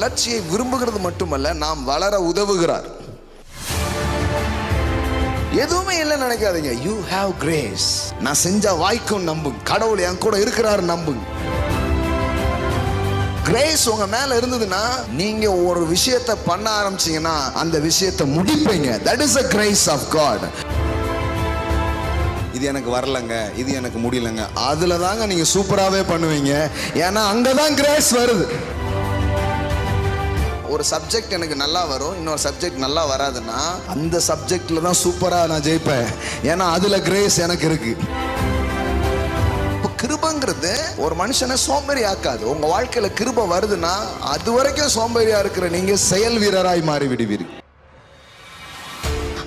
வளர்ச்சியை விரும்புகிறது மட்டுமல்ல, நாம் வளர உதவுகிறார். எதுவுமே இல்லை நினைக்காதீங்க. You have grace. நான் செஞ்சா வாய்க்கும் நம்புங்க. கடவுள் என் கூட இருக்கிறார் நம்புங்க. கிரேஸ் உங்க மேல இருந்ததுன்னா நீங்க ஒரு விஷயத்தை பண்ண ஆரம்பிச்சீங்கன்னா அந்த விஷயத்தை முடிப்பீங்க. That is a grace of God. இது எனக்கு வரலங்க, இது எனக்கு முடியலங்க, அதுல தாங்க நீங்க சூப்பராகவே பண்ணுவீங்க. ஏன்னா அங்கதான் கிரேஸ் வருது. ஒரு சப்ஜெக்ட் எனக்கு நல்லா வரும், இன்னொரு சப்ஜெக்ட் நல்லா வராதுன்னா அந்த சப்ஜெக்ட்ல தான் சூப்பரா நான் ஜெயிப்பேன். ஏன்னா அதுல கிரேஸ் எனக்கு இருக்கு. கிருபங்கிறது ஒரு மனுஷனை சோம்பேறி ஆக்காது. உங்க வாழ்க்கையில கிருப வருதுன்னா அது வரைக்கும் சோம்பேறியா இருக்கிற நீங்க செயல் வீரராய் மாறி விடுவீர்கள்.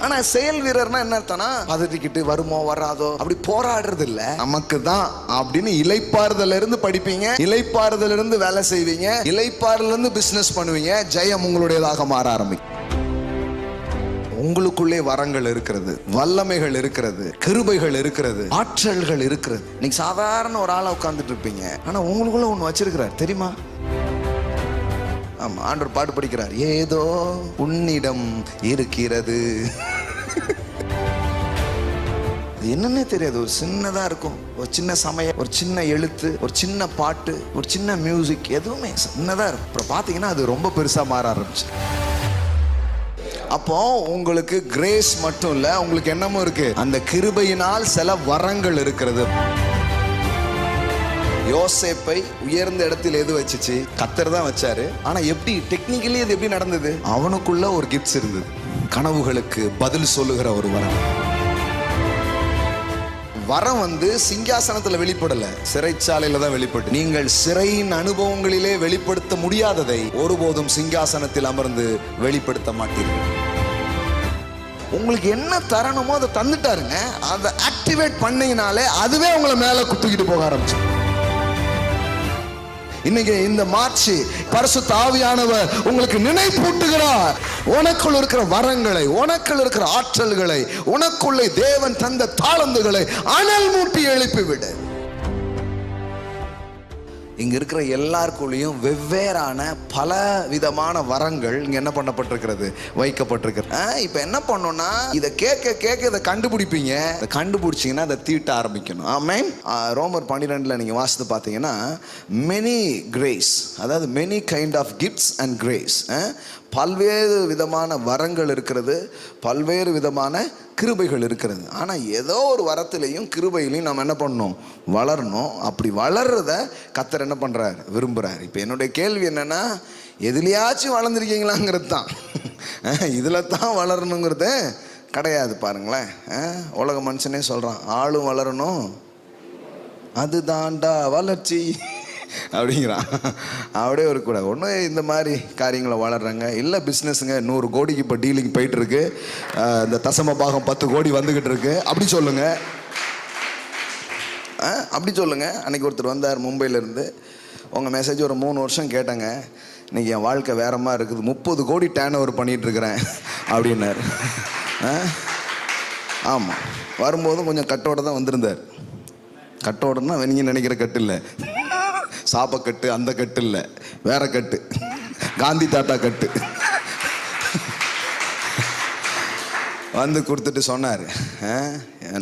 ஆனா செயல் வீரர்னா என்ன அர்த்தம்னா, பதட்டிக்கிட்டு வருமோ வராதோ அப்படி போராடுறது இல்ல. நமக்கு தான் அப்படின்னு இளைப்பாறுதல இருந்து படிப்பீங்க, இளைப்பாறுதல இருந்து வேலை செய்வீங்க, இளைப்பாறுதல இருந்து பிசினஸ் பண்ணுவீங்க. ஜெயம் உங்களுடையதாக மாற ஆரம்பிக்கும். உங்களுக்குள்ளே வரங்கள் இருக்கிறது, வல்லமைகள் இருக்கிறது, கிருபைகள் இருக்கிறது, ஆற்றல்கள் இருக்கிறது. நீங்க சாதாரண ஒரு ஆளா உட்கார்ந்துட்டு இருப்பீங்க, ஆனா உங்களுக்குள்ள ஒண்ணு வச்சிருக்கிறார் தெரியுமா? ஆமா, ஆண்டவர் பாட்டு படிக்கிறார். ஏதோ உன்னிடம் இருக்கிறது. என்னன்னே தெரியாது. ஒரு சின்னதா இருக்கும், ஒரு சின்ன சமயம், ஒரு சின்ன எழுத்து, ஒரு சின்ன பாட்டு, ஒரு சின்ன மியூசிக், எதுவுமே சின்னதா இருக்கும். அப்புறம் பாத்தீங்கன்னா அது ரொம்ப பெருசா மாற ஆரம்பிச்சு. அப்போ உங்களுக்கு கிரேஸ் மட்டும் இல்ல, உங்களுக்கு என்னமோ இருக்கு, அந்த கிருபையினால் சில வரங்கள் இருக்கிறது. யோசேப்பை உயர்ந்த இடத்தில் எது வச்சுச்சு? கர்த்தர் தான் வச்சாரு. ஆனா எப்படி டெக்னிக்கலி இது எப்படி நடந்தது? அவனுக்குள்ள ஒரு கிஃப்ட்ஸ் இருந்தது. கனவுகளுக்கு பதில் சொல்லுகிற ஒரு வரம். வரம் சிங்காசனத்துல வெளிப்படல, சிறைச்சாலையில தான் வெளிப்பட்டு. நீங்கள் சிறையின் அனுபவங்களிலே வெளிப்படுத்த முடியாததை ஒருபோதும் சிங்காசனத்தில் அமர்ந்து வெளிப்படுத்த மாட்டீர்கள். உங்களுக்கு என்ன தரணுமோ அதை தந்துட்டாருங்க. அதை ஆக்டிவேட் பண்ணீங்கனாலே அதுவே உங்களை மேல குத்திக்கிட்டு போக ஆரம்பிச்சு. இன்னைக்கு இந்த மார்ச் பரிசுத்த ஆவியானவர் உங்களுக்கு நினைப்பூட்டுகிறார். உனக்குள் இருக்கிற வரங்களை, உனக்குள் இருக்கிற ஆற்றல்களை, உனக்குள்ளே தேவன் தந்த தாளந்துகளை அனல் மூட்டி எழுப்பிவிடு. இங்க இருக்கிற எல்லாருக்குள்ளேயும் வெவ்வேறான பல விதமான வரங்கள் இங்க என்ன பண்ணப்பட்டிருக்கிறது, வைக்கப்பட்டிருக்கிறது. இப்ப என்ன பண்ணோம்னா, இதை கேட்க கேட்க இதை கண்டுபிடிப்பீங்க. இதை கண்டுபிடிச்சீங்கன்னா அதை தீட்ட ஆரம்பிக்கணும். ஆமென். ரோமர் 12 நீங்க வாசித்து பார்த்தீங்கன்னா, மெனி கிரேஸ், அதாவது many kind of gifts and grace, பல்வேறு விதமான வரங்கள் இருக்கிறது, பல்வேறு விதமான கிருபைகள் இருக்கிறது. ஆனால் ஏதோ ஒரு வரத்திலையும் கிருபையிலையும் நம்ம என்ன பண்ணணும், வளரணும். அப்படி வளர்றத கர்த்தர் என்ன பண்ணுறார், விரும்புகிறார். இப்போ என்னுடைய கேள்வி என்னென்னா, எதுலையாச்சும் வளர்ந்துருக்கீங்களாங்கிறது தான். இதில் தான் வளரணுங்கிறது கிடையாது. பாருங்களேன், உலக மனுஷனே சொல்கிறான், ஆளும் வளரணும், அது தாண்டா வளர்ச்சி அப்படிங்கிறான். அப்படியே ஒரு கூட ஒன்று இந்த மாதிரி காரியங்களை வளர்றாங்க. இல்லை பிஸ்னஸுங்க 100 கோடிக்கு இப்போ டீலிங் போயிட்டுருக்கு, இந்த தசம பாகம் 10 கோடி வந்துக்கிட்டு இருக்கு, அப்படி சொல்லுங்க, அப்படி சொல்லுங்க. அன்றைக்கி ஒருத்தர் வந்தார் மும்பையிலேருந்து. உங்கள் மெசேஜ் ஒரு 3 வருஷம் கேட்டேங்க, இன்றைக்கி என் வாழ்க்கை வேற மாதிரி இருக்குது, 30 கோடி டேர்ன் ஓவர் பண்ணிகிட்ருக்கிறேன் அப்படின்னாரு. ஆமாம், வரும்போதும் கொஞ்சம் கட்டோட தான் வந்திருந்தார். கட்டோடன்னா நீங்கள் நினைக்கிற கட்டு இல்லை, சாப்பக்கட்டு, அந்த கட்டு இல்லை, வேற கட்டு, காந்தி தாத்தா கட்டு. வந்து கொடுத்துட்டு சொன்னார்,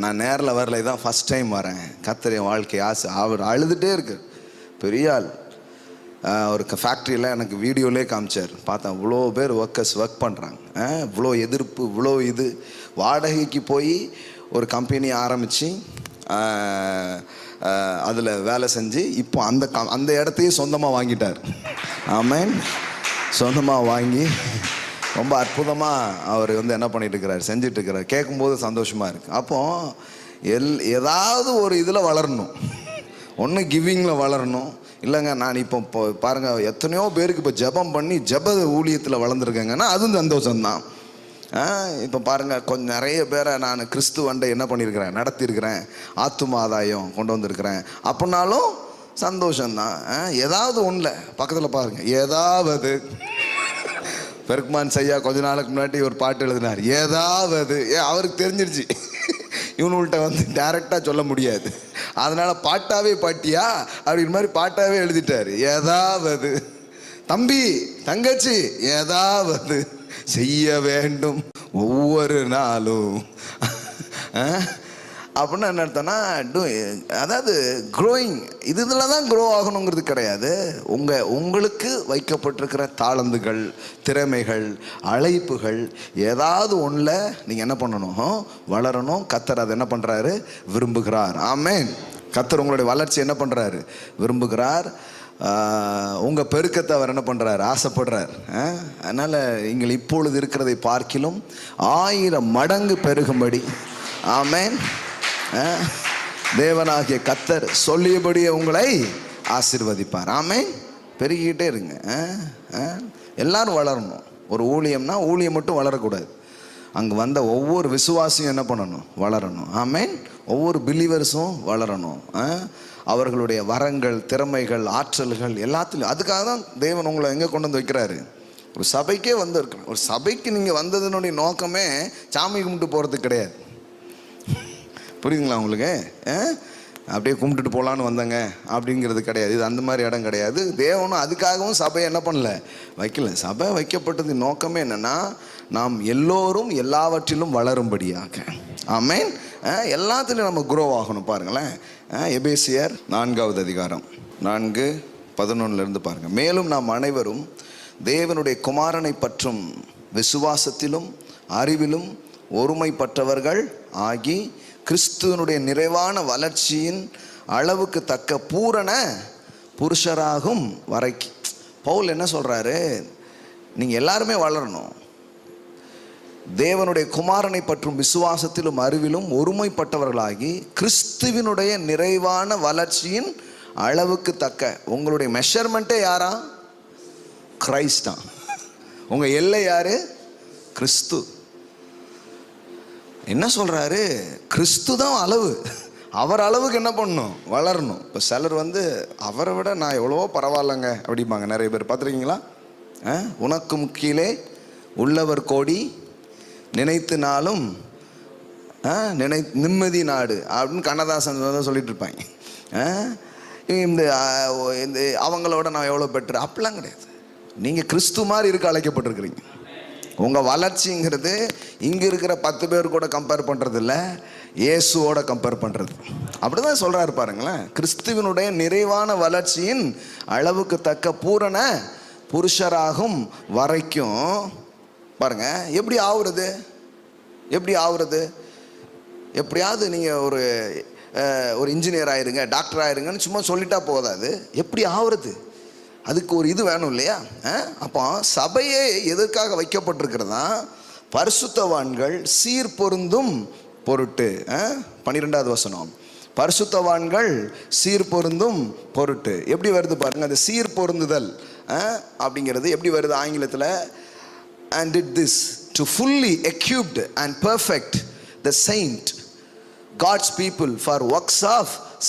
நான் நேரில் வரல, இதான் ஃபஸ்ட் டைம் வரேன், கர்த்தர் என் வாழ்க்கை ஆசை. அவர் அழுதுகிட்டே இருக்கு. பெரிய ஆள். ஒரு ஃபேக்ட்ரியில் எனக்கு வீடியோலே காமிச்சார். பார்த்தேன், இவ்வளோ பேர் ஒர்க்கர்ஸ் ஒர்க் பண்ணுறாங்க, இவ்வளோ எதிர்ப்பு, இவ்வளோ இது. வாடகைக்கு போய் ஒரு கம்பெனி ஆரம்பித்து அதில் வேலை செஞ்சு இப்போ அந்த இடத்தையும் சொந்தமாக வாங்கிட்டார். ஆமென். சொந்தமாக வாங்கி ரொம்ப அற்புதமாக அவர் என்ன பண்ணிட்டு இருக்கிறார், செஞ்சுட்டு இருக்கிறார். கேட்கும்போது சந்தோஷமாக இருக்குது. அப்போது ஏதாவது ஒரு இதில் வளரணும். ஒன்று கிவிங்கில் வளரணும். இல்லைங்க நான் இப்போ பாருங்கள், எத்தனையோ பேருக்கு இப்போ ஜெபம் பண்ணி ஜெப ஊழியத்தில் வளர்ந்துருக்கேங்கன்னா அதுவும் சந்தோஷம்தான். இப்போ பாருங்கள், கொஞ்சம் நிறைய பேரை நான் கிறிஸ்துவண்டை என்ன பண்ணியிருக்கிறேன், நடத்தியிருக்கிறேன், ஆத்தும ஆதாயம் கொண்டு வந்திருக்கிறேன். அப்படின்னாலும் சந்தோஷம்தான். ஏதாவது ஒன்றில் பக்கத்தில் பாருங்கள், ஏதாவது. பெருக்மான் சையா கொஞ்ச நாளுக்கு முன்னாடி ஒரு பாட்டு எழுதினார், ஏதாவது. அவருக்கு தெரிஞ்சிருச்சு இவனுள்கிட்ட டைரெக்டாக சொல்ல முடியாது, அதனால் பாட்டாவே பாட்டியா அப்படின்ற மாதிரி பாட்டாவே எழுதிட்டார். ஏதாவது தம்பி தங்கச்சி ஏதாவது செய்ய வேண்டும் ஒவ்வொரு நாளும் அப்படின்னா என்ன அர்த்தம்னா, அதாவது க்ரோயிங், இதில் தான் க்ரோ ஆகணுங்கிறது கிடையாது. உங்களுக்கு வைக்கப்பட்டிருக்கிற தாளந்துகள், திறமைகள், அழைப்புகள் ஏதாவது ஒன்றில் நீங்கள் என்ன பண்ணணும், வளரணும். கர்த்தர் அதை என்ன பண்ணுறாரு, விரும்புகிறார். ஆமென். கர்த்தர் உங்களுடைய வளர்ச்சி என்ன பண்ணுறாரு, விரும்புகிறார். உங்கள் பெருக்கத்தை அவர் என்ன பண்ணுறாரு, ஆசைப்படுறார். அதனால் நீங்கள் இப்பொழுது இருக்கிறதை பார்க்கிலும் 1000 மடங்கு பெருகும்படி ஆமென் தேவனாகிய கர்த்தர் சொல்லியபடியே உங்களை ஆசீர்வதிப்பார். ஆமென். பெருகிக்கிட்டே இருங்க. எல்லாரும் வளரணும். ஒரு ஊழியம்னா ஊழியம் மட்டும் வளரக்கூடாது. அங்கே வந்த ஒவ்வொரு விசுவாசியும் என்ன பண்ணணும், வளரணும். ஆமென். ஒவ்வொரு பிலீவர்ஸும் வளரணும். அவர்களுடைய வரங்கள், திறமைகள், ஆற்றல்கள் எல்லாத்துலையும். அதுக்காக தான் தேவன் உங்களை எங்கே கொண்டு வந்து வைக்கிறாரு, ஒரு சபைக்கே வந்து இருக்கிறார். ஒரு சபைக்கு நீங்கள் வந்ததுனுடைய நோக்கமே சாமி கும்பிட்டு போகிறதுக்கு கிடையாது. புரியுதுங்களா உங்களுக்கு? அப்படியே கும்பிட்டுட்டு போகலான்னு வந்தங்க அப்படிங்கிறது கிடையாது. இது அந்த மாதிரி இடம் கிடையாது. தேவனும் அதுக்காகவும் சபையை என்ன பண்ணல, வைக்கல. சபை வைக்கப்பட்டது நோக்கமே என்னென்னா, நாம் எல்லோரும் எல்லாவற்றிலும் வளரும்படியாக. ஆமென். எல்லாத்துலேயும் நம்ம குரோ ஆகணும். பாருங்களேன், எபேசியர் 4வது அதிகாரம் 4:11 பாருங்கள். மேலும் நாம் அனைவரும் தேவனுடைய குமாரனை பற்றும் விசுவாசத்திலும் அறிவிலும் ஒருமைப்பட்டவர்கள் ஆகி கிறிஸ்துவனுடைய நிறைவான வளர்ச்சியின் அளவுக்கு தக்க பூரண புருஷராகும் வரைக்கும். பவுல் என்ன சொல்கிறாரு, நீங்கள் எல்லாருமே வளரணும். தேவனுடைய குமாரனை பற்றும் விசுவாசத்திலும் அறிவிலும் ஒருமைப்பட்டவர்களாகி கிறிஸ்துவினுடைய நிறைவான வளர்ச்சியின் அளவுக்கு தக்க. உங்களுடைய மெஷர்மெண்ட்டே யாரா, கிரைஸ்ட் தான். உங்கள் எல்லை யாரு, கிறிஸ்து. என்ன சொல்கிறாரு, கிறிஸ்து தான் அளவு. அவர் அளவுக்கு என்ன பண்ணணும், வளரணும். இப்போ சிலர் வந்து அவரை விட நான் எவ்வளவோ பரவாயில்லைங்க அப்படிம்பாங்க. நிறைய பேர் பார்த்துருக்கீங்களா? உனக்கும் கீழே உள்ளவர் கோடி நினைத்து நாளும் நிம்மதி நாடு அப்படின்னு கண்ணதாசன் தான் சொல்லிட்டு இருப்பாங்க. இந்த அவங்களோட நான் எவ்வளோ பெட்ரு அப்படிலாம் கிடையாது. நீங்கள் கிறிஸ்து மாதிரி இருக்க அழைக்கப்பட்டிருக்கிறீங்க. உங்கள் வளர்ச்சிங்கிறது இங்கே இருக்கிற 10 பேர் கூட கம்பேர் பண்ணுறது இல்லை, இயேசுவோட கம்பேர் பண்ணுறது. அப்படி தான் சொல்கிறாரு பாருங்களேன். கிறிஸ்துவனுடைய நிறைவான வளர்ச்சியின் அளவுக்கு தக்க பூரண புருஷராகும் வரைக்கும். பாருங்கள், எப்படி ஆகுறது, எப்படி ஆகுறது? எப்படியாவது நீங்கள் ஒரு இன்ஜினியர் ஆயிருங்க, டாக்டர் ஆயிருங்கன்னு சும்மா சொல்லிட்டா போதாது. எப்படி ஆகுறது, அதுக்கு ஒரு இது வேணும் இல்லையா? அப்போ சபையே எதற்காக வைக்கப்பட்டிருக்கிறதா, பரிசுத்தவான்கள் சீர் பொருந்தும் பொருட்டு. 12வது வசனம், பரிசுத்தவான்கள் சீர் பொருந்தும் பொருட்டு. எப்படி வருது பாருங்க, அந்த சீர் பொருந்துதல் அப்படிங்கிறது எப்படி வருது ஆங்கிலத்தில்? and did this to fully equipped and perfect the saint God's people for works of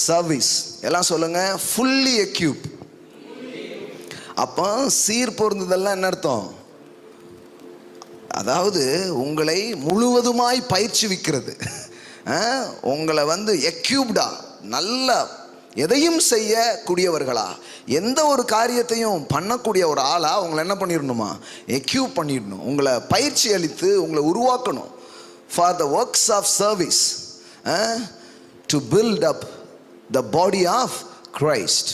service. எல்லாம் சொல்லுங்க, fully equipped. அப்போ சீர் பொருந்துதல்லாம் என்ன அர்த்தம்? அதாவது உங்களை முழுவதுமாய் பயிற்சிவிக்கிறது. உங்களை வந்து எக்யூப்டா, நல்ல எதையும் செய்யக்கூடியவர்களா, எந்த ஒரு காரியத்தையும் பண்ணக்கூடிய ஒரு ஆளா உங்களை என்ன பண்ணிடணுமா, எக்யூப் பண்ணிடணும். உங்களை பயிற்சி அளித்து உங்களை உருவாக்கணும். For the works of service, to build up the body of Christ.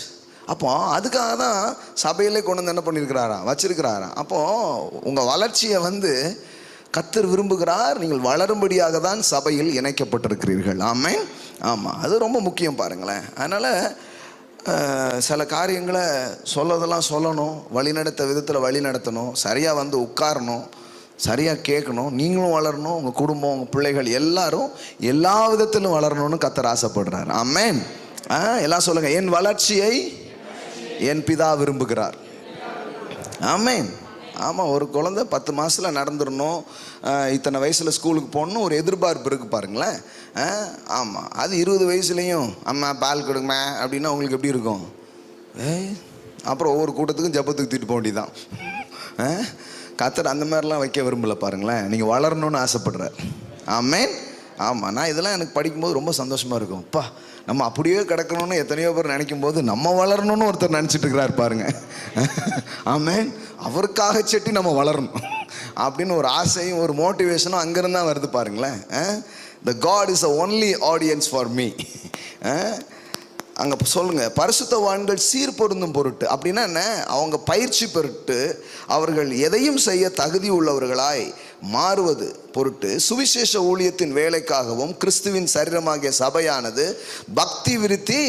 அப்போ அதுக்காக தான் சபையிலே கொண்டு வந்து என்ன பண்ணியிருக்கிறாரா, வச்சிருக்கிறாரா. அப்போது உங்கள் வளர்ச்சியை வந்து கர்த்தர் விரும்புகிறார். நீங்கள் வளரும்படியாக தான் சபையில் இணைக்கப்பட்டிருக்கிறீர்கள். ஆமென். ஆமாம், அது ரொம்ப முக்கியம் பாருங்களேன். அதனால் சில காரியங்களை சொல்லதெல்லாம் சொல்லணும், வழிநடத்த விதத்தில் வழி நடத்தணும், சரியாக வந்து உட்காரணும், சரியாக கேட்கணும். நீங்களும் வளரணும், உங்கள் குடும்பம், உங்கள் பிள்ளைகள் எல்லாரும் எல்லா விதத்திலும் வளரணும்னு கர்த்தர் ஆசைப்படுறார். ஆமென். எல்லாம் சொல்லுங்கள், என் வளர்ச்சியை என் பிதா விரும்புகிறார். ஆமென். ஆமாம், ஒரு குழந்தை 10 மாதத்தில் நடந்துடணும், இத்தனை வயசில் ஸ்கூலுக்கு போகணும், ஒரு எதிர்பார்ப்பு இருக்குது பாருங்களேன். ஆமாம், அது 20 வயசுலேயும் அம்மா பால் கொடுங்கம்மா அப்படின்னா உங்களுக்கு எப்படி இருக்கும்? அப்புறம் ஒவ்வொரு கூட்டத்துக்கும் ஜபத்துக்கு தூக்கிட்டு போக வேண்டியதான். கர்த்தர் அந்த மாதிரிலாம் வைக்க விரும்பலை பாருங்களேன். நீங்கள் வளரணும்னு ஆசைப்படுறார். ஆமென். ஆமாம், நான் இதெல்லாம் எனக்கு படிக்கும்போது ரொம்ப சந்தோஷமாக இருக்கும். அப்பா, நம்ம அப்படியே கிடக்கணும்னு எத்தனையோ பேர் நினைக்கும் போது நம்ம வளரணும்னு ஒருத்தர் நினச்சிட்டு இருக்கிறார் பாருங்க. ஆமென். அவருக்காக செட்டி நம்ம வளரணும் அப்படின்னு ஒரு ஆசையும் ஒரு மோட்டிவேஷனும் அங்கேருந்து தான் வருது பாருங்களேன். The God is the only audience for me. அங்கே சொல்லுங்க, பரிசுத்தவான்கள் சீர்பொருந்தும் பொருட்டு அப்படின்னா என்ன? அவங்க பயிற்சி பெற்று அவர்கள் எதையும் செய்ய தகுதி உள்ளவர்களாய் மாறுவது பொருட்டு சுவிசேஷ ஊழியத்தின் வேலைக்காகவும் கிறிஸ்துவின் சரீரமாகிய சபையானது பக்தி விருத்தி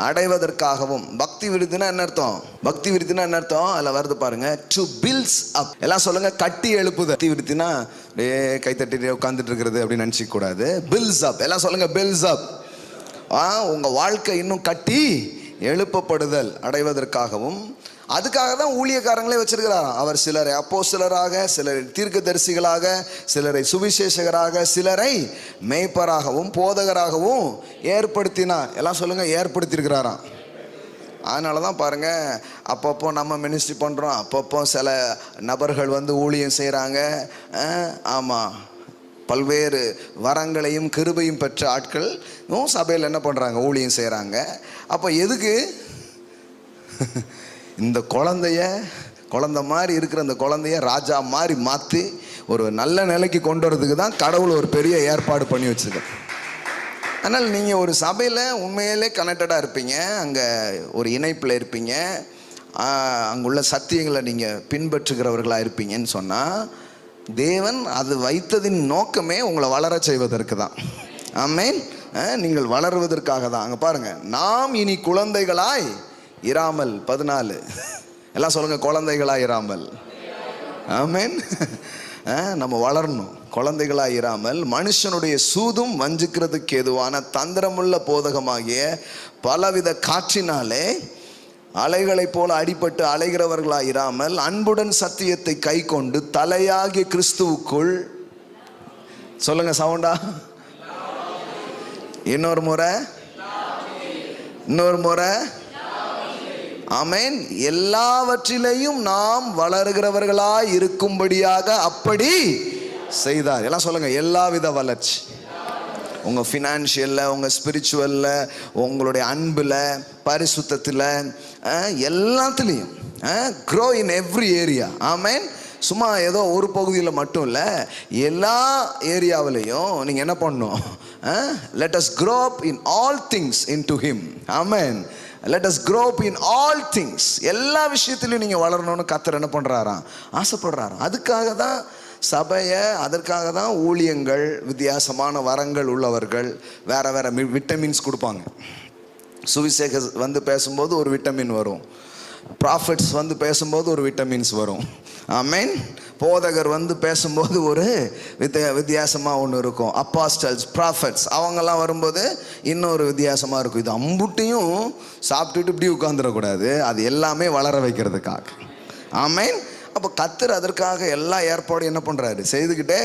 அடைவதற்காகவும். பக்தி விருத்தினா என்ன அர்த்தம்? பக்தி விருத்தினா என்ன அர்த்தம்? அதில் வருது பாருங்க, டு பில்ட்ஸ் அப். எல்லாம் சொல்லுங்க, கட்டி எழுப்புது. பக்தி விருத்தினா கைத்தட்டி உட்காந்துட்டு இருக்கிறது அப்படின்னு நினச்சிக்க கூடாது. பில்ட்ஸ் அப். எல்லாம் சொல்லுங்க, பில்ட்ஸ் அப். உங்க வாழ்க்கை இன்னும் கட்டி எழுப்பப்படுதல் அடைவதற்காகவும். அதுக்காக தான் ஊழியக்காரங்களே வச்சிருக்கிறார். அவர் சிலரை அப்போஸ்தலராக, சிலரை தீர்க்கதரிசிகளாக, சிலரை சுவிசேஷகராக, சிலரை மேய்ப்பராகவும் போதகராகவும் ஏற்படுத்தினார். எல்லாம் சொல்லுங்க, ஏற்படுத்தியிருக்கிறாராம். அதனால தான் பாருங்கள், அப்பப்போ நம்ம மினிஸ்ட்ரி பண்ணுறோம், அப்பப்போ சில நபர்கள் வந்து ஊழியம் செய்கிறாங்க. ஆமாம், பல்வேறு வரங்களையும் கிருபையும் பெற்ற ஆட்கள் சபையில் என்ன பண்ணுறாங்க? ஊழியம் செய்கிறாங்க. அப்போ எதுக்கு இந்த குழந்தை மாதிரி இருக்கிற அந்த குழந்தைய ராஜா மாதிரி மாற்றி ஒரு நல்ல நிலைக்கு கொண்டு வரதுக்கு தான் கடவுள் ஒரு பெரிய ஏற்பாடு பண்ணி வச்சுருக்கார். அதனால் நீங்கள் ஒரு சபையில் உண்மையிலே கனெக்டடாக இருப்பீங்க, அங்கே ஒரு இணைப்பில் இருப்பீங்க, அங்குள்ள சத்தியங்களை நீங்கள் பின்பற்றுகிறவர்களாக இருப்பீங்கன்னு சொன்னால் தேவன் அது வைத்ததின் நோக்கமே உங்களை வளர செய்வதற்கு தான். ஆமென். நீங்கள் வளருவதற்காக தான். அங்கே பாருங்கள், நாம் இனி குழந்தைகளாய் இராமல். 14 எல்லாம் சொல்லுங்க, குழந்தைகளாய் இராமல். ஆமென். நம்ம வளரணும். குழந்தைகளாய் இராமல் மனுஷனுடைய சூதும் வஞ்சிக்கிறதுக்கு ஏதுவான தந்திரமுள்ள போதகமாகிய பலவித காற்றினாலே அலைகளைப் போல அடிபட்டு அலைகிறவர்களாய் இராமல் அன்புடன் சத்தியத்தை கை கொண்டு தலையாகிய கிறிஸ்துவுக்குள். சொல்லுங்க சவுண்டா, இன்னொரு முறை. ஆமென். எல்லாவற்றிலையும் நாம் வளருகிறவர்களாய் இருக்கும்படியாக அப்படி செய்தார். எல்லாம் சொல்லுங்க, எல்லாவித வளர்ச்சி. உங்கள் ஃபினான்ஷியலில், உங்கள் ஸ்பிரிச்சுவலில், உங்களுடைய அன்பில், பரிசுத்தத்தில், எல்லாத்துலேயும் க்ரோ இன் எவ்ரி ஏரியா. ஆமென். சும்மா ஏதோ ஒரு பகுதியில் மட்டும் இல்லை, எல்லா ஏரியாவிலையும் நீங்கள் என்ன பண்ணணும்? Let us grow up in all things in to him. Amen. Let us grow up in all things. எல்லா விஷயத்துலையும் நீங்கள் வளரணும்னு கர்த்தர் என்ன பண்ணுறாராம்? ஆசைப்படுறாராம். அதுக்காக தான் சபையை, அதற்காக தான் ஊழியங்கள், வித்தியாசமான வரங்கள் உள்ளவர்கள் வேற வேற விட்டமின்ஸ் கொடுப்பாங்க. சுவிசேஷர் வந்து பேசும்போது ஒரு விட்டமின் வரும், ப்ராஃபிட்ஸ் வந்து பேசும்போது ஒரு விட்டமின்ஸ் வரும். ஆமென். போதகர் வந்து பேசும்போது ஒரு வித்தியாசமாக ஒன்று இருக்கும். அப்பாஸ்டல்ஸ், ப்ராஃபட்ஸ் அவங்கெல்லாம் வரும்போது இன்னொரு வித்தியாசமாக இருக்கும். இது அம்புட்டையும் சாப்பிட்டுட்டு இப்படி உட்காந்துடக்கூடாது, அது எல்லாமே வளர வைக்கிறதுக்காக. ஆமென். அப்போ கர்த்தர் அதற்காக எல்லா ஏற்பாடும் என்ன பண்ணுறாரு? செய்துக்கிட்டே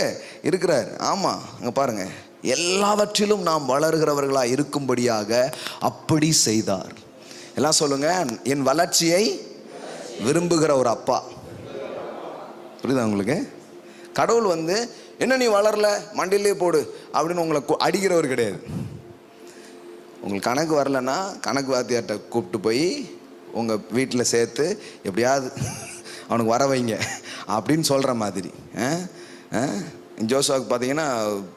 இருக்கிறார். ஆமாம், அங்கே பாருங்கள், எல்லாவற்றிலும் நாம் வளர்கிறவர்களாக இருக்கும்படியாக அப்படி செய்தார். எல்லாம் சொல்லுங்க, என் வளர்ச்சியை விரும்புகிற ஒரு அப்பா. புரியுதா உங்களுக்கு? கடவுள் வந்து என்ன நீ வளரல மண்டிலே போடு அப்படின்னு உங்களை அடிக்கிறவர் கிடையாது. உங்களுக்கு கணக்கு வரலன்னா கணக்கு வாத்தியார்கிட்ட கூப்பிட்டு போய் உங்கள் வீட்டில் சேர்த்து எப்படியாவது அவனுக்கு வர வைங்க அப்படின்னு சொல்கிற மாதிரி. ஜோசுவாவுக்கு பார்த்தீங்கன்னா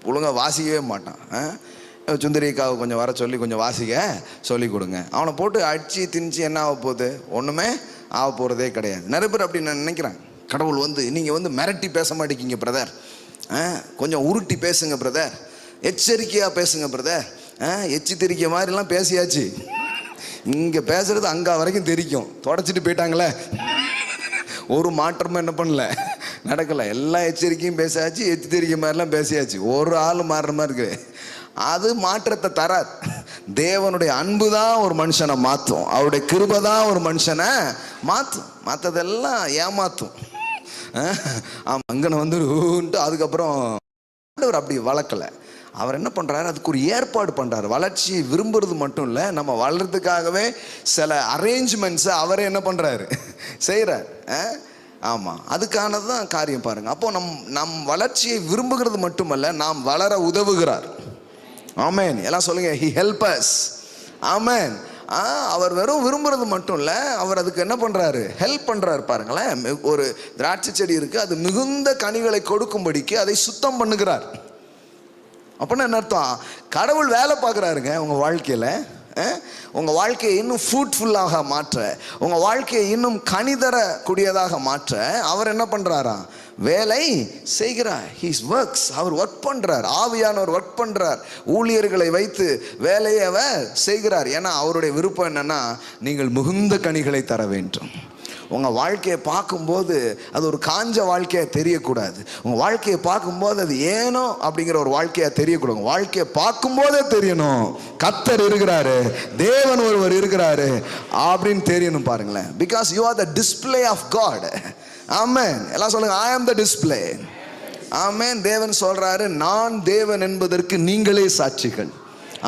ஒழுங்காக வாசிக்கவே மாட்டான். சுந்தரிக்காவை கொஞ்சம் வர சொல்லி கொஞ்சம் வாசிக்க சொல்லி கொடுங்க. அவனை போட்டு அடித்து திணிச்சு என்ன ஆக போகுது? ஒன்றுமே ஆக போகிறதே கிடையாது. நிறைய பேர் அப்படி நான் நினைக்கிறேன். கடவுள் வந்து நீங்கள் வந்து மிரட்டி பேச மாட்டேங்கிங்க பிரதர், கொஞ்சம் உருட்டி பேசுங்க பிரதர், எச்சரிக்கையாக பேசுங்க பிரதர். எச்சி தெரிக்க மாதிரிலாம் பேசியாச்சு, இங்கே பேசுகிறது அங்கே வரைக்கும் தெரிக்கும். தொடச்சிட்டு போயிட்டாங்களே, ஒரு மாற்றமும் என்ன பண்ணல, நடக்கலை. எல்லா எச்சரிக்கையும் பேசாச்சு, எச்சி தெரிக்க மாதிரிலாம் பேசியாச்சு. ஒரு ஆள் மாறுற மாதிரி இருக்கு. அது மாற்றத்தை தராது. தேவனுடைய அன்பு தான் ஒரு மனுஷனை மாற்றும், அவருடைய கிருபை தான் ஒரு மனுஷனை மாற்றும். மற்றதெல்லாம் ஏமாற்றும். ஆமாம், அங்கன வந்து அதுக்கப்புறம் அவர் அப்படி வளர்க்கலை. அவர் என்ன பண்ணுறாரு? அதுக்கு ஒரு ஏற்பாடு பண்ணுறாரு. வளர்ச்சியை விரும்புறது மட்டும் இல்லை, நம்ம வளர்றதுக்காகவே சில அரேஞ்ச்மெண்ட்ஸை அவரே என்ன பண்ணுறாரு? செய்கிறார். ஆமாம், அதுக்கானது தான் காரியம் பாருங்கள். அப்போது நம் வளர்ச்சியை விரும்புகிறது மட்டுமல்ல, நாம் வளர உதவுகிறார். ஆமென். எல்லாம் சொல்லுங்க, he help us. ஆமென். அவர் வெறும் விரும்புறது மட்டும் இல்லை, அவர் அதுக்கு என்ன பண்ணுறாரு, ஹெல்ப் பண்ணுறாரு. பாருங்களேன், ஒரு திராட்சை செடி இருக்குது, அது மிகுந்த கனிகளை கொடுக்கும்படிக்கு அதை சுத்தம் பண்ணுகிறார். அப்படின்னா என்ன அர்த்தம்? கடவுள் வேலை பார்க்குறாருங்க உங்கள் வாழ்க்கையில். உங்கள் வாழ்க்கையை இன்னும் ஃப்ரூட்ஃபுல்லாக மாற்ற, உங்கள் வாழ்க்கையை இன்னும் கனிதரக்கூடியதாக மாற்ற அவர் என்ன பண்ணுறாரா, வேலை செய்கிறார். He's works. அவர் ஒர்க் பண்ணுறார், ஆவியானவர் ஒர்க் பண்ணுறார், ஊழியர்களை வைத்து வேலையை அவர் செய்கிறார். ஏன்னா அவருடைய விருப்பம் என்னன்னா, நீங்கள் மிகுந்த கனிகளை தர வேண்டும். உங்கள் வாழ்க்கையை பார்க்கும்போது அது ஒரு காஞ்ச வாழ்க்கையாக தெரியக்கூடாது. உங்கள் வாழ்க்கையை பார்க்கும்போது அது ஏனோ அப்படிங்கிற ஒரு வாழ்க்கையாக தெரியக்கூடாது. உங்கள் வாழ்க்கையை பார்க்கும்போதே தெரியணும், கர்த்தர் இருக்கிறாரு, தேவன் ஒருவர் இருக்கிறாரு அப்படின்னு தெரியணும். பாருங்களேன், because you are the display of God. Amen. எல்லாம் சொல்லுங்க, ஐ ஆம் த டிஸ்பிளே. ஆமென். தேவன் சொல்றாரு, நான் தேவன் என்பதற்கு நீங்களே சாட்சிகள்.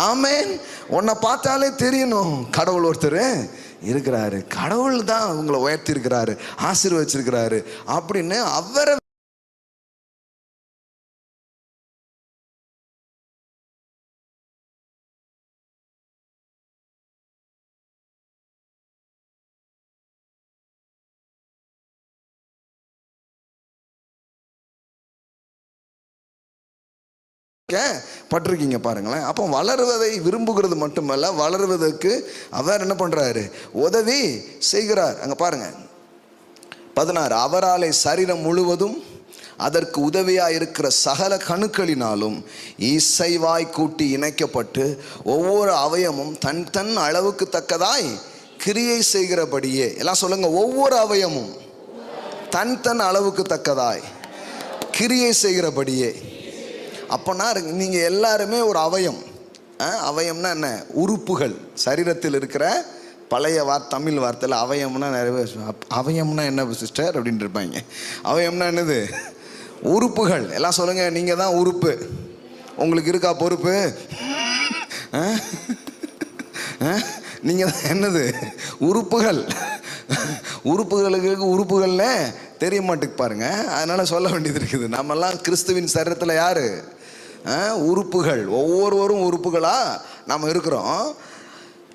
ஆமென். உன்னை பார்த்தாலே தெரியணும் கடவுள் ஒருத்தர் இருக்கிறாரு, கடவுள் தான் உங்களை உயர்த்தி இருக்கிறாரு, ஆசீர்வதிச்சிருக்கிறாரு அப்படின்னு அவரை பட்டிருக்கீங்க. பாருங்களேன், அப்போ வளருவதை விரும்புகிறது மட்டுமல்ல, வளருவதற்கு அவர் என்ன பண்றாரு, உதவி செய்கிறார். அங்க பாருங்க 16, அவராலே சரீரம் முழுவதும் அதற்கு உதவியா இருக்கிற சகல கணுக்களினாலும் இசைவாய் கூட்டி இணைக்கப்பட்டு ஒவ்வொரு அவயமும் தன் தன் அளவுக்கு தக்கதாய் கிரியை செய்கிறபடியே. எல்லாம் சொல்லுங்க, ஒவ்வொரு அவயமும் தன் தன் அளவுக்கு தக்கதாய் கிரியை செய்கிறபடியே. அப்போனா நீங்கள் எல்லாருமே ஒரு அவயம். அவயம்னா என்ன, உறுப்புகள். சரீரத்தில் இருக்கிற பழைய தமிழ் வார்த்தையில் அவயம்னா நிறைய பேர் அவயம்னா என்ன சிஸ்டர் அப்படின்னு இருப்பாங்க. அவயம்னா என்னது, உறுப்புகள். எல்லாம் சொல்லுங்க, நீங்கள் தான் உறுப்பு. உங்களுக்கு இருக்கா பொறுப்பு? நீங்கள் தான் என்னது, உறுப்புகள். உறுப்புகள்னு தெரிய மாட்டுக்கு பாருங்க, அதனால சொல்ல வேண்டியது இருக்குது. நம்மெல்லாம் கிறிஸ்துவின் சரீரத்தில் யாரு, உறுப்புகள். ஒவ்வொருவரும் உறுப்புகளா நாம் இருக்கிறோம்.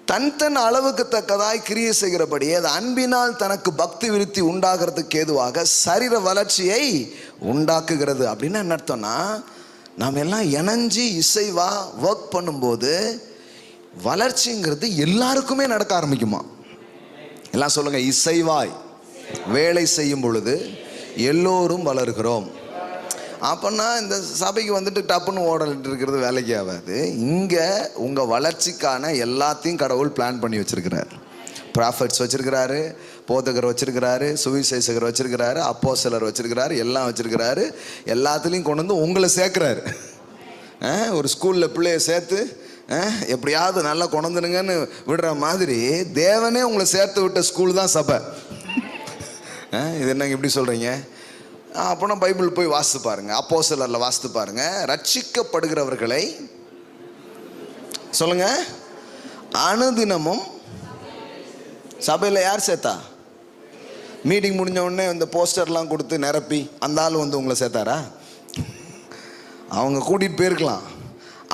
தன் தன் அளவுக்கு தக்கதாய் கிரியை செய்கிறபடியே அது அன்பினால் தனக்கு பக்தி விருத்தி உண்டாகிறதுக்கு ஏதுவாக சரீர வளர்ச்சியை உண்டாக்குகிறது. அப்படின்னு என்ன அர்த்தம்னா, நாம் எல்லாம் இணைஞ்சி இசைவா ஒர்க் பண்ணும்போது வளர்ச்சிங்கிறது எல்லாருக்குமே நடக்க ஆரம்பிக்குமா. எல்லாம் சொல்லுங்க, இசைவாய் வேலை செய்யும் பொழுது எல்லோரும் வளர்கிறோம். அப்போனா இந்த சபைக்கு வந்துட்டு டப்புன்னு ஓடலிட்டு இருக்கிறது வேலைக்கு ஆகாது. இங்கே உங்கள் வளர்ச்சிக்கான எல்லாத்தையும் கடவுள் பிளான் பண்ணி வச்சிருக்கிறார். ப்ராஃபட்ஸ் வச்சிருக்கிறாரு, போதகர் வச்சிருக்கிறாரு, சுவிசேஷகர் வச்சிருக்கிறாரு, அப்போஸ்தலர் வச்சிருக்கிறாரு, எல்லாம் வச்சிருக்கிறாரு. எல்லாத்துலேயும் கொண்டு வந்து உங்களை சேர்க்குறாரு. ஒரு ஸ்கூலில் பிள்ளைய சேர்த்து எப்படியாவது நல்லா கொண்டுருங்கன்னு விடுற மாதிரி தேவனே உங்களை சேர்த்து விட்ட ஸ்கூல் தான் சபை. இது என்னங்க இப்படி சொல்கிறீங்க? அப்போனா பைபிள் போய் வாசித்து பாருங்க, அப்போஸ்தலரில் வாசித்து பாருங்க. ரட்சிக்கப்படுகிறவர்களை சொல்லுங்க, அனுதினமும் சபையில் யார் சேர்த்தா? மீட்டிங் முடிஞ்ச உடனே இந்த போஸ்டர்லாம் கொடுத்து நிரப்பி அந்த ஆள் வந்து உங்களை சேர்த்தாரா? அவங்க கூட்டிகிட்டு போயிருக்கலாம்.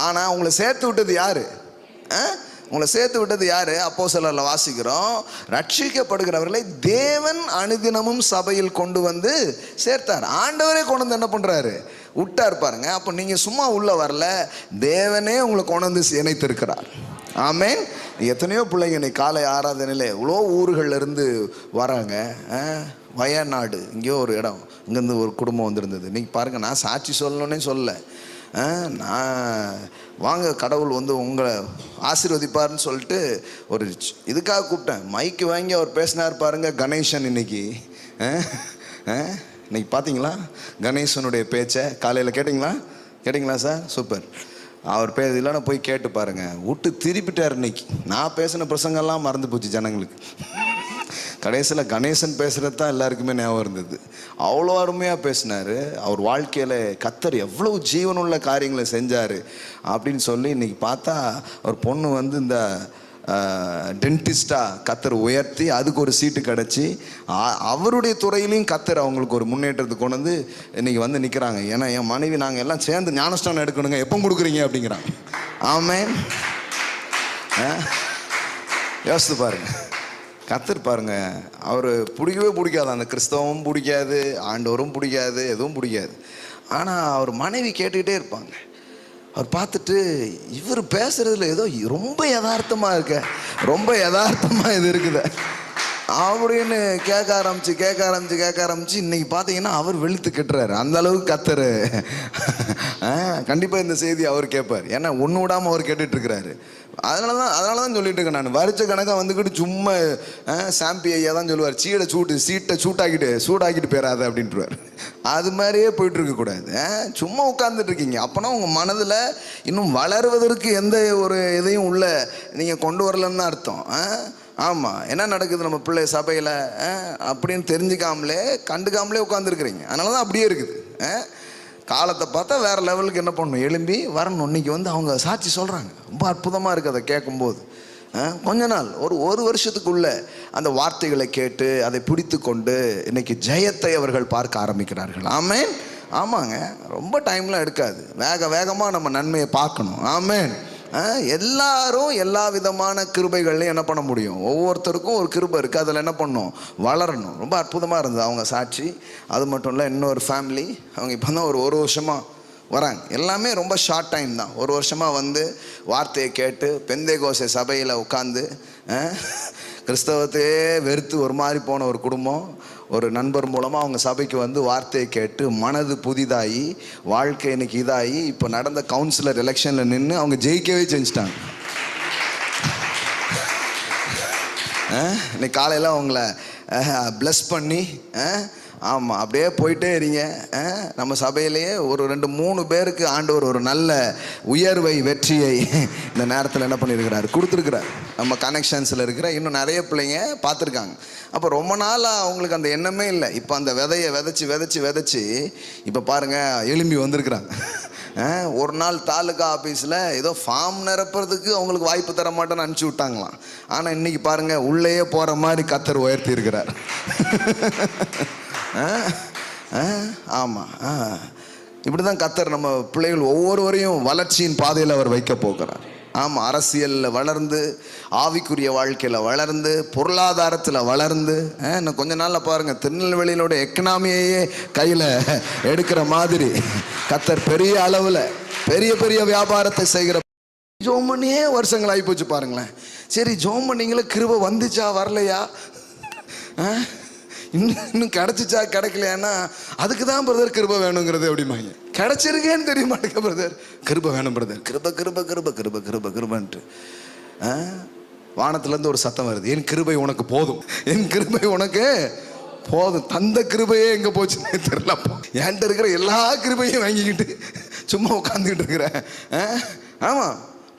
ஆனால் உங்களை சேர்த்து விட்டது யாரு? உங்களை சேர்த்து விட்டது யாரு? அப்போஸ்தலரில் வாசிக்கிறோம், ரட்சிக்கப்படுகிறவர்களை தேவன் அனுதினமும் சபையில் கொண்டு வந்து சேர்த்தார். ஆண்டவரே கொண்டு வந்து என்ன பண்றாரு, விட்டார் பாருங்க. அப்போ நீங்க சும்மா உள்ள வரல, தேவனே உங்களை கொண்டு வந்து இணைத்திருக்கிறார். ஆமென். எத்தனையோ பிள்ளைங்க இன்னைக்கு காலை ஆராதனையில் இவ்வளோ ஊர்கள்ல இருந்து வராங்க. வயநாடு இங்கேயோ ஒரு இடம், இங்கேருந்து ஒரு குடும்பம் வந்திருந்தது. இன்னைக்கு பாருங்க, நான் சாட்சி சொல்லணுன்னே சொல்ல, நான் வாங்க கடவுள் வந்து உங்களை ஆசீர்வதிப்பார்னு சொல்லிட்டு ஒரு இதுக்காக கூப்பிட்டேன். மைக்கு வாங்கி அவர் பேசினார் பாருங்க, கணேசன். இன்னைக்கு பார்த்தீங்களா கணேசனுடைய பேச்சை? காலையில் கேட்டிங்களா சார்? சூப்பர். அவர் இல்லைன்னா போய் கேட்டு பாருங்க. விட்டு திருப்பிட்டார். இன்னைக்கு நான் பேசின பிரசங்கெல்லாம் மறந்து போச்சு ஜனங்களுக்கு. கடைசியில் கணேசன் பேசுகிறது தான் எல்லாருக்குமே ஞாபகம் இருந்தது. அவ்வளோ அருமையாக பேசினார். அவர் வாழ்க்கையில் கர்த்தர் எவ்வளவு ஜீவனுள்ள காரியங்களை செஞ்சார் அப்படின்னு சொல்லி இன்றைக்கி பார்த்தா அவர் பொண்ணு வந்து இந்த டென்டிஸ்டாக கத்தர் உயர்த்தி அதுக்கு ஒரு சீட்டு கிடச்சி அவருடைய துறையிலையும் கத்தர் அவங்களுக்கு ஒரு முன்னேற்றத்துக்கு கொண்டு வந்து இன்றைக்கி வந்து நிற்கிறாங்க. ஏன்னா என் மனைவி நாங்கள் எல்லாம் சேர்ந்து ஞானஸ்தானம் எடுக்கணுங்க, எப்போ கொடுக்குறீங்க அப்படிங்கிறாங்க. ஆமென். யோசித்து பாருங்க, கத்தர் பாருங்க, அவர் பிடிக்கவே பிடிக்காது, அந்த கிறிஸ்தவமும் பிடிக்காது, ஆண்டவரும் பிடிக்காது, எதுவும் பிடிக்காது. ஆனால் அவர் மனைவி கேட்டுக்கிட்டே இருப்பாங்க. அவர் பார்த்துட்டு இவர் பேசுறதுல ஏதோ ரொம்ப யதார்த்தமாக இருக்க, ரொம்ப யதார்த்தமாக இது இருக்குது அப்படின்னு கேட்க ஆரம்பிச்சு இன்னைக்கு பார்த்தீங்கன்னா அவர் வெளுத்து கட்டுறாரு. அந்த அளவுக்கு கத்தர் கண்டிப்பாக இந்த செய்தி அவர் கேட்பார். ஏன்னா ஒன்று விடாமல் அவர் கேட்டுட்டு இருக்கிறாரு. அதனால தான் சொல்லிட்டு இருக்கேன் நான். வருஷ கணக்காக வந்துக்கிட்டு சும்மா சாம்பி ஐயா தான் சொல்லுவார், சீட்டை சூடாக்கிட்டு போயிடாத அப்படின்ட்டுருவார். அது மாதிரியே போயிட்டு இருக்கக்கூடாது. சும்மா உட்காந்துட்டு இருக்கீங்க, அப்போனா உங்கள் மனதில் இன்னும் வளருவதற்கு எந்த ஒரு இதையும் உள்ள நீங்கள் கொண்டு வரலன்னு தான் அர்த்தம். ஆமாம், என்ன நடக்குது நம்ம பிள்ளை சபையில் அப்படின்னு தெரிஞ்சுக்காமலே கண்டுக்காமலே உட்காந்துருக்குறீங்க. அதனால தான் அப்படியே இருக்குது. காலத்தை பார்த்தா வேறு லெவலுக்கு என்ன பண்ணணும், எழும்பி வரணும். இன்னைக்கு வந்து அவங்க சாட்சி சொல்கிறாங்க, ரொம்ப அற்புதமாக இருக்குது அதை கேட்கும்போது. கொஞ்ச நாள் ஒரு வருஷத்துக்குள்ள அந்த வார்த்தைகளை கேட்டு அதை பிடித்து கொண்டு இன்னைக்கு ஜெயத்தை அவர்கள் பார்க்க ஆரம்பிக்கிறார்கள். ஆமென். ஆமாங்க, ரொம்ப டைம்லாம் எடுக்காது, வேகமாக நம்ம நன்மையை பார்க்கணும். ஆமென். எல்லாரும் எல்லா விதமான கிருபைகள்லையும் என்ன பண்ண முடியும், ஒவ்வொருத்தருக்கும் ஒரு கிருபை இருக்குது, அதில் என்ன பண்ணணும், வளரணும். ரொம்ப அற்புதமாக இருந்தது அவங்க சாட்சி. அது மட்டும் இல்லை, இன்னொரு ஃபேமிலி, அவங்க இப்போ தான் ஒரு வருஷமாக வராங்க. எல்லாமே ரொம்ப ஷார்ட் டைம் தான். ஒரு வருஷமாக வந்து வார்த்தையை கேட்டு பெந்தேகோஸ்தே சபையில் உட்காந்து கிறிஸ்தவத்தையே வெறுத்து ஒரு மாதிரி போன ஒரு குடும்பம் ஒரு நண்பர் மூலமாக அவங்க சபைக்கு வந்து வார்த்தையை கேட்டு மனது புதிதாகி வாழ்க்கை இன்னைக்கு இதாகி இப்போ நடந்த கவுன்சிலர் எலெக்ஷனில் நின்று அவங்க ஜெயிக்கவே செஞ்சிட்டாங்க. இன்னைக்கு காலையில் அவங்கள ப்ளஸ் பண்ணி ஆமாம் அப்படியே போயிட்டே இருங்க. நம்ம சபையிலேயே ஒரு 2-3 பேருக்கு ஆண்டவர் ஒரு நல்ல உயர்வை வெற்றியை இந்த நேரத்தில் என்ன பண்ணியிருக்கிறார், கொடுத்துருக்கிறார். நம்ம கனெக்ஷன்ஸில் இருக்கிற இன்னும் நிறைய பிள்ளைங்க பார்த்துருக்காங்க. அப்போ ரொம்ப நாளாக அவங்களுக்கு அந்த எண்ணமே இல்லை. இப்போ அந்த விதையை விதைச்சி இப்போ பாருங்கள் எழும்பி வந்திருக்கிறாங்க. ஒரு நாள் தாலுகா ஆஃபீஸில் ஏதோ ஃபார்ம் நிரப்புறதுக்கு அவங்களுக்கு வாய்ப்பு தர மாட்டேன்னு அனுப்பிச்சி விட்டாங்களாம். ஆனால் இன்றைக்கி பாருங்கள் உள்ளேயே போகிற மாதிரி கத்தர் உயர்த்தி இருக்கிறார். ஆமாம், இப்படி தான் கத்தர் நம்ம பிள்ளைகள் ஒவ்வொருவரையும் வளர்ச்சியின் பாதையில் அவர் வைக்க போகிறார். ஆமாம், அரசியலில் வளர்ந்து, ஆவிக்குரிய வாழ்க்கையில் வளர்ந்து, பொருளாதாரத்தில் வளர்ந்து, இன்னும் கொஞ்ச நாளில் பாருங்கள் திருநெல்வேலியினோட எக்கனாமியையே கையில் எடுக்கிற மாதிரி கத்தர் பெரிய அளவில் பெரிய வியாபாரத்தை செய்கிற. ஜோம் பண்ணியே வருஷங்கள் ஆகி போச்சு பாருங்களேன். சரி, ஜோம் பண்ணிங்களே, கிருபை வந்துச்சா வரலையா, இன்னும் கிடைச்சிச்சா கிடைக்கலையானா அதுக்கு தான் பிரதர் கிருபை வேணுங்கிறது அப்படிமாங்க. கிடைச்சிருக்கேன்னு தெரிய மாட்டேங்க பிரதர், கிருபை வேணும் பிரதர், கிருபன்ட்டு வானத்துலேருந்து ஒரு சத்தம் வருது, என் கிருபை உனக்கு போதும், என் கிருபை உனக்கு போதும். தந்த கிருபையே எங்கே போச்சுன்னு தெரியல. என்கிட்ட இருக்கிற எல்லா கிருபையும் வாங்கிக்கிட்டு சும்மா உட்காந்துக்கிட்டு இருக்கிறேன். ஆமாம்,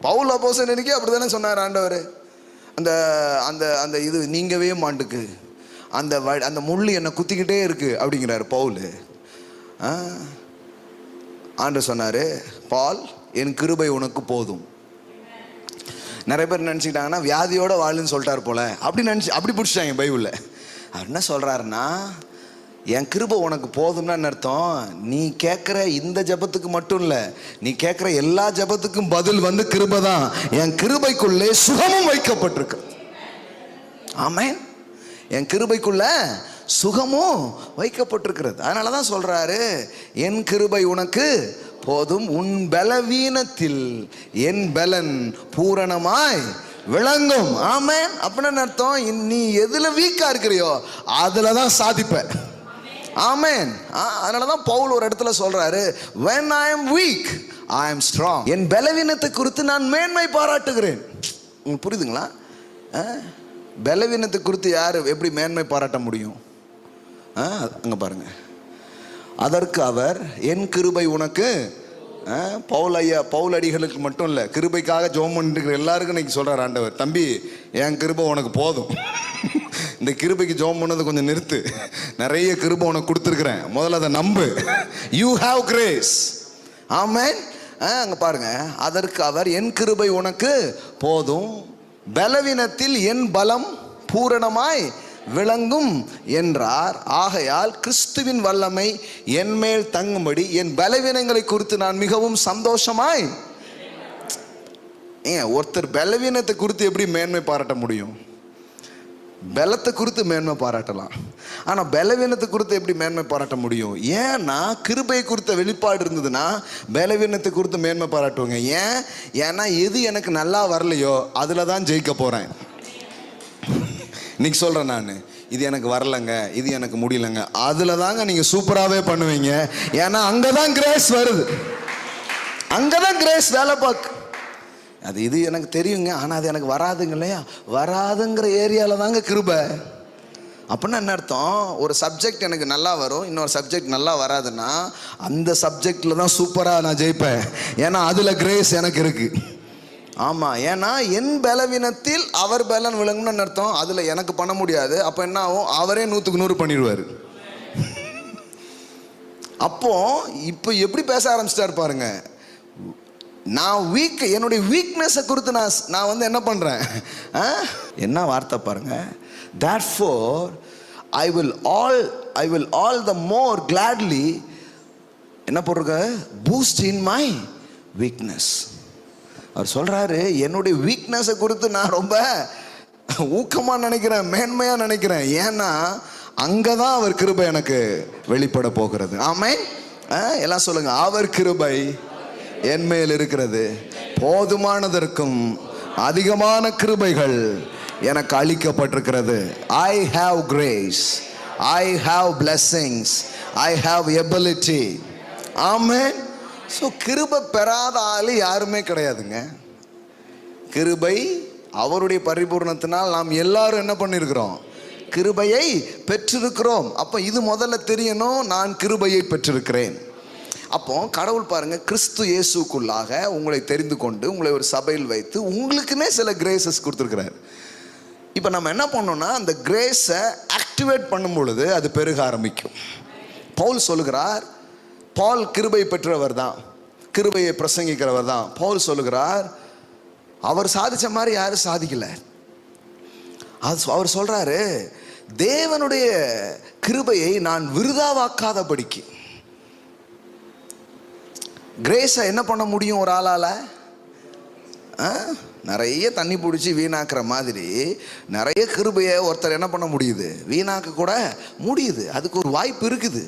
பவுல் அப்போஸ்தலனுக்கே அப்படி தானே சொன்னார் ஆண்டவர். அந்த அந்த அந்த இது நீங்கவே மாட்டுக்கு அந்த முள்ளு என்னை குத்திக்கிட்டே இருக்கு அப்படிங்கிறாரு பவுல். ஆண்டவர் சொன்னார், பால் என் கிருபை உனக்கு போதும். நிறைய பேர் நினச்சிக்கிட்டாங்கன்னா வியாதியோட வாழுன்னு சொல்லிட்டார் போல, அப்படி பிடிச்சிட்டாங்க பைபிளில். அவர் என்ன சொல்கிறாருன்னா, என் கிருபை உனக்கு போதும்னு அர்த்தம். நீ கேட்குற இந்த ஜபத்துக்கு மட்டும் இல்லை, நீ கேட்குற எல்லா ஜபத்துக்கும் பதில் வந்து கிருபை தான். என் கிருபைக்குள்ளே சுகமும் வைக்கப்பட்டிருக்கு. ஆமென். என் கிருபைக்குள்ள சுகமும் வைக்கப்பட்டிருக்கிறது. அதனால தான் சொல்றாரு, என் கிருபை உனக்கு போதும், உன் பலவீனத்தில் என் பலன் பூரணமாய் விளங்கும். ஆமென். அப்படின்னு அர்த்தம், நீ எதுல வீக்கா இருக்கிறியோ அதுல தான் சாதிப்ப. ஆமென். அதனால தான் பவுல் ஒரு இடத்துல சொல்றாரு, when I am weak I am strong. என் பலவீனத்தை குறித்து நான் மேன்மை பாராட்டுகிறேன். உங்களுக்கு புரியுதுங்களா? பலவீனத்தை குறித்து யார் எப்படி மேன்மை பாராட்ட முடியும்? அங்கே பாருங்க, அதற்கு அவர் என் கிருபை உனக்கு, பவுல் அடிகளுக்கு மட்டும் இல்லை, கிருபைக்காக ஜெபம் பண்ணிட்டு எல்லாருக்கும் இன்னைக்கு சொல்கிறார் ஆண்டவர், தம்பி என் கிருபை உனக்கு போதும். இந்த கிருபைக்கு ஜெபம் பண்ணது கொஞ்சம் நிறுத்து, நிறைய கிருபை உனக்கு கொடுத்துருக்குறேன், முதல்ல அதை நம்பு. You have grace. ஆமென். அங்கே பாருங்க, அதற்கு அவர் என் கிருபை உனக்கு போதும், பலவீனத்தில் என் பலம் பூரணமாய் விளங்கும் என்றார். ஆகையால் கிறிஸ்துவின் வல்லமை என் மேல் தங்கும்படி என் பலவீனங்களை குறித்து நான் மிகவும் சந்தோஷமாய். ஒருத்தர் பலவீனத்தை குறித்து எப்படி மேன்மை பாராட்ட முடியும்? பலத்தை குறித்து மேன்மை பாராட்டலாம், ஆனால் பலவீனத்தை குறித்து எப்படி மேன்மை பாராட்ட முடியும்? ஏன்னா கிருபை குறித்த வெளிப்பாடு இருந்ததுன்னா பலவீனத்தை குறித்து மேன்மை பாராட்டுவாங்க. ஏன்னா எது எனக்கு நல்லா வரலையோ அதில் தான் ஜெயிக்க போகிறேன். இன்னைக்கு சொல்கிறேன் நான், இது எனக்கு வரலைங்க, இது எனக்கு முடியலைங்க, அதில் தாங்க நீங்கள் சூப்பராகவே பண்ணுவீங்க. ஏன்னா அங்கே தான் கிரேஸ் வருது, அங்கே தான் கிரேஸ் வேலை பார்க்கு. அது இது எனக்கு தெரியுங்க, ஆனால் அது எனக்கு வராதுங்க இல்லையா? வராதுங்கிற ஏரியாவில் தாங்க கிருபை. அப்படின்னா என்ன அர்த்தம்? ஒரு சப்ஜெக்ட் எனக்கு நல்லா வரும், இன்னொரு சப்ஜெக்ட் நல்லா வராதுன்னா அந்த சப்ஜெக்டில் தான் சூப்பராக நான் ஜெயிப்பேன். ஏன்னா அதில் கிரேஸ் எனக்கு இருக்குது. ஆமாம், ஏன்னா என் பலவீனத்தில் அவர் பலன் விளங்கணும்னு அர்த்தம். அதில் எனக்கு பண்ண முடியாது. அப்போ என்ன ஆகும்? அவரே 100க்கு 100 பண்ணிடுவார். அப்போ இப்போ எப்படி பேச ஆரம்பிச்சிட்டாரு பாருங்க. நான் வீக், என்னுடைய வீக்னஸை குறித்து நான் வந்து என்ன பண்ணுறேன்? என்ன வார்த்தை பாருங்க. Therefore I will all the more gladly என்ன போடுறங்க பூஸ்ட் இன் மை வீக்னஸ். அவர் சொல்றாரு, என்னுடைய வீக்னஸை குறித்து நான் ரொம்ப ஊக்கமாக நினைக்கிறேன், மேன்மையாக நினைக்கிறேன். ஏன்னா அங்கதான் அவர் கிருபை எனக்கு வெளிப்பட போகிறது. ஆமென். எல்லாம் சொல்லுங்க, அவர் கிருபை என் மேல் இருக்கிறது, போதுமானதற்கும் அதிகமான கிருபைகள் எனக்கு அளிக்கப்பட்டிருக்கிறது. I have grace, I have blessings, I have ability. Amen. So கிருபை பெறாத ஆள் யாருமே கிடையாதுங்க. கிருபை அவருடைய பரிபூர்ணத்தினால் நாம் எல்லாரும் என்ன பண்ணியிருக்கிறோம்? கிருபையை பெற்றிருக்கிறோம். அப்போ இது முதல்ல தெரியணும், நான் கிருபையை பெற்றிருக்கிறேன். அப்போ கடவுள் பாருங்க, கிறிஸ்து இயேசுக்குள்ளாக உங்களை தெரிந்து கொண்டு உங்களை ஒரு சபையில் வைத்து உங்களுக்குன்னே சில கிரேசஸ் கொடுத்துருக்கிறார். இப்போ நம்ம என்ன பண்ணோம்னா அந்த கிரேஸை ஆக்டிவேட் பண்ணும் பொழுது அது பெருக ஆரம்பிக்கும். பவுல் சொல்லுகிறார், பால் கிருபை பெற்றவர் தான், கிருபையை பிரசங்கிக்கிறவர் தான். பவுல் சொல்லுகிறார், அவர் சாதிச்ச மாதிரி யாரும் சாதிக்கல. அவர் சொல்றாரு, தேவனுடைய கிருபையை நான் விருதாவாக்காதபடிக்கு. கிரேஸை என்ன பண்ண முடியும் ஒரு ஆளால? நிறைய தண்ணி பிடிச்சி வீணாக்குற மாதிரி நிறைய கிருபையை ஒருத்தர் என்ன பண்ண முடியுது? வீணாக்க கூட முடியுது. அதுக்கு ஒரு வாய்ப்பு இருக்குது.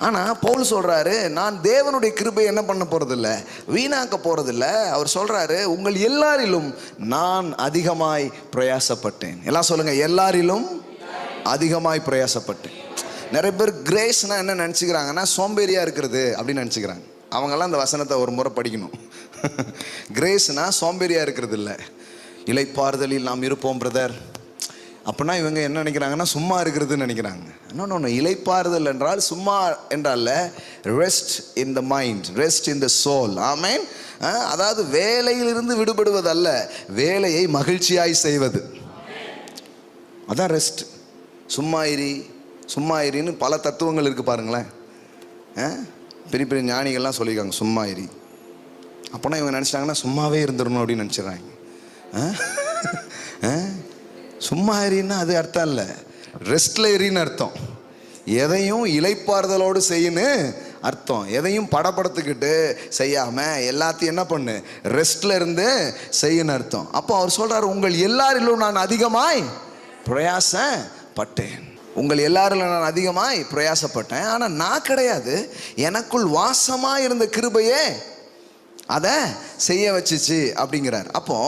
ஆனால் பவுல் சொல்கிறாரு, நான் தேவனுடைய கிருபையை என்ன பண்ண போகிறதில்ல, வீணாக்க போகிறதில்ல. அவர் சொல்கிறாரு, உங்கள் எல்லாரிலும் நான் அதிகமாய் பிரயாசப்பட்டேன். எல்லாம் சொல்லுங்கள், எல்லாரிலும் அதிகமாய் பிரயாசப்பட்டேன். நிறைய பேர் கிரேஸ்னால் என்ன நினச்சிக்கிறாங்கன்னா சோம்பேறியாக இருக்கிறது அப்படின்னு நினச்சிக்கிறாங்க. அவங்கெல்லாம் அந்த வசனத்தை ஒரு முறை படிக்கணும். கிரேஸ்னால் சோம்பேறியாக இருக்கிறது இல்லை, இளைப்பாறுதலில் நாம் இருப்போம் பிரதர். அப்படின்னா இவங்க என்ன நினைக்கிறாங்கன்னா சும்மா இருக்கிறதுன்னு நினைக்கிறாங்க. இன்னொன்று, இளைப்பாறுதல் என்றால் சும்மா என்றால் rest in the mind, rest in the soul. Amen. அதாவது வேலையிலிருந்து விடுபடுவதல்ல, வேலையை மகிழ்ச்சியாய் செய்வது, அதான் ரெஸ்ட். சும்மா இரின்னு பல தத்துவங்கள் இருக்குது பாருங்களேன். பெரிய பெரிய ஞானிகள்லாம் சொல்லியிருக்காங்க சும்மா இரி. அப்போனா இவங்க நினச்சிட்டாங்கன்னா சும்மாவே இருந்துடணும் அப்படின்னு நினச்சிடுறாங்க. சும்மா எறின்னா அது அர்த்தம் இல்லை, ரெஸ்ட்ல எறின்னு அர்த்தம். எதையும் இளைப்பாறுதலோடு செய்யணும் அர்த்தம். எதையும் படப்படுத்துக்கிட்டு செய்யாம எல்லாத்தையும் என்ன பண்ணு, ரெஸ்ட்ல இருந்து செய்யணும் அர்த்தம். அப்போ அவர் சொல்றாரு, உங்கள் எல்லாரிலும் நான் அதிகமாய் பிரயாசப்பட்டேன். உங்கள் எல்லாரிலும் நான் அதிகமாய் பிரயாசப்பட்டேன். ஆனால் நான் கிடையாது, எனக்குள் வாசமா இருந்த கிருபையே அதை செய்ய வச்சிச்சு அப்படிங்கிறார். அப்போ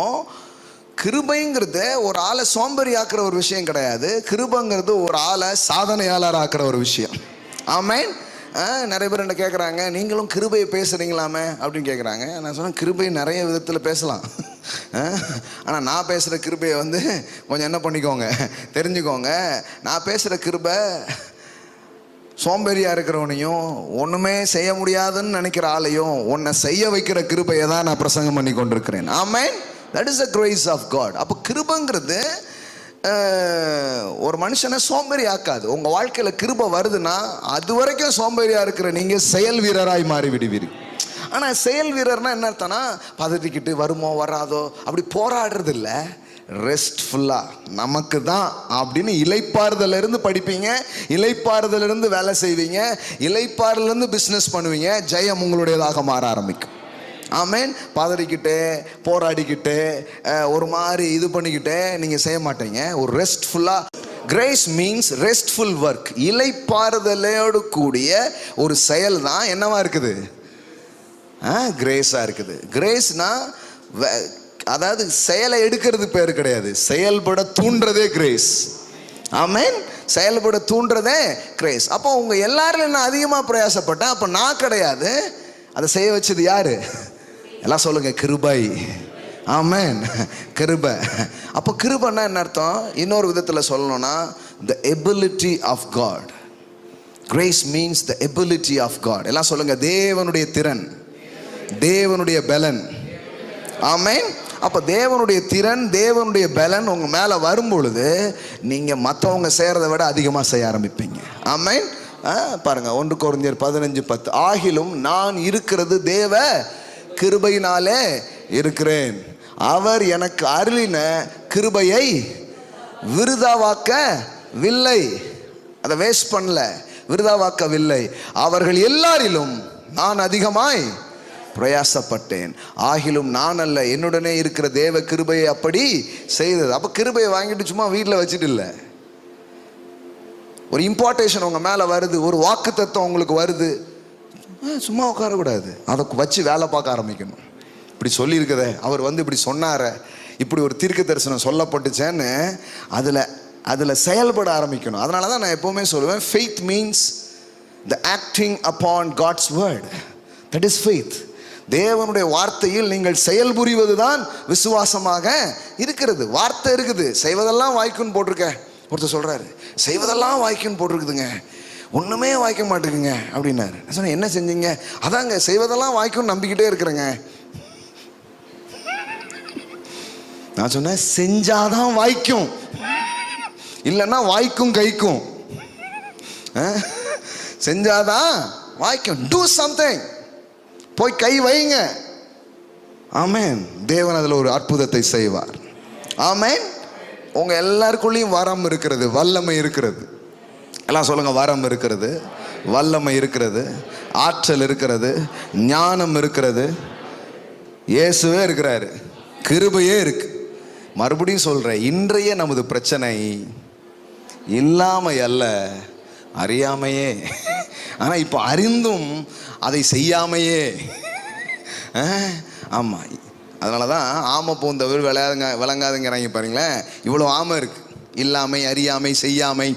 கிருபைங்கிறது ஒரு ஆளை சோம்பேறி ஆக்குற ஒரு விஷயம் கிடையாது. கிருபைங்கிறது ஒரு ஆளை சாதனையாளர் ஆக்குற ஒரு விஷயம். ஆமென். நிறைய பேர் என்ன கேட்குறாங்க, நீங்களும் கிருபையை பேசுகிறீங்களாமே அப்படின்னு கேட்குறாங்க. நான் சொன்னேன், கிருபை நிறைய விதத்தில் பேசலாம். ஆனால் நான் பேசுகிற கிருபையை வந்து கொஞ்சம் என்ன பண்ணிக்கோங்க, தெரிஞ்சுக்கோங்க. நான் பேசுகிற கிருபை சோம்பேறியாக இருக்கிறவனையும் ஒன்றுமே செய்ய முடியாதுன்னு நினைக்கிற ஆளையும் ஒன்றை செய்ய வைக்கிற கிருபையை தான் நான் பிரசங்கம் பண்ணி கொண்டிருக்கிறேன். ஆமென். That is the grace of God. அப்போ கிருபைங்கிறது ஒரு மனுஷனை சோம்பேறி ஆக்காது. உங்கள் வாழ்க்கையில் கிருபை வருதுன்னா அது வரைக்கும் சோம்பேறியாக இருக்கிற நீங்கள் செயல் வீரராய் மாறி விடுவீர்கள். ஆனால் செயல் வீரர்னா என்ன அர்த்தம்னா, பதட்டிக்கிட்டு வருமோ வராதோ அப்படி போராடுறது இல்லை, ரெஸ்ட்ஃபுல்லா நமக்கு தான் அப்படின்னு இளைப்பாறுதல இருந்து படிப்பீங்க, இளைப்பாறுதல இருந்து வேலை செய்வீங்க, இளைப்பாறுதல இருந்து பிசினஸ் பண்ணுவீங்க. ஜெயம் உங்களுடையதாக மாற ஆரம்பிக்கும். ஆமேன். பதறிக்கிட்டு போராடிக்கிட்டு ஒரு மாதிரி இது பண்ணிக்கிட்டு நீங்க செய்ய மாட்டீங்க. ஒரு ரெஸ்ட்ஃபுல்லா. Grace means restful work. இளைப்பாறுதலோடு கூடிய ஒரு செயல் தான் என்னவா இருக்குது? கிரேஸா இருக்குது. கிரேஸ்னா அதாவது செயலை எடுக்கிறது பேர் கிடையாது, செயல்பட தூண்டுறதே கிரேஸ். ஆமேன். செயல்பட தூண்டுறதே கிரேஸ். அப்போ உங்க எல்லாரும் நான் அதிகமாக பிரயாசப்பட்டேன், அப்போ நான் கிடையாது, அதை செய்ய வச்சது யாரு? எல்லாம் சொல்லுங்க, கிருபை. ஆமேன். கிருபை. அப்போ கிருபைன்னா என்ன அர்த்தம்? இன்னொரு விதத்தில் சொல்லணும்னா the ability of God. Grace means the ability of God. எல்லாம் சொல்லுங்க, தேவனுடைய திறன், தேவனுடைய பலன். ஆமேன். அப்போ தேவனுடைய திறன், தேவனுடைய பலன் உங்க மேல வரும் பொழுது நீங்க மற்றவங்க செய்யறதை விட அதிகமாக செய்ய ஆரம்பிப்பீங்க. ஆமேன். பாருங்க 1 கொரிந்தியர் 15:10. ஆகிலும் நான் இருக்கிறது தேவ கிருபையினாலே இருக்கிறேன். அவர் எனக்கு அருளின கிருபையை விருதாவாக்கவில்லை. அதை வேஸ்ட் பண்ணல, விருதாவாக்கவில்லை. அவர்கள் எல்லாரிலும் நான் அதிகமாய் பிரயாசப்பட்டேன். ஆகிலும் நான் அல்ல, என்னுடனே இருக்கிற தேவ கிருபையை அப்படி செய்தது. அப்போ கிருபையை வாங்கிட்டு சும்மா வீட்டில் வச்சுட்டு இல்லை. ஒரு இம்பார்ட்டேஷன் உங்க மேலே வருது, ஒரு வாக்கு தத்துவம் உங்களுக்கு வருது, சும்மா உட்காரக்கூடாது, அதை வச்சு வேலை பார்க்க ஆரம்பிக்கணும். இப்படி சொல்லியிருக்கதே, அவர் இப்படி சொன்னார, இப்படி ஒரு தீர்க்க தரிசனம் சொல்லப்பட்டுச்சேன்னு அதில் செயல்பட ஆரம்பிக்கணும். அதனால தான் நான் எப்போவுமே சொல்லுவேன், faith means the acting upon God's word. That is faith. தேவனுடைய வார்த்தையில் நீங்கள் செயல் புரிவது தான் விசுவாசமாக இருக்கிறது. வார்த்தை இருக்குது, செய்வதெல்லாம் வாய்க்குன்னு போட்டிருக்க. ஒருத்தர் சொல்றாரு, செய்வதெல்லாம் வாய்க்குன்னு போட்டிருக்குதுங்க, ஒண்ணுமே வாய்க்க மாட்டேங்குங்க அப்படின்னாரு. நான் சொன்னேன், என்ன செஞ்சீங்க? அதாங்க செய்வதெல்லாம் வாய்க்கும்னு நம்பிக்கிட்டே இருக்கிறேங்க. நான் சொன்னேன், செஞ்சாதான் வாய்க்கும், இல்லைன்னா வாய்க்கும் கைக்கும். செஞ்சாதான் வாய்க்கும். டூ சம்திங், போய் கை வைங்க. ஆமேன். தேவன் அதில் ஒரு அற்புதத்தை செய்வார். ஆமேன். உங்க எல்லாருக்குள்ளேயும் வரம் இருக்கிறது, வல்லமை இருக்கிறது. எல்லாம் சொல்லுங்க, வரம் இருக்கிறது, வல்லமை இருக்கிறது, ஆற்றல் இருக்கிறது, ஞானம் இருக்கிறது, இயேசுவே இருக்கிறாரு, கிருபையே இருக்கு. மறுபடியும் சொல்றேன், இன்றைய நமது பிரச்சனை இல்லாமை அல்ல, அறியாமையே. ஆனா இப்ப அறிந்தும் அதை செய்யாமையே. ஆமா. அதனாலதான் ஆமை பூந்தவர் விளங்காதுங்கிறாங்க பாருங்களேன். இவ்வளோ ஆமை இருக்கு, இல்லாமை, அறியாமை, செய்யாமை,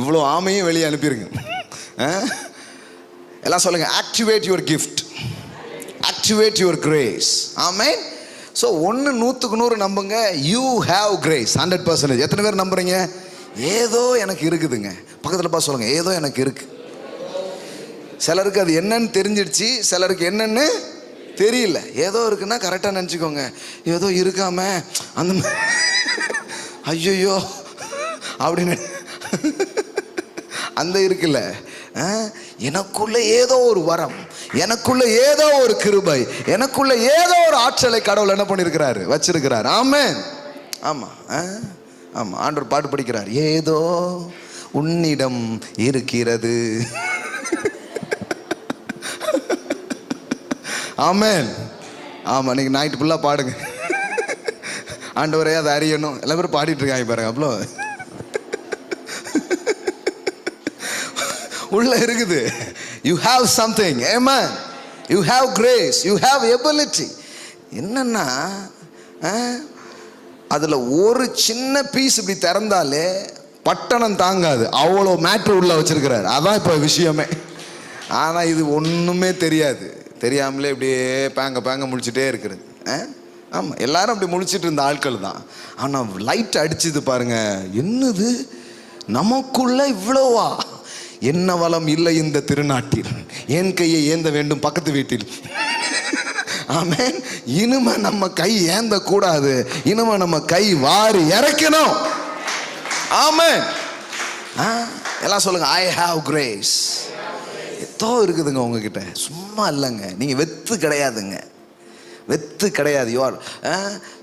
இவ்வளோ ஆமையும் வெளியே அனுப்பிடுங்க. எல்லாம் சொல்லுங்க, activate your gift, activate your grace. Amen. So 100க்கு 100 நம்புங்க, யூ ஹேவ் கிரேஸ் 100%. எத்தனை பேர் நம்புறீங்க? ஏதோ எனக்கு இருக்குதுங்க. பக்கத்தில் பார்த்து சொல்லுங்க, ஏதோ எனக்கு இருக்கு. சிலருக்கு அது என்னன்னு தெரிஞ்சிடுச்சு, சிலருக்கு என்னன்னு தெரியல. ஏதோ இருக்குன்னா கரெக்டாக நினச்சிக்கோங்க, ஏதோ இருக்காம அந்த ஐயோ அப்படின்னு அந்த இருக்குல்ல, எனக்குள்ள ஏதோ ஒரு வரம், எனக்குள்ள ஏதோ ஒரு கிருபை, எனக்குள்ள ஏதோ ஒரு ஆற்றலை கடவுள் என்ன பண்ணியிருக்கிறாரு, வச்சிருக்கிறார். ஆமென். ஆமா ஆமா. ஆண்டவர் பாட்டு படிக்கிறார், ஏதோ உன்னிடம் இருக்கிறது. ஆமென். ஆமா. நீங்க நைட்டு ஃபுல்லா பாடுங்க, ஆண்டவரே அதை அறியணும். எல்லா பேரும் பாடிட்டு இருக்காங்க பாருங்க. அவ்வளோ உள்ள இருக்குது. You have something. Amen. You have grace, you have ability. என்னன்னா அதுல ஒரு சின்ன பீஸ் இப்படி திறந்தாலே பட்டணம் தாங்காது, அவ்வளோ மேட்ரு உள்ள வச்சிருக்கிறாரு. அதான் இப்போ விஷயமே. ஆனா இது ஒண்ணுமே தெரியாது, தெரியாமலே இப்படியே பேங்க முழிச்சுட்டே இருக்கிறது. ஆமா, எல்லாரும் அப்படி முழிச்சிட்டு இருந்த ஆட்கள் தான். ஆனா லைட் அடிச்சுது பாருங்க, என்னது நமக்குள்ள இவ்வளோவா? என்ன வளம் இல்லை இந்த திருநாட்டில், என் கையை ஏந்த வேண்டும் பக்கத்து வீட்டில். ஆமென். இனிமே நம்ம கை ஏந்த கூடாது, இனிமே நம்ம கை வாரி இறக்கணும். ஆமென். எல்லாம் சொல்லுங்க, ஐ ஹாவ் கிரேஸ். ஏதோ இருக்குதுங்க உங்ககிட்ட, சும்மா இல்லைங்க, நீங்க வெத்து கிடையாதுங்க. வெத்து கிடையாது.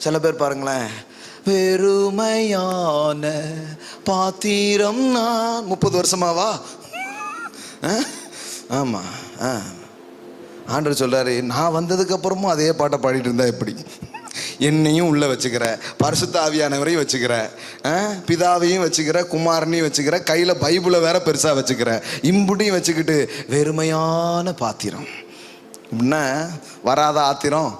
சில பேர் பாருங்களேன், பெருமையான பாத்திரம் நான். 30 வருஷமாவா? ஆமாம். ஆண்டவர் சொல்கிறாரு, நான் வந்ததுக்கு அப்புறமும் அதே பாட்டை பாடிட்டு இருந்தா எப்படி? என்னையும் உள்ளே வச்சுக்கிற, பரிசுத்த ஆவியானவரையும் வச்சுக்கிற, பிதாவையும் வச்சுக்கிற, குமாரனையும் வச்சுக்கிற, கையில் பைபிளை வேற பெருசாக வச்சுக்கிற, இம்புட்டையும் வச்சுக்கிட்டு வெறுமையான பாத்திரம். அப்படின்னா வராத ஆத்திரம்.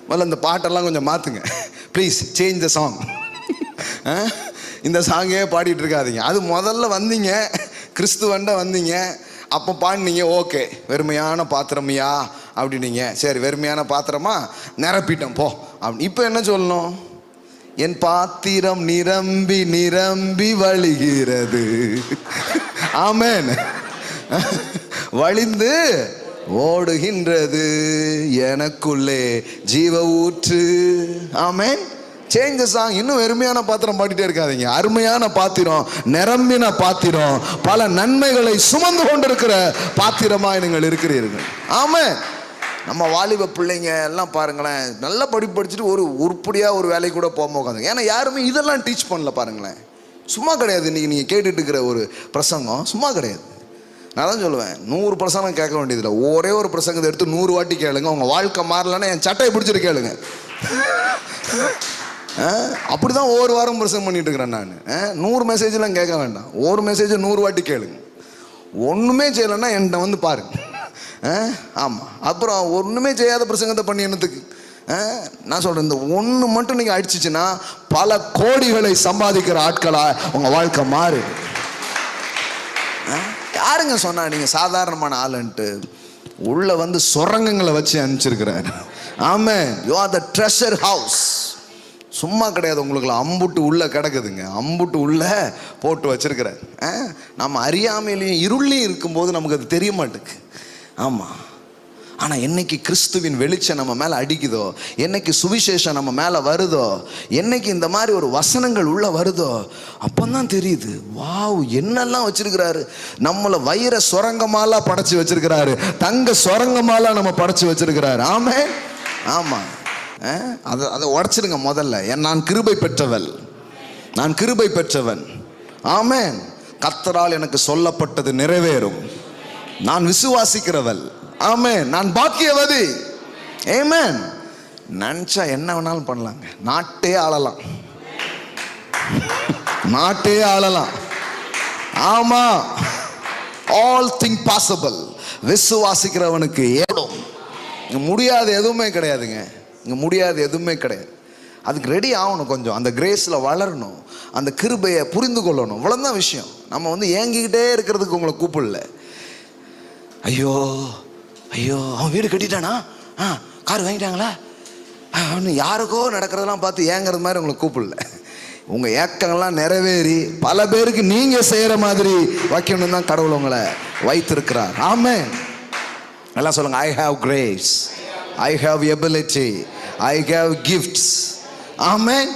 முதல்ல இந்த பாட்டெல்லாம் கொஞ்சம் மாற்றுங்க ப்ளீஸ், சேஞ்ச் த சாங். இந்த சாங்கே பாடிட்டு இருக்காதீங்க. அது முதல்ல வந்தீங்க, கிறிஸ்துவண்ட வந்தீங்க, அப்போ பாடினீங்க, ஓகே வெறுமையான பாத்திரமையா அப்படின்னீங்க. சரி, வெறுமையான பாத்திரமா நிரப்பிட்டோம் போ அப்படி. இப்போ என்ன சொல்லணும்? என் பாத்திரம் நிரம்பி நிரம்பி வழிகிறது. ஆமென். வழிந்து ஓடுகின்றது எனக்குள்ளே ஜீவ ஊற்று. ஆமென். Change the song. இன்னும் வெறுமையான பாத்திரம் பாடிட்டே இருக்காதீங்க. அருமையான பாத்திரம், நிரம்பின பாத்திரம், பல நன்மைகளை சுமந்து கொண்டிருக்கிற பாத்திரமாய் நீங்கள் இருக்கிறீர்கள். ஆமென். நம்ம வாலிப பிள்ளைங்க எல்லாம் பாருங்களேன், நல்லா படிச்சுட்டு ஒரு உருப்படியாக ஒரு வேலைக்கு கூட போக உட்காந்து. ஏன்னா யாருமே இதெல்லாம் டீச் பண்ணல பாருங்களேன். சும்மா கிடையாது. இன்றைக்கி நீங்கள் கேட்டுட்டு இருக்கிற ஒரு பிரசங்கம் சும்மா கிடையாது. நான் தான் சொல்லுவேன், 100 பிரசங்கம் கேட்க வேண்டியதில்லை. ஒரே ஒரு பிரசங்கத்தை எடுத்து 100 வாட்டி கேளுங்க. உங்கள் வாழ்க்கை மாறலன்னா என் சட்டையை பிடிச்சிட்டு கேளுங்க. அப்படி தான் ஒவ்வொரு வாரம் பிரசங்கம் பண்ணிட்டு இருக்கிறேன் நான். 100 மெசேஜ்லாம் கேட்க வேண்டாம். ஒரு மெசேஜை 100 வாட்டி கேளுங்க. ஒன்றுமே செய்யலைன்னா என்கிட்ட வந்து பாருங்க. ஆமாம். அப்புறம் ஒன்றுமே செய்யாத பிரசங்கத்தை பண்ணி என்னத்துக்கு? நான் சொல்கிறேன், இந்த ஒன்று மட்டும் நீங்கள் அடிச்சிச்சுன்னா பல கோடிகளை சம்பாதிக்கிற ஆட்களாக உங்கள் வாழ்க்கை மாறு. யாருங்க சொன்னா நீங்கள் சாதாரணமான ஆளுன்ட்டு? உள்ள வந்து சுரங்கங்களை வச்சு அனுப்பிச்சிருக்கிறார். Amen. You are the treasure house. சும்மா கிடையாது, உங்களுக்கு அம்புட்டு உள்ள கிடக்குதுங்க. அம்புட்டு உள்ள போட்டு வச்சிருக்கிறார். நம்ம அறியாமையிலையும் இருள்லையும் இருக்கும்போது நமக்கு அது தெரிய மாட்டேங்குது. ஆமாம். ஆனால் என்னைக்கு கிறிஸ்துவின் வெளிச்சம் நம்ம மேலே அடிக்குதோ, என்னைக்கு சுவிசேஷம் நம்ம மேலே வருதோ, என்னைக்கு இந்த மாதிரி ஒரு வசனங்கள் உள்ள வருதோ, அப்போதான் தெரியுது, வாவ் என்னெல்லாம் வச்சிருக்கிறாரு. நம்மளை வைர சுரங்கமாலாம் படைச்சி வச்சிருக்கிறாரு, தங்க சுரங்கமாலாம் நம்ம படைச்சி வச்சிருக்கிறாரு. ஆமென். ஆமாம். அதை உடைச்சிடுங்க முதல்ல. நான் கிருபை பெற்றவள், நான் கிருபை பெற்றவன். ஆமென். கர்த்தரால் எனக்கு சொல்லப்பட்டது நிறைவேறும். நான் விசுவாசிக்கிறவள். ஆமென். நான் பாக்கியவதி. ஆமென். நினச்சா என்ன வேணாலும் பண்ணலாங்க. நாட்டே ஆளலாம், நாட்டே ஆளலாம். ஆமா, ஆல் திங் பாசிபிள். விசுவாசிக்கிறவனுக்கு ஏடும். இங்க முடியாது எதுவுமே கிடையாதுங்க. இங்க முடியாது எதுவுமே கிடையாது. அதுக்கு ரெடி ஆகணும், கொஞ்சம் அந்த கிரேஸில் வளரணும், அந்த கிருபையை புரிந்து கொள்ளணும். இவ்வளோதான் விஷயம். நம்ம வந்து ஏங்கிக்கிட்டே இருக்கிறதுக்கு உங்களை கூப்பிடல. ஐயோ ஐயோ அவன் வீடு கட்டிட்டானா, கார் வாங்கிட்டாங்களா, அவனு யாருக்கோ நடக்கிறதெல்லாம் பார்த்து ஏங்கிறது மாதிரி உங்களை கூப்பிடல. உங்கள் ஏக்கங்கள்லாம் நிறைவேறி பல பேருக்கு நீங்கள் செய்கிற மாதிரி வைக்கணும் தான் கடவுள் உங்களை வைத்திருக்கிறார். ஆமென். எல்லாம் சொல்லுங்க, I have grace, I have ability, I have gifts. Amen.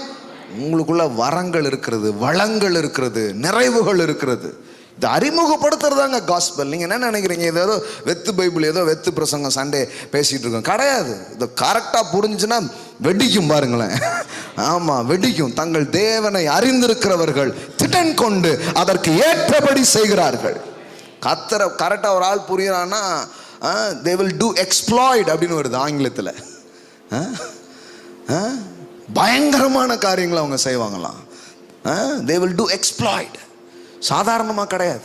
உங்களுக்குள்ள வரங்கள் இருக்கிறது, வளங்கள் இருக்கிறது, நிறைவுகள் இருக்கிறது. இது அறிமுகப்படுத்துறதாங்க காஸ்பல். நீங்கள் என்ன நினைக்கிறீங்க? இது ஏதோ வெத்து பைபிள், ஏதோ வெத்து பிரசங்கம் சண்டே பேசிகிட்டு இருக்கோம். கிடையாது. இது கரெக்டாக புரிஞ்சுன்னா வெடிக்கும் பாருங்களேன். ஆமாம், வெடிக்கும். தங்கள் தேவனை அறிந்திருக்கிறவர்கள் திடன் கொண்டு அதற்கு ஏற்றபடி செய்கிறார்கள். கர்த்தரை கரெக்டாக ஒரு ஆள் புரியுறான்னா they will do exploit அப்படின்னு வருது ஆங்கிலத்தில். பயங்கரமான காரியங்களை அவங்க செய்வாங்களாம். they will do exploit. சாதாரணமாக கிடையாது,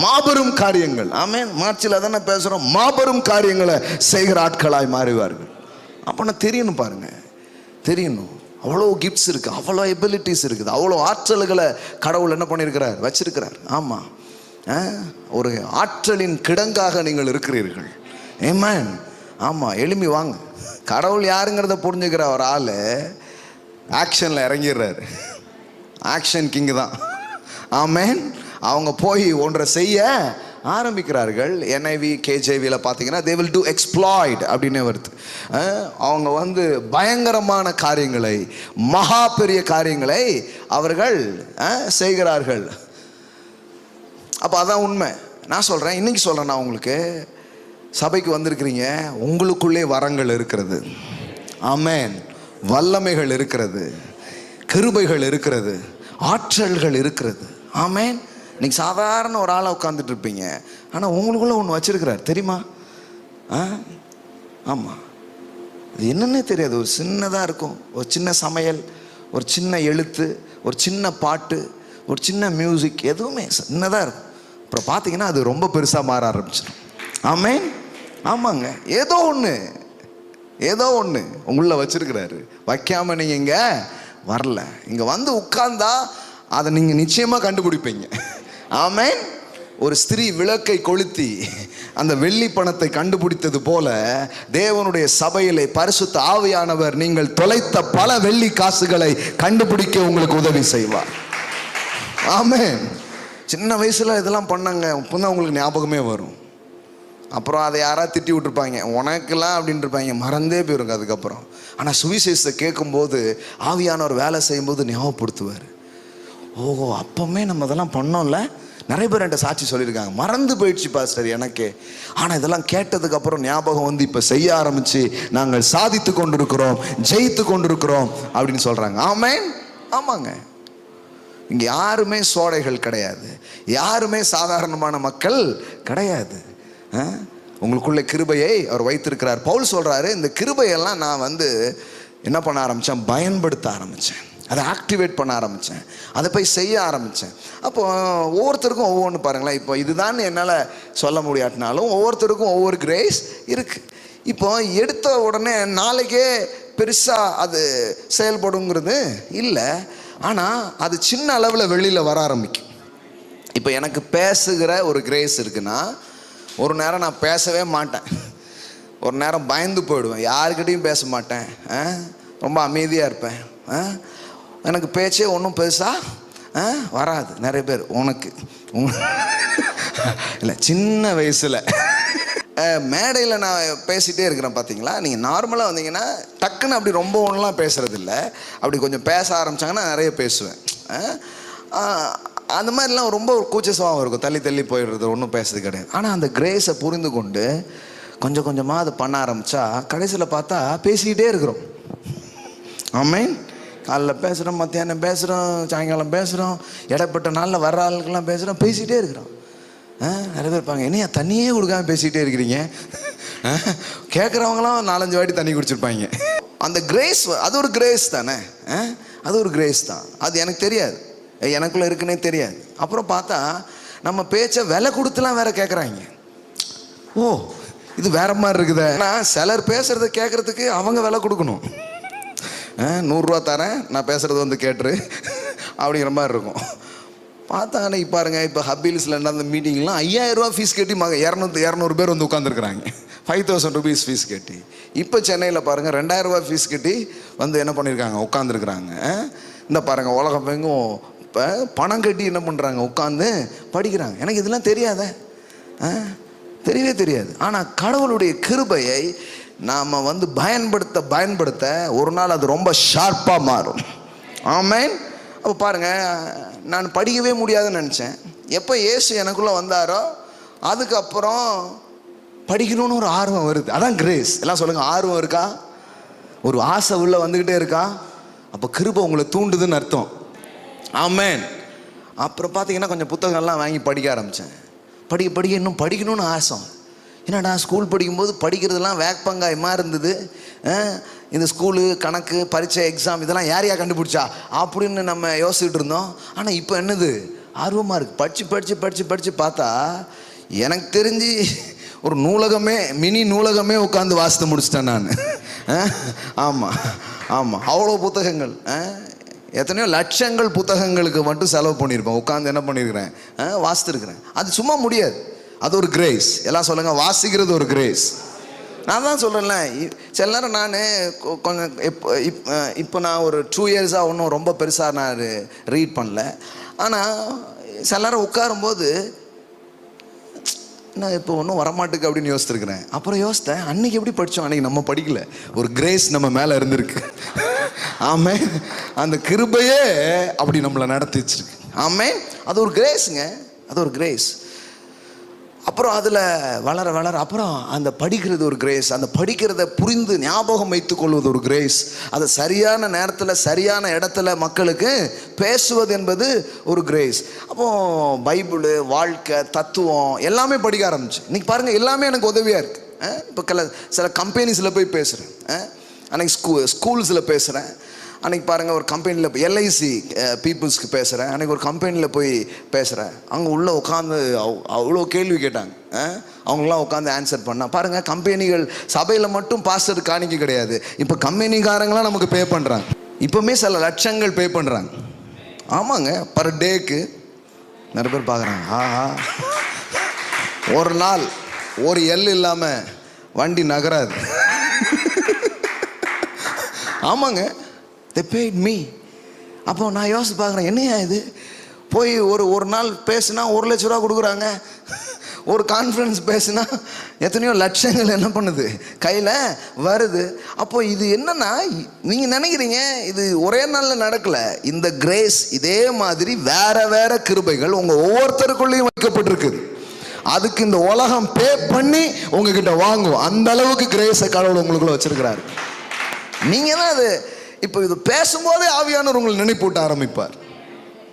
மாபெரும் காரியங்கள். ஆமென். மார்ச்சில் அதானே பேசுகிறோம். மாபெரும் காரியங்களை செய்கிற ஆட்களாய் மாறுவார்கள். அப்போனா தெரியணும் பாருங்க, தெரியணும். அவ்வளோ கிஃப்ட்ஸ் இருக்குது, அவ்வளோ எபிலிட்டிஸ் இருக்குது, அவ்வளோ ஆற்றல்களை கடவுள் என்ன பண்ணியிருக்கிறார், வச்சிருக்கிறார். ஆமாம். ஒரு ஆற்றலின் கிடங்காக நீங்கள் இருக்கிறீர்கள். ஆமென். ஆமாம். எழும்பி வாங்க. கடவுள் யாருங்கிறத புரிஞ்சுக்கிற ஒரு ஆள் ஆக்ஷனில் இறங்கிடுறாரு. ஆக்ஷன் கிங்கு தான். ஆமென். அவங்க போய் ஒன்றை செய்ய ஆரம்பிக்கிறார்கள். NIV KJVல பார்த்தீங்கன்னா they will do exploit அப்படின்னு வருது. அவங்க வந்து பயங்கரமான காரியங்களை, மகா பெரிய காரியங்களை அவர்கள் செய்கிறார்கள். அப்போ அதான் உண்மை. நான் சொல்கிறேன், இன்னைக்கு சொல்கிறேன் நான் உங்களுக்கு, சபைக்கு வந்திருக்கிறீங்க, உங்களுக்குள்ளே வரங்கள் இருக்கிறது. ஆமென். வல்லமைகள் இருக்கிறது, கிருபைகள் இருக்கிறது, ஆற்றல்கள் இருக்கிறது. ஆமென். இன்னைக்கு சாதாரண ஒரு ஆளை உட்காந்துட்டு இருப்பீங்க, ஆனால் உங்களுக்குள்ள ஒன்று வச்சிருக்கிறார் தெரியுமா? ஆமாம், அது என்னன்னே தெரியாது. ஒரு சின்னதாக இருக்கும், ஒரு சின்ன சமையல், ஒரு சின்ன எழுத்து, ஒரு சின்ன பாட்டு, ஒரு சின்ன மியூசிக், எதுவுமே சின்னதாக இருக்கும். அப்புறம் பார்த்தீங்கன்னா அது ரொம்ப பெருசாக மாற ஆரம்பிச்சிடும். ஆமென். ஆமாங்க, ஏதோ ஒன்று உங்கள வச்சிருக்கிறாரு. வைக்காம நீங்கள் இங்கே வரல. இங்கே வந்து உட்கார்ந்தா அதை நீங்கள் நிச்சயமாக கண்டுபிடிப்பீங்க. ஆமென். ஒரு ஸ்திரீ விளக்கை கொளுத்தி அந்த வெள்ளி பணத்தை கண்டுபிடித்தது போல தேவனுடைய சபையிலே பரிசுத்த ஆவியானவர் நீங்கள் தொலைத்த பல வெள்ளி காசுகளை கண்டுபிடிக்க உங்களுக்கு உதவி செய்வார். ஆமென். சின்ன வயசில் இதெல்லாம் பண்ணாங்க, இப்போதான் உங்களுக்கு ஞாபகமே வரும். அப்புறம் அதை யாராவது திட்டி விட்டுருப்பாங்க, உனக்கெல்லாம் அப்படின்ட்டு இருப்பாங்க, மறந்தே போயிருங்க அதுக்கப்புறம். ஆனால் சுவிசேஷத்தை கேட்கும்போது ஆவியானவர் வேலை செய்யும்போது ஞாபகப்படுத்துவார். ஓஹோ, அப்போவுமே நம்ம இதெல்லாம் பண்ணோம்ல. நிறைய பேர் என்கிட்ட சாட்சி சொல்லியிருக்காங்க, மறந்து போயிடுச்சு பாஸ்டர் எனக்கே, ஆனால் இதெல்லாம் கேட்டதுக்கப்புறம் ஞாபகம் வந்து இப்போ செய்ய ஆரம்பித்து நாங்கள் சாதித்து கொண்டிருக்கிறோம், ஜெயித்து கொண்டிருக்கிறோம் அப்படின்னு சொல்கிறாங்க. ஆமென். ஆமாங்க, இங்கே யாருமே சோடைகள் கிடையாது, யாருமே சாதாரணமான மக்கள் கிடையாது. உங்களுக்குள்ள கிருபையை அவர் வைத்திருக்கிறார். பவுல் சொல்கிறாரு, இந்த கிருபையெல்லாம் நான் வந்து என்ன பண்ண ஆரம்பித்தேன், பயன்படுத்த ஆரம்பித்தேன், அதை ஆக்டிவேட் பண்ண ஆரம்பித்தேன், அதை போய் செய்ய ஆரம்பித்தேன். அப்போ ஒவ்வொருத்தருக்கும் ஒவ்வொன்று பாருங்களேன். இப்போ இதுதான் என்னால் சொல்ல முடியாட்டினாலும் ஒவ்வொருத்தருக்கும் ஒவ்வொரு கிரேஸ் இருக்குது. இப்போ எடுத்த உடனே நாளைக்கே பெருசாக அது செயல்படுங்கிறது இல்லை, ஆனால் அது சின்ன அளவில் வெளியில் வர ஆரம்பிக்கும். இப்போ எனக்கு பேசுகிற ஒரு கிரேஸ் இருக்குன்னா, ஒரு நேரம் நான் பேசவே மாட்டேன், ஒரு நேரம் பயந்து போயிடுவேன், யாருக்கிட்டையும் பேச மாட்டேன், ரொம்ப அமைதியாக இருப்பேன். எனக்கு பேச்சே ஒன்றும் பெருசாக வராது. நிறைய பேர் உனக்கு இல்லை, சின்ன வயசில் மேடையில் நான் பேசிகிட்டே இருக்கிறேன் பார்த்தீங்களா. நீங்கள் நார்மலாக வந்தீங்கன்னா டக்குன்னு அப்படி ரொம்ப ஒன்றுலாம் பேசுகிறதில்ல, அப்படி கொஞ்சம் பேச ஆரம்பித்தாங்கன்னா நிறைய பேசுவேன். அந்த மாதிரிலாம் ரொம்ப கூச்ச சுபாவம் இருக்கும், தள்ளி தள்ளி போயிடுறது, ஒன்றும் பேசுறது கிடையாது. ஆனால் அந்த கிரேஸை புரிந்து கொண்டு கொஞ்சம் கொஞ்சமாக அதை பண்ண ஆரம்பித்தா கடைசியில் பார்த்தா பேசிக்கிட்டே இருக்கிறோம். ஆமென். காலைல பேசுகிறோம், மத்தியானம் பேசுகிறோம், சாயங்காலம் பேசுகிறோம், இடப்பட்ட நாளில் வர்ற ஆளுக்கெல்லாம் பேசுகிறோம், பேசிகிட்டே இருக்கிறோம். நிறைய பேர் இருப்பாங்க, என்னையா தண்ணியே கொடுக்காம பேசிக்கிட்டே இருக்கிறீங்க, கேட்குறவங்களாம் 4-5 வாட்டி தண்ணி குடிச்சிருப்பாங்க. அந்த கிரேஸ், அது ஒரு கிரேஸ் தானே, அது ஒரு கிரேஸ் தான். அது எனக்கு தெரியாது, எனக்குள்ளே இருக்குன்னே தெரியாது. அப்புறம் பார்த்தா நம்ம பேச்சை விலை கொடுத்துலாம் வேற கேட்குறாங்க. ஓ, இது வேற மாதிரி இருக்குது. ஆனால் சிலர் பேசுகிறத கேட்குறதுக்கு அவங்க விலை கொடுக்கணும். 100 ரூபா தரேன், நான் பேசுகிறது வந்து கேட்டுரு அப்படிங்கிற மாதிரி இருக்கும். பார்த்தா அன்னைக்கு பாருங்கள், இப்போ ஹப்பீல்ஸில் நடந்த மீட்டிங்லாம் 5000 ரூபா ஃபீஸ் கட்டி 200 பேர் வந்து உட்காந்துருக்குறாங்க, 5000 rupees ஃபீஸ் கட்டி. இப்போ சென்னையில் பாருங்கள் 2000 ரூபா ஃபீஸ் கட்டி வந்து என்ன பண்ணியிருக்காங்க, உட்காந்துருக்குறாங்க. இந்த பாருங்கள், உலகம் எங்கும் இப்போ பணம் கட்டி என்ன பண்ணுறாங்க, உட்காந்து படிக்கிறாங்க. எனக்கு இதெல்லாம் தெரியாத, தெரியவே தெரியாது. ஆனால் கடவுளுடைய கிருபையை நாம் வந்து பயன்படுத்த ஒரு நாள் அது ரொம்ப ஷார்ப்பாக மாறும். ஆமென். அப்போ பாருங்கள், நான் படிக்கவே முடியாதுன்னு நினச்சேன். எப்போ இயேசு எனக்குள்ளே வந்தாரோ அதுக்கப்புறம் படிக்கணும்னு ஒரு ஆர்வம் வருது. அதான் கிரேஸ். எல்லாம் சொல்லுங்கள், ஆர்வம் இருக்கா, ஒரு ஆசை உள்ளே வந்துக்கிட்டே இருக்கா, அப்போ கிருபை உங்களை தூண்டுதுன்னு அர்த்தம். ஆமென். அப்புறம் பார்த்தீங்கன்னா கொஞ்சம் புத்தகங்கள்லாம் வாங்கி படிக்க ஆரம்பித்தேன். படிக்க இன்னும் படிக்கணும்னு ஆசை. என்னடா ஸ்கூல் படிக்கும்போது படிக்கிறதுலாம் வேக்பங்காயமாக இருந்தது, இந்த ஸ்கூலு, கணக்கு, பரீட்சை, எக்ஸாம் இதெல்லாம் யாரையா கண்டுபிடிச்சா அப்படின்னு நம்ம யோசிச்சுட்டு இருந்தோம். ஆனால் இப்போ என்னது, ஆர்வமாக இருக்குது. படித்து பார்த்தா எனக்கு தெரிஞ்சு ஒரு நூலகமே, மினி நூலகமே உட்காந்து வாசித்து முடிச்சிட்டேன் நான். ஆமாம், அவ்வளோ புத்தகங்கள், எத்தனையோ லட்சங்கள் புத்தகங்களுக்கு மட்டும் செலவு பண்ணியிருப்பேன், உட்காந்து என்ன பண்ணியிருக்கிறேன், வாசித்துருக்கிறேன். அது சும்மா முடியாது, அது ஒரு கிரேஸ். எல்லாம் சொல்லுங்கள், வாசிக்கிறது ஒரு கிரேஸ். நான் தான் சொல்கிறேன்ல, சில நேரம் நான் கொஞ்சம் இப்போ நான் ஒரு 2 இயர்ஸாக ஒன்றும் ரொம்ப பெருசாக நான் ரீட் பண்ணல. ஆனால் சில நேரம் உட்காரும்போது நான் இப்போ ஒன்றும் வரமாட்டுக்கு அப்படின்னு யோசித்துருக்கிறேன். அப்புறம் யோசித்தேன், அன்றைக்கி எப்படி படித்தோம், அன்றைக்கி நம்ம படிக்கல, ஒரு கிரேஸ் நம்ம மேலே இருந்திருக்கு. ஆமென். அந்த கிருபையே அப்படி நம்மளை நடத்தி வச்சிருக்கு. ஆமென். அது ஒரு கிரேஸுங்க, அது ஒரு கிரேஸ். அப்புறம் அதில் வளர வளர அப்புறம் அந்த படிக்கிறது ஒரு கிரேஸ், அந்த படிக்கிறத புரிந்து ஞாபகம் வைத்துக் கொள்வது ஒரு கிரேஸ், அதை சரியான நேரத்தில் சரியான இடத்துல மக்களுக்கு பேசுவது என்பது ஒரு கிரேஸ். அப்போ பைபிள், வாழ்க்கை, தத்துவம் எல்லாமே படிக்க ஆரம்பிச்சு. இன்னைக்கு பாருங்கள், எல்லாமே எனக்கு உதவியாக இருக்குது. இப்போ சில கம்பெனிஸில் போய் பேசுகிறேன், அன்றைக்கி ஸ்கூல்ஸில் பேசுகிறேன், அன்றைக்கி பாருங்கள் ஒரு கம்பெனியில் எல்ஐசி பீப்புள்ஸ்க்கு பேசுகிறேன், அன்றைக்கி ஒரு கம்பெனியில் போய் பேசுகிறேன். அங்கே உள்ளே உட்காந்து அவ்வளோ கேள்வி கேட்டாங்க, அவங்களாம் உட்காந்து ஆன்சர் பண்ணால். பாருங்கள், கம்பெனிகள் சபையில் மட்டும் பாஸ்டர் காணிக்க கிடையாது, இப்போ கம்பெனிக்காரங்களாம் நமக்கு பே பண்ணுறாங்க. இப்போவுமே சில லட்சங்கள் பே பண்ணுறாங்க. ஆமாங்க, பர் டேக்கு நிறைய பேர் பார்க்குறாங்க. ஒரு நாள் ஒரு எல் இல்லாமல் வண்டி நகராது. ஆமாங்க, they paid me. அப்போ நான் யோசிச்சு பார்க்குறேன், என்னையா இது, போய் ஒரு நாள் பேசுனா 1 லட்ச ரூபா கொடுக்குறாங்க, ஒரு கான்ஃபரன்ஸ் பேசுனா எத்தனையோ லட்சங்கள் என்ன பண்ணுது கையில் வருது. அப்போ இது என்னன்னா, நீங்கள் நினைக்கிறீங்க இது ஒரே நாளில் நடக்கலை. இந்த கிரேஸ் இதே மாதிரி வேற வேற கிருபைகள் உங்கள் ஒவ்வொருத்தருக்குள்ளேயும் வைக்கப்பட்டிருக்குது. அதுக்கு இந்த உலகம் பே பண்ணி உங்ககிட்ட வாங்குவோம். அந்த அளவுக்கு கிரேஸை கடவுள் உங்களுக்குள்ள வச்சிருக்கிறாரு. நீங்கள் தான் அது இப்போ இது பேசும்போதே ஆவியானவர் உங்களை நினைப்பூட்ட ஆரம்பிப்பார்.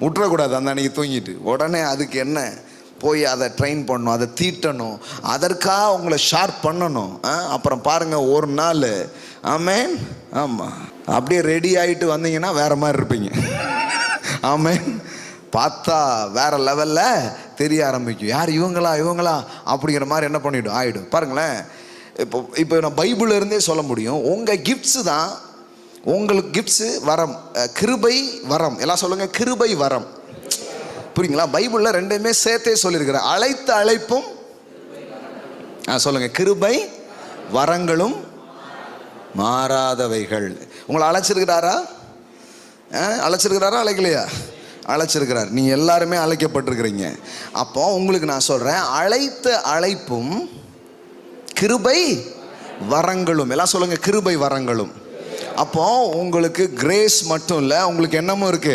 விட்டுறக்கூடாது. அந்த அன்னைக்கு தூங்கிட்டு உடனே அதுக்கு என்ன போய் அதை ட்ரெயின் பண்ணணும், அதை தீட்டணும், அதற்காக உங்களை ஷார்ப் பண்ணணும். அப்புறம் பாருங்கள், ஒரு நாள் ஆமேன், ஆமாம், அப்படியே ரெடி ஆகிட்டு வந்தீங்கன்னா வேற மாதிரி இருப்பீங்க. ஆமேன், பார்த்தா வேற லெவலில் தெரிய ஆரம்பிக்கும். யார் இவங்களா அப்படிங்கிற மாதிரி என்ன பண்ணிவிடும் ஆகிடும். பாருங்களேன், இப்போ நான் பைபிள்ல இருந்தே சொல்ல முடியும், உங்கள் கிஃப்ட்ஸு தான் உங்களுக்கு கிஃப்ட்ஸு, வரம், கிருபை வரம். எல்லாம் சொல்லுங்கள், கிருபை வரம். புரியுங்களா? பைபிளில் ரெண்டுமே சேர்த்தே சொல்லியிருக்கிறேன். அழைத்த அழைப்பும் சொல்லுங்கள், கிருபை வரங்களும் மாறாதவைகள். உங்களை அழைச்சிருக்கிறாரா? அழைக்கலையா? அழைச்சிருக்கிறார். நீங்கள் எல்லாருமே அழைக்கப்பட்டிருக்கிறீங்க. அப்போ உங்களுக்கு நான் சொல்கிறேன், அழைத்த அழைப்பும் கிருபை வரங்களும். எல்லாம் சொல்லுங்கள், கிருபை வரங்களும். அப்போ உங்களுக்கு கிரேஸ் மட்டும் இல்லை, உங்களுக்கு என்னமும் இருக்கு.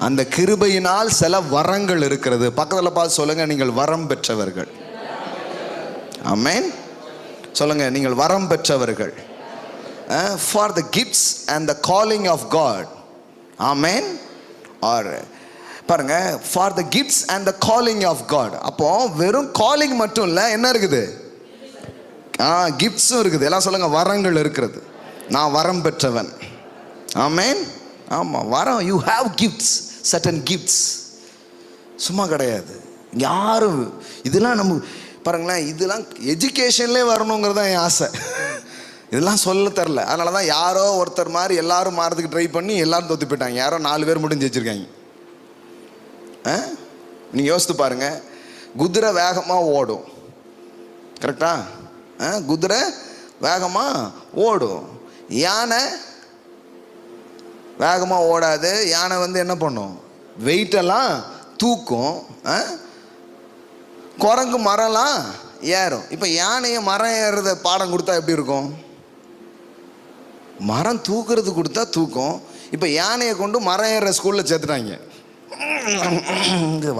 அந்த கிருபையினால் சில வரங்கள் இருக்கிறது. பக்கத்தில் பார்த்து சொல்லுங்க, நீங்கள் வரம் பெற்றவர்கள். ஆமென். சொல்லுங்க, நீங்கள் வரம் பெற்றவர்கள். For the gifts and the calling of God. Amen. ஆர் பாருங்க, for the gifts and the calling of God. அப்போ வெறும் காலிங் மட்டும் இல்லை, என்ன இருக்குது? கிஃப்ட்ஸும் இருக்குது. எல்லாம் சொல்லுங்க, வரங்கள் இருக்கிறது. நான் வரம் பெற்றவன். ஆமென். ஆமாம், வரம். You have gifts, certain gifts. சும்மா கிடையாது யாரும். இதெல்லாம் நம்ம பாருங்களேன், இதெல்லாம் எஜுகேஷன்லேயே வரணுங்கிறது தான் என் ஆசை. இதெல்லாம் சொல்ல தரல. அதனால தான் யாரோ ஒருத்தர் மாதிரி எல்லாரும் மாறதுக்கு ட்ரை பண்ணி எல்லாரும் தோற்று போயிட்டாங்க. யாரோ 4 பேர் மட்டும் ஜெயிச்சிருக்காங்க. நீங்கள் யோசித்து பாருங்கள், குதிரை வேகமாக ஓடும், கரெக்டா? குதிரை வேகமாக ஓடும், யானை வேகமாக ஓடாது. யானை என்ன பண்ணும்? வெயிட்டெல்லாம் தூக்கும். குரங்கு மரம்லாம் ஏறும். இப்போ யானையை மரம் ஏறுறத பாடம் கொடுத்தா எப்படி இருக்கும்? மரம் தூக்குறது கொடுத்தா தூக்கும். இப்போ யானையை கொண்டு மரம் ஏறுற ஸ்கூலில் சேர்த்துட்டாங்க.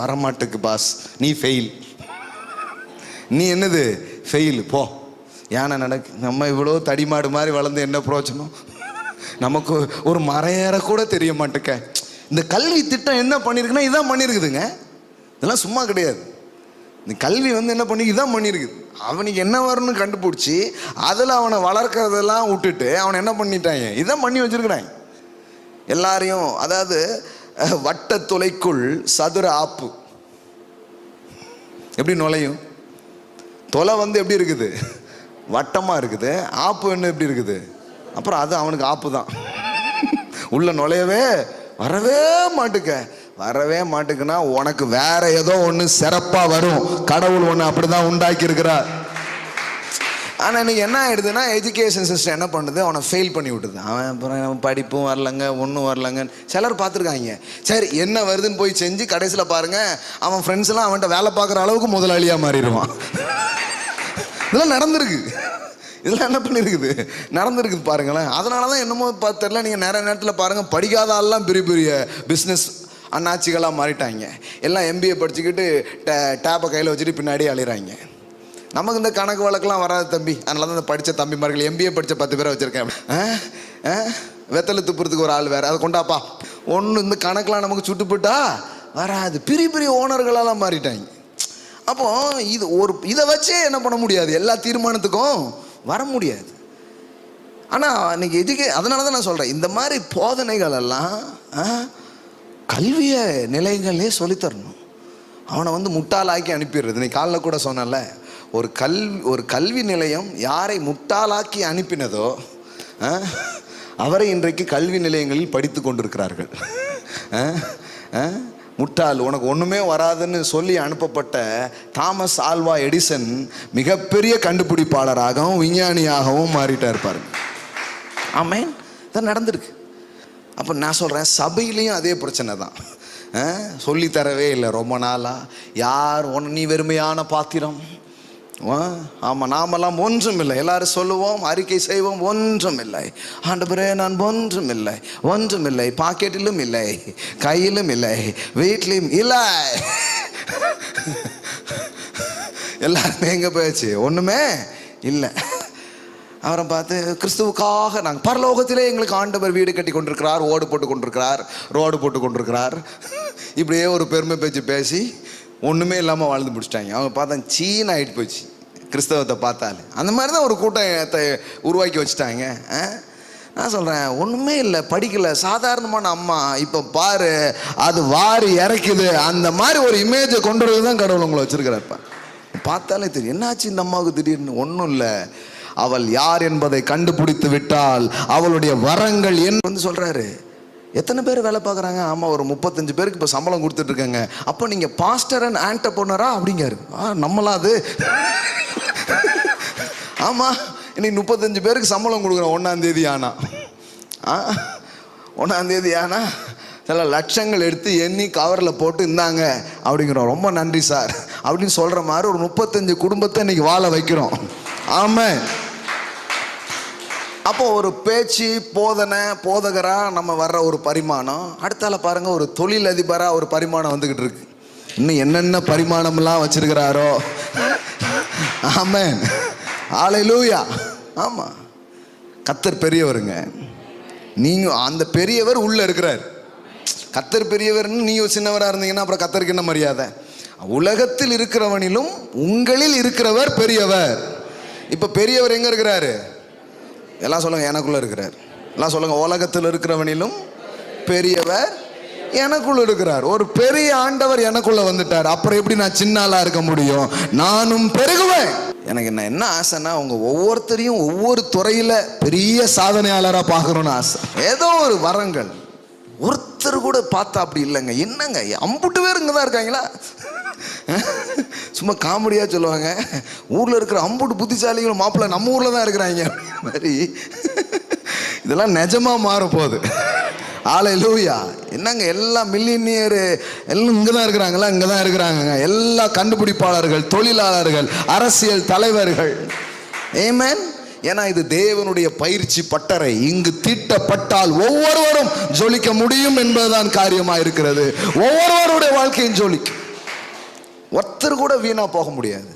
வரமாட்டுக்கு பாஸ், நீ ஃபெயில். நீ என்னது ஃபெயில், போ. யானை நடக்கு. நம்ம இவ்வளோ தடிமாடு மாதிரி வளர்ந்து என்ன பிரயோஜனம்? நமக்கு ஒரு மரம் ஏற கூட தெரிய மாட்டேக்க. இந்த கல்வி திட்டம் என்ன பண்ணியிருக்குன்னா இதான் பண்ணியிருக்குதுங்க. இதெல்லாம் சும்மா கிடையாது. இந்த கல்வி என்ன பண்ணி இதான் பண்ணியிருக்குது. அவனுக்கு என்ன வரும்னு கண்டுபிடிச்சி அதில் அவனை வளர்க்குறதெல்லாம் விட்டுட்டு அவனை என்ன பண்ணிட்டாங்க, இதான் பண்ணி வச்சுருக்கிறாங்க எல்லாரையும். அதாவது வட்ட துளைக்குள் சதுர ஆப்பு எப்படி நுழையும்? தொலை எப்படி இருக்குது? வட்டமாக இருக்குது. ஆப்பு எப்படி இருக்குது? அப்புறம் அது அவனுக்கு ஆப்பு தான். உள்ள நுழையவே வரவே மாட்டுக்குன்னா உனக்கு வேற ஏதோ ஒன்று சிறப்பாக வரும். கடவுள் ஒன்று அப்படிதான் உண்டாக்கி இருக்கிறார். ஆனால் இன்னைக்கு என்ன ஆயிடுதுன்னா, எஜுகேஷன் சிஸ்டம் என்ன பண்ணுது, அவனை ஃபெயில் பண்ணி விட்டுது. அவன் அப்புறம் படிப்பும் வரலங்க, ஒன்றும் வரலங்கன்னு சிலர் பார்த்துருக்காங்க. சரி, என்ன வருதுன்னு போய் செஞ்சு கடைசியில் பாருங்க, அவன் ஃப்ரெண்ட்ஸ் எல்லாம் அவன்கிட்ட வேலை பார்க்குற அளவுக்கு முதலாளியாக மாறிடுவான். இதெல்லாம் நடந்திருக்கு. இதெல்லாம் என்ன பண்ணியிருக்குது, நடந்திருக்குது பாருங்களேன். அதனால தான் என்னமோ தெரியல, நீங்கள் நிறைய நேரத்தில் பாருங்கள், படிக்காத ஆள்லாம் பெரிய பெரிய பிஸ்னஸ் அண்ணாச்சிகளாக மாறிட்டாங்க. எல்லாம் MBA படிச்சுக்கிட்டு டேப்பை கையில் வச்சுட்டு பின்னாடி அழிகிறாங்க. நமக்கு இந்த கணக்கு வழக்கெல்லாம் வராது தம்பி. அதனால தான் இந்த படித்த தம்பிமார்கள் MBA படித்த 10 பேரை வச்சுருக்கேன். வெத்தலை துப்புறதுக்கு ஒரு ஆள் வேறு, அதை கொண்டாப்பா. ஒன்று இந்த கணக்கெலாம் நமக்கு சுட்டுப்பட்டா வராது. பெரிய பெரிய ஓனர்களெல்லாம் மாறிட்டாங்க. அப்போ இதை வச்சே என்ன பண்ண முடியாது, எல்லா தீர்மானத்துக்கும் வர முடியாது. ஆனால் இன்னைக்கு அதனால தான் நான் சொல்கிறேன், இந்த மாதிரி போதனைகள் எல்லாம் கல்விய நிலையங்களே சொல்லித்தரணும். அவனை முட்டாளாக்கி அனுப்பிடுறது. நீ காலைல கூட சொன்னல, ஒரு கல்வி நிலையம் யாரை முட்டாளாக்கி அனுப்பினதோ அவரை இன்றைக்கு கல்வி நிலையங்களில் படித்து கொண்டிருக்கிறார்கள். முட்டாள், உனக்கு ஒன்றுமே வராதுன்னு சொல்லி அனுப்பப்பட்ட தாமஸ் ஆல்வா எடிசன் மிகப்பெரிய கண்டுபிடிப்பாளராகவும் விஞ்ஞானியாகவும் மாறிட்டார் பாருங்க. ஆமென். இதான் நடந்திருக்கு. அப்போ நான் சொல்கிறேன், சபையிலையும் அதே பிரச்சனை தான். சொல்லித்தரவே இல்லை ரொம்ப நாளாக. யார் நீ வெறுமையான பாத்திரம். ஆமாம், நாமெல்லாம் ஒன்றும் இல்லை. எல்லாரும் சொல்லுவோம், அறிக்கை செய்வோம், ஒன்றும் இல்லை ஆண்டவரே, நான் ஒன்றும் இல்லை, ஒன்றும் இல்லை, பாக்கெட்டிலும் இல்லை, கையிலும் இல்லை, வீட்லையும் இல்லை. எல்லாருமே எங்கே போயாச்சு, ஒன்றுமே இல்லை. அவரை பார்த்து கிறிஸ்துவுக்காக நாங்கள் பரலோகத்திலே எங்களுக்கு ஆண்டவர் வீடு கட்டி கொண்டிருக்கிறார், ஓடு போட்டு கொண்டிருக்கிறார், ரோடு போட்டு கொண்டிருக்கிறார். இப்படியே ஒரு பெருமை பேச்சு பேசி ஒன்றுமே இல்லாமல் வாழ்ந்து முடிச்சிட்டாங்க. அவங்க பார்த்தா சீன் ஆகிட்டு போச்சு கிறிஸ்தவத்தை பார்த்தாலே. அந்த மாதிரி தான் ஒரு கூட்டத்தை உருவாக்கி வச்சுட்டாங்க. நான் சொல்கிறேன், ஒன்றுமே இல்லை, படிக்கலை, சாதாரணமான அம்மா. இப்போ பாரு, அது வாரி இறக்குது. அந்த மாதிரி ஒரு இமேஜை கொண்டு வரது தான் கடவுள் உங்களை வச்சுருக்கிறப்ப. பார்த்தாலே தெரியும் என்னாச்சு இந்த அம்மாவுக்கு திடீர்னு. ஒன்றும் இல்லை, அவள் யார் என்பதை கண்டுபிடித்து விட்டால் அவளுடைய வரங்கள் என்ன சொல்றாரு. எத்தனை பேர் வேலை பார்க்குறாங்க? ஆமாம், ஒரு 35 பேருக்கு இப்போ சம்பளம் கொடுத்துட்டு இருக்காங்க. அப்போ நீங்கள் பாஸ்டர் அண்ட் ஆண்டர்பிரனர் அப்படிங்காரு. நம்மளாம் அது ஆமாம், இன்னைக்கு 35 பேருக்கு சம்பளம் கொடுக்குறோம். 1ஆம் தேதி ஆனால் 1ஆம் தேதி ஆனால் சில லட்சங்கள் எடுத்து எண்ணி கவரில் போட்டு இருந்தாங்க அப்படிங்கிறோம். ரொம்ப நன்றி சார் அப்படின்னு சொல்கிற மாதிரி ஒரு 35 குடும்பத்தை இன்னைக்கு வாழ வைக்கிறோம். ஆமாம். அப்போ ஒரு பேச்சு போதகராக நம்ம வர்ற ஒரு பரிமாணம், அடுத்தால பாருங்க ஒரு தொழில் அதிபராக ஒரு பரிமாணம் வந்துக்கிட்டு இருக்கு. இன்னும் என்னென்ன பரிமாணம்லாம் வச்சிருக்கிறாரோ. ஆமென், ஹல்லேலூயா. ஆமாம், கர்த்தர் பெரியவருங்க. நீங்கள் அந்த பெரியவர் உள்ளே இருக்கிறார். கர்த்தர் பெரியவர்னு நீங்கள் சின்னவராக இருந்தீங்கன்னா அப்புறம் கர்த்தருக்கு என்ன மரியாதை? உலகத்தில் இருக்கிறவனிலும் உங்களில் இருக்கிறவர் பெரியவர். இப்போ பெரியவர் எங்கே இருக்கிறாரு? எல்லாம் சொல்லுங்க, எனக்குள்ள இருக்கிறார். எல்லாம் சொல்லுங்க, உலகத்தில் இருக்கிறவனிலும் பெரியவர் எனக்குள்ள இருக்கிறார். ஒரு பெரிய ஆண்டவர் எனக்குள்ள வந்துட்டார். அப்புறம் எப்படி நான் சின்ன ஆளா இருக்க முடியும்? நானும் பெருகுவேன். எனக்கு என்ன ஆசைன்னா, உங்க ஒவ்வொருத்தரையும் ஒவ்வொரு துறையில பெரிய சாதனையாளராக பார்க்கணும்னு ஆசை. ஏதோ ஒரு வரங்கள் ஒருத்தர் கூட பார்த்தா அப்படி இல்லைங்க. என்னங்க அம்புட்டு பேர் இங்கே தான் இருக்காங்களா? சும்மா காமெடியாக சொல்லுவாங்க, ஊரில் இருக்கிற அம்புட்டு புத்திசாலிகள் மாப்பிள்ளை நம்ம ஊரில் தான் இருக்கிறாங்க மாதிரி. இதெல்லாம் நிஜமாக மாற போகுது. ஹல்லேலூயா. என்னங்க எல்லாம் மில்லினியரு எல்லாம் இங்கே தான் இருக்கிறாங்களா? இங்கே தான் இருக்கிறாங்க. எல்லா கண்டுபிடிப்பாளர்கள், தொழிலாளர்கள், அரசியல் தலைவர்கள். ஆமென். ஏன்னா இது தேவனுடைய பயிற்சி பட்டறை. இங்கு தீட்டப்பட்டால் ஒவ்வொருவரும் ஜொலிக்க முடியும் என்பதுதான் காரியமாக இருக்கிறது. ஒவ்வொருவருடைய வாழ்க்கையும் ஜொலிக்கும். ஒருத்தர் கூட வீணா போக முடியாது.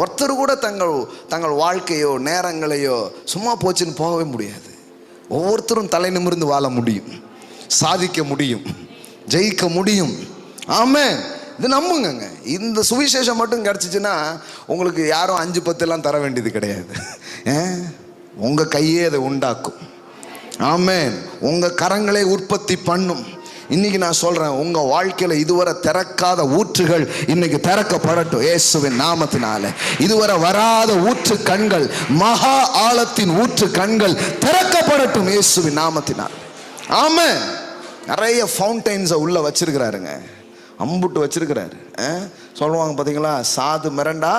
ஒருத்தர் கூட தங்கள் வாழ்க்கையோ நேரங்களையோ சும்மா போச்சுன்னு போகவே முடியாது. ஒவ்வொருத்தரும் தலை நிமிர்ந்து வாழ முடியும், சாதிக்க முடியும், ஜெயிக்க முடியும். ஆமென். இது நம்புங்க. இந்த சுவிசேஷம் மட்டும் கிடச்சிச்சின்னா உங்களுக்கு யாரும் 5-10 தர வேண்டியது கிடையாது. உங்கள் கையே அதை உண்டாக்கும். ஆமென். உங்கள் கரங்களை உற்பத்தி பண்ணும். இன்னைக்கு நான் சொல்றேன், உங்க வாழ்க்கையில இதுவரை திறக்காத ஊற்றுகள் இன்னைக்கு திறக்கப்படட்டும் இயேசுவின் நாமத்தினால. இதுவரை வராத ஊற்று கண்கள், மகா ஆழத்தின் ஊற்று கண்கள் திறக்கப்படட்டும் இயேசுவின் நாமத்தினால். ஆமென். நிறைய ஃபவுண்டைன்ஸை உள்ள வச்சிருக்கிறாருங்க, அம்புட்டு வச்சிருக்கிறாரு. சொல்லுவாங்க பார்த்தீங்களா, சாது மிரண்டா,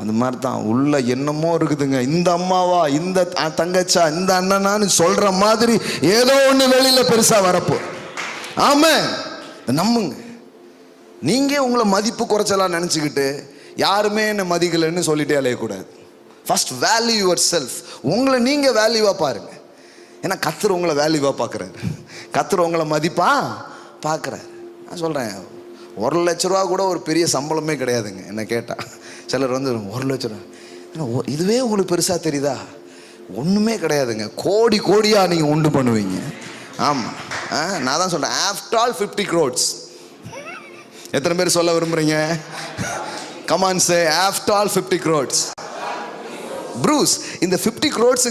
அந்த மாதிரி தான் உள்ள என்னமோ இருக்குதுங்க. இந்த அம்மாவா, இந்த தங்கச்சா, இந்த அண்ணனான்னு சொல்ற மாதிரி ஏதோ ஒன்று வெளியில பெருசா வரப்போ. ஆமென். நம்புங்க. நீங்க உங்களை மதிப்பு குறைச்சலாம் நினைச்சுக்கிட்டு யாருமே என்ன மதிக்கலைன்னு சொல்லிட்டே அலையக்கூடாது. First value yourself. உங்களை நீங்க வேல்யூவா பாருங்க. ஏன்னா கர்த்தர் உங்களை வேல்யூவா பார்க்குறாரு. கர்த்தர் உங்களை மதிப்பா பார்க்குறாரு. நான் சொல்கிறேன், 1 லட்ச ரூபா கூட ஒரு பெரிய சம்பளமே கிடையாதுங்க. என்ன கேட்டால் சிலர் வந்து 1 லட்ச ரூபா இதுவே உங்களுக்கு பெருசாக தெரியுதா? ஒன்றுமே கிடையாதுங்க. கோடி கோடியாக நீங்கள் உண்டு பண்ணுவீங்க. ஆமாம், நான் தான் சொல்கிறேன், ஆஃப்டர் ஆல் 50 crores. எத்தனை பேர் சொல்ல விரும்புகிறீங்க? Come on say after all 50 crores. Bruce, இந்த 50 crores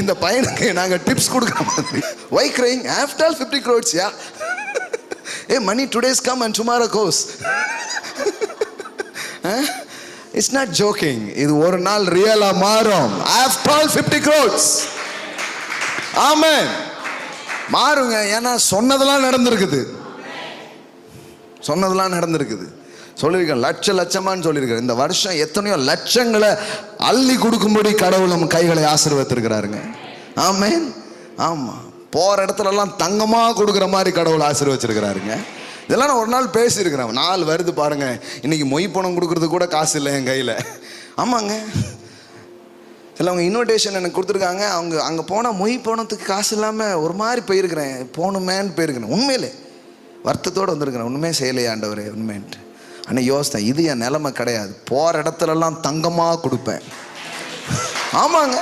இந்த பையனுக்கு நாங்கள் டிப்ஸ் கொடுக்குற மாதிரி. Why crying? After all 50 crores, yeah. A money today's come and tomorrow goes. It's not joking. இது ஒரு நாள் ரியலா மாறும். After all 50 crores. ஆமென். மாறுங்க. ஏன்னா சொன்னதெல்லாம் நடந்திருக்குது. சொன்னதெல்லாம் நடந்திருக்குது. சொல்லியிருக்கேன், லட்சமான்னு சொல்லியிருக்கேன். இந்த வருஷம் எத்தனையோ லட்சங்களை அள்ளி கொடுக்கும்படி கடவுள் நம்ம கைகளை ஆசீர்வதித்திருக்கிறாருங்க. ஆமென். ஆமாம், போகிற இடத்துலலாம் தங்கமாக கொடுக்குற மாதிரி கடவுள் ஆசீர்வதிச்சிருக்கிறாருங்க. இதெல்லாம் நான் ஒரு நாள் பேசியிருக்கிறேன். நாள் வருது பாருங்க, இன்னைக்கு மொய் பணம் கொடுக்கறது கூட காசு இல்லை என் கையில். ஆமாங்க, சிலவங்க இன்விடேஷன் எனக்கு கொடுத்துருக்காங்க. அவங்க அங்கே போனால் மொய் பணத்துக்கு காசு இல்லாமல் ஒரு மாதிரி போயிருக்கிறேன். போகணுமேன்னு போயிருக்கிறேன். உண்மையிலே வருத்தத்தோடு வந்திருக்கிறேன். ஒன்றுமே செய்யலையே ஆண்டவரே உண்மைன்ட்டு. ஆனால் யோசித்தேன், இது என் நிலைமை கிடையாது. போகிற இடத்துலலாம் தங்கமாக கொடுப்பேன். ஆமாங்க,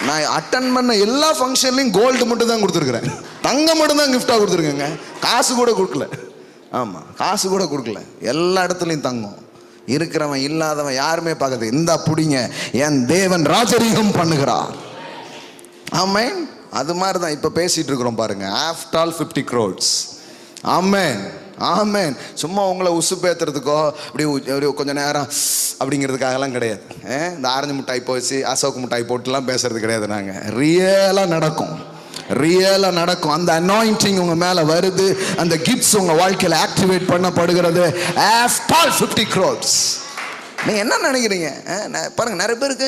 நான் அட்டன் பண்ண எல்லா ஃபங்க்ஷன்லையும் கோல்டு மட்டும் தான் கொடுத்துருக்குறேன். தங்கம் மட்டும் தான் கிஃப்டாக கொடுத்துருக்கேங்க. காசு கூட கொடுக்கல. ஆமாம், காசு கூட கொடுக்கல. எல்லா இடத்துலையும் தங்கம். இருக்கிறவன் இல்லாதவன் யாருமே பார்க்குறது. இந்த பிடிங்க, என் தேவன் ராஜரீகம் பண்ணுகிறார். ஆமென். அது மாதிரி தான் இப்போ பேசிகிட்டு இருக்கிறோம் பாருங்க. After all 50 crores. ஆமென். ஆமென். சும்மா உங்களை உசு பேத்துறதுக்கோ இப்படி கொஞ்சம் நேரம் அப்படிங்கிறதுக்காகலாம் கிடையாது. இந்த ஆரஞ்சு மிட்டாய் போச்சு, அசோக் மிட்டாய் போட்டுலாம் பேசுறது கிடையாது. நாங்கள் ரியலாக நடக்கும். ரியலாக நடக்கும். அந்த அனாயிண்டிங் உங்கள் மேலே வருது. அந்த கிஃப்ட்ஸ் உங்கள் வாழ்க்கையில் ஆக்டிவேட் பண்ணப்படுகிறது. After all 50 crores. நீங்கள் என்ன நினைக்கிறீங்க பாருங்கள். நிறைய பேருக்கு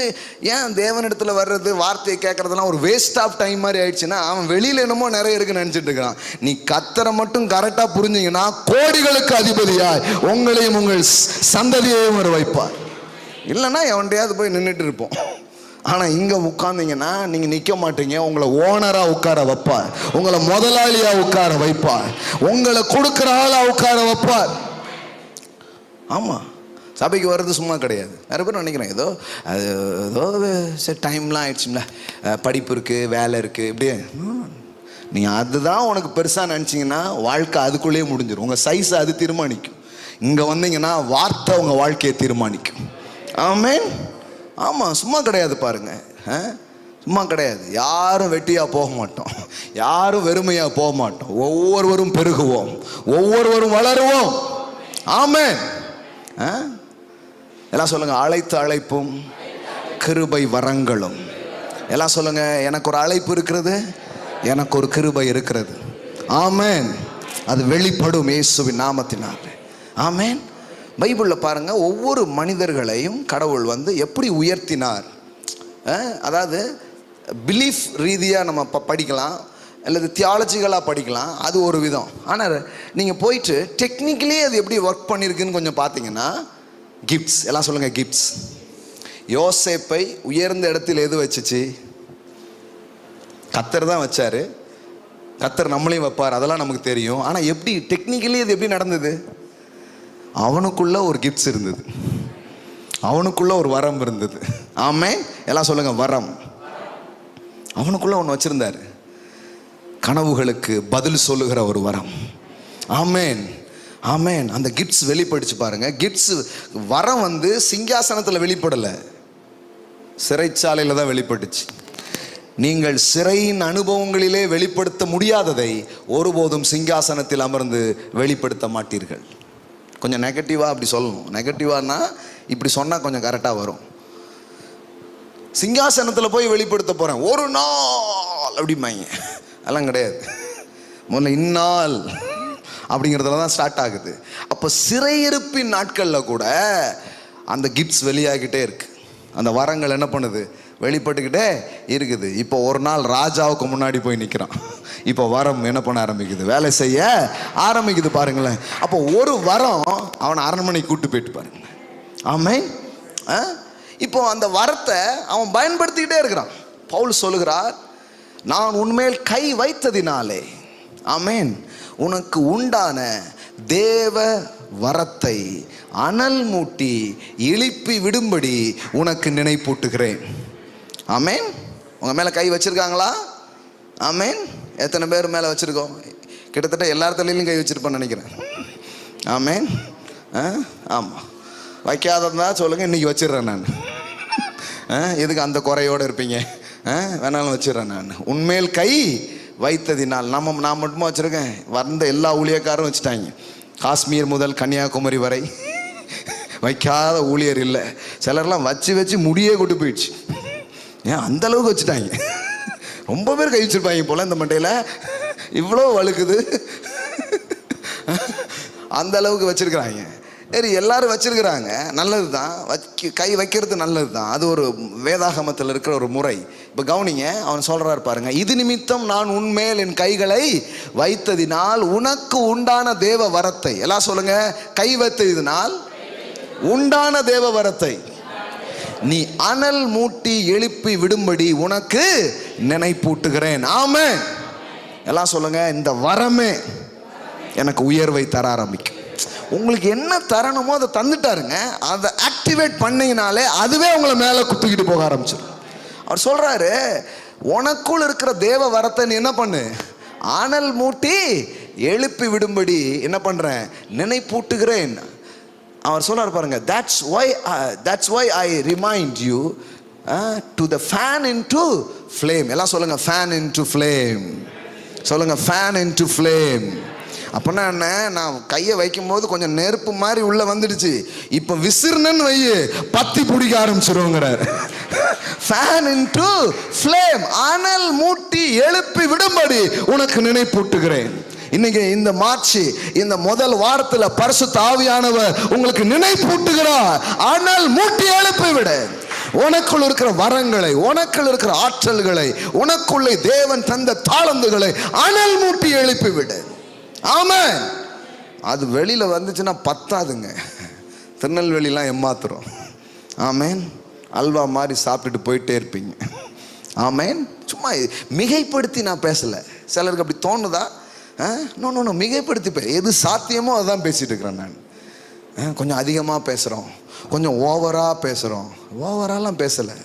ஏன் தேவனிடத்தில் வர்றது, வார்த்தையை கேட்குறதுலாம் ஒரு வேஸ்ட் ஆஃப் டைம் மாதிரி ஆயிடுச்சுன்னா, அவன் வெளியில் என்னமோ நிறைய இருக்குன்னு நினச்சிட்டு இருக்கான். நீ கத்தரை மட்டும் கரெக்டாக புரிஞ்சிங்கன்னா கோடிகளுக்கு அதிபதியாய் உங்களையும் உங்கள் சந்ததியையும் ஒரு வைப்பார். இல்லைன்னா எவன்டையாவது போய் நின்றுட்டு இருப்போம். ஆனால் இங்கே உட்கார்ந்தீங்கன்னா நீங்கள் நிற்க மாட்டீங்க. உங்களை ஓனராக உட்கார வைப்பார். உங்களை முதலாளியாக உட்கார வைப்பார். உங்களை கொடுக்குற ஆளாக உட்கார வைப்பார். ஆமாம், சபைக்கு வர்றது சும்மா கிடையாது. நிறைய பேர் நினைக்கிறேன் ஏதோ சரி டைம்லாம் ஆயிடுச்சுங்களா, படிப்பு இருக்குது, வேலை இருக்குது, இப்படியே நீ அதுதான் உனக்கு பெருசாக நினச்சிங்கன்னா வாழ்க்கை அதுக்குள்ளேயே முடிஞ்சிடும். உங்கள் சைஸை அது தீர்மானிக்கும். இங்கே வந்தீங்கன்னா வார்த்தை உங்கள் வாழ்க்கையை தீர்மானிக்கும். ஆமென். ஆமாம், சும்மா கிடையாது பாருங்க. சும்மா கிடையாது. யாரும் வெட்டியாக போக மாட்டோம். யாரும் வெறுமையாக போக மாட்டோம். ஒவ்வொருவரும் பெருகுவோம், ஒவ்வொருவரும் வளருவோம். ஆமென். எல்லாம் சொல்லுங்க, அழைத்த அழைப்பும் கிருபை வரங்களும். எல்லாம் சொல்லுங்க, எனக்கு ஒரு அழைப்பு இருக்கிறது, எனக்கு ஒரு கிருபை இருக்கிறது. ஆமென். அது வெளிப்படும் இயேசுவின் நாமத்தினால். ஆமென். பைபிளில் பாருங்க, ஒவ்வொரு மனிதர்களையும் கடவுள் எப்படி உயர்த்தினார். அதாவது பிலீஃப் ரீதியாக நம்ம படிக்கலாம், அல்லது தியாலஜிக்கலாக படிக்கலாம். அது ஒரு விதம். ஆனால் நீங்கள் போயிட்டு டெக்னிக்கலி அது எப்படி ஒர்க் பண்ணியிருக்குன்னு கொஞ்சம் பார்த்தீங்கன்னா, கிஃப்ட்ஸ். எல்லாம் சொல்லுங்கள், கிஃப்ட்ஸ். யோசேப்பை உயர்ந்த இடத்தில் எது வச்சுச்சு? கர்த்தர் தான் வச்சார். கர்த்தர் நம்மளையும் வைப்பார், அதெல்லாம் நமக்கு தெரியும். ஆனால் எப்படி டெக்னிக்கலி அது எப்படி நடந்தது? அவனுக்குள்ள ஒரு கிஃப்ட்ஸ் இருந்தது, அவனுக்குள்ள ஒரு வரம் இருந்தது. ஆமென். எல்லாம் சொல்லுங்க, வரம். அவனுக்குள்ள ஒன்று வச்சிருந்தார், கனவுகளுக்கு பதில் சொல்லுகிற ஒரு வரம். ஆமென். ஆமென். அந்த கிஃப்ட்ஸ் வெளிப்படுச்சு பாருங்க. கிஃப்ட்ஸ் வரம் சிங்காசனத்தில் வெளிப்படலை, சிறைச்சாலையில் தான் வெளிப்பட்டுச்சு. நீங்கள் சிறையின் அனுபவங்களிலே வெளிப்படுத்த முடியாததை ஒருபோதும் சிங்காசனத்தில் அமர்ந்து வெளிப்படுத்த மாட்டீர்கள். கொஞ்சம் நெகட்டிவாக அப்படி சொல்லணும். நெகட்டிவானா இப்படி சொன்னால் கொஞ்சம் கரெக்டாக வரும். சிங்காசனத்தில் போய் வெளிப்படுத்த போகிறேன் ஒரு நாள் அப்படிம்பாங்க. அதெல்லாம் கிடையாது. முதல்ல இந்நாள் அப்படிங்கிறதுல தான் ஸ்டார்ட் ஆகுது. அப்போ சிறையிருப்பின் நாட்களில் கூட அந்த கிஃப்ட்ஸ் வெளியாகிட்டே இருக்கு. அந்த வரங்கள் என்ன பண்ணுது? வெளிப்பட்டுக்கிட்டே இருக்குது. இப்போ ஒரு நாள் ராஜாவுக்கு முன்னாடி போய் நிற்கிறான். இப்போ வரம் என்ன பண்ண ஆரம்பிக்குது? வேலை செய்ய ஆரம்பிக்குது பாருங்களேன். அப்போ ஒரு வரம் அவனை அரண்மனைக்கு கூட்டு போயிட்டு பாருங்க. ஆமென். இப்போ அந்த வரத்தை அவன் பயன்படுத்திக்கிட்டே இருக்கிறான். பவுல் சொல்லுகிறார், நான் உன்மேல் கை வைத்ததினாலே, ஆமென், உனக்கு உண்டான தேவ வரத்தை அனல் மூட்டி எழுப்பி விடும்படி உனக்கு நினைப்பூட்டுகிறேன். ஆமேன். உங்க மேல கை வச்சிருக்காங்களா? ஆமேன். எத்தனை பேர் மேல வச்சிருக்கோம்? கிட்டத்தட்ட எல்லார் தலையிலும் கை வச்சிருப்பேன்னு நினைக்கிறேன். ஆமேன். ஆமா, வைக்காததா சொல்லுங்க, இன்னைக்கு வச்சிடுறேன் நான். எதுக்கு அந்த குறையோடு இருப்பீங்க? வேணாலும் வச்சிடறேன் நான். உண்மையில் கை வைத்ததினால் நான் மட்டுமா வச்சுருக்கேன், வந்த எல்லா ஊழியக்காரும் வச்சுட்டாங்க. காஷ்மீர் முதல் கன்னியாகுமரி வரை வைக்காத ஊழியர் இல்லை. சிலர்லாம் வச்சு வச்சு முடியே கொண்டு போயிடுச்சு. ஏன் அந்த அளவுக்கு வச்சுட்டாங்க? ரொம்ப பேர் கை வச்சிருப்பாங்க போல இந்த மண்டையில், இவ்வளோ வழுக்குது, அந்த அளவுக்கு வச்சிருக்கிறாங்க. சரி, எல்லாரும் வச்சிருக்கிறாங்க, நல்லது தான். கை வைக்கிறது நல்லது தான், அது ஒரு வேதாகமத்தில் இருக்கிற ஒரு முறை. இப்போ கவனிங்க, அவன் சொல்றாரு பாருங்க, இது நிமித்தம் நான் உன்மேல் என் கைகளை வைத்ததினால் உனக்கு உண்டான தேவ வரத்தை, எல்லாம் சொல்லுங்க, கை வைத்ததினால் உண்டான தேவ வரத்தை நீ அனல் மூட்டி எழுப்பி விடும்படி உனக்கு நினைப்பூட்டுகிறேன். ஆமென். எல்லாம் சொல்லுங்க, இந்த வரமே எனக்கு உயர்வை தர ஆரம்பிக்கும். உங்களுக்கு என்ன தரணுமோ அதை தந்துட்டாருங்க. அதை ஆக்டிவேட் பண்ணீங்கனாலே அதுவே உங்களை மேலே குத்திக்கிட்டு போக ஆரம்பிச்சிடும். அவர் சொல்றாரு, உனக்குள் இருக்கிற தேவ வரத்தை நீ என்ன பண்ணு, அனல் மூட்டி எழுப்பி விடும்படி என்ன பண்றேன், நினைப்பூட்டுகிறேன். அவர் சொல்றாரு பாருங்க, that's why I remind you to the fan into flame. எல்லாம் சொல்லுங்க, fan into flame. சொல்லுங்க, fan into flame. அப்படின்னா என்ன, நான் கையை வைக்கும் போது கொஞ்சம் நெருப்பு மாதிரி உள்ள வந்துடுச்சு, இப்போ விசிறுனன்னு வையு பத்தி பிடிக்க ஆரம்பிச்சிருவோங்கிறார். ஃபேன் இன்டு ஃப்ளேம், அனல் மூட்டி எழுப்பி விடும்படி உனக்கு நினைப்பூட்டுகிறேன். இன்னைக்கு இந்த மார்ச் இந்த முதல் வாரத்தில் பரிசுத்த ஆவியானவர் உங்களுக்கு நினைப்பூட்டுகிறார். அனல் மூட்டி எழுப்பி விட, உனக்குள் இருக்கிற வரங்களை, உனக்குள் இருக்கிற ஆற்றல்களை, உனக்குள்ளே தேவன் தந்த தாளந்துகளை அனல் மூட்டி எழுப்பி விட. ஆமென். அது வெளியில வந்துச்சுன்னா பத்தாதுங்க, திருநெல்வேலிலாம் ஏமாத்துறோம். ஆமென். அல்வா மாதிரி சாப்பிட்டுட்டு போயிட்டே இருப்பீங்க. ஆமென். சும்மா மிகைப்படுத்தி நான் பேசல, சிலருக்கு அப்படி தோணுதா? நோ, மிகைப்படுத்தி எது சாத்தியமோ அதான் பேசிட்டு இருக்கிறேன் நான். கொஞ்சம் அதிகமாக பேசுகிறோம், கொஞ்சம் ஓவராக பேசுகிறோம். ஓவராலாம் பேசலை,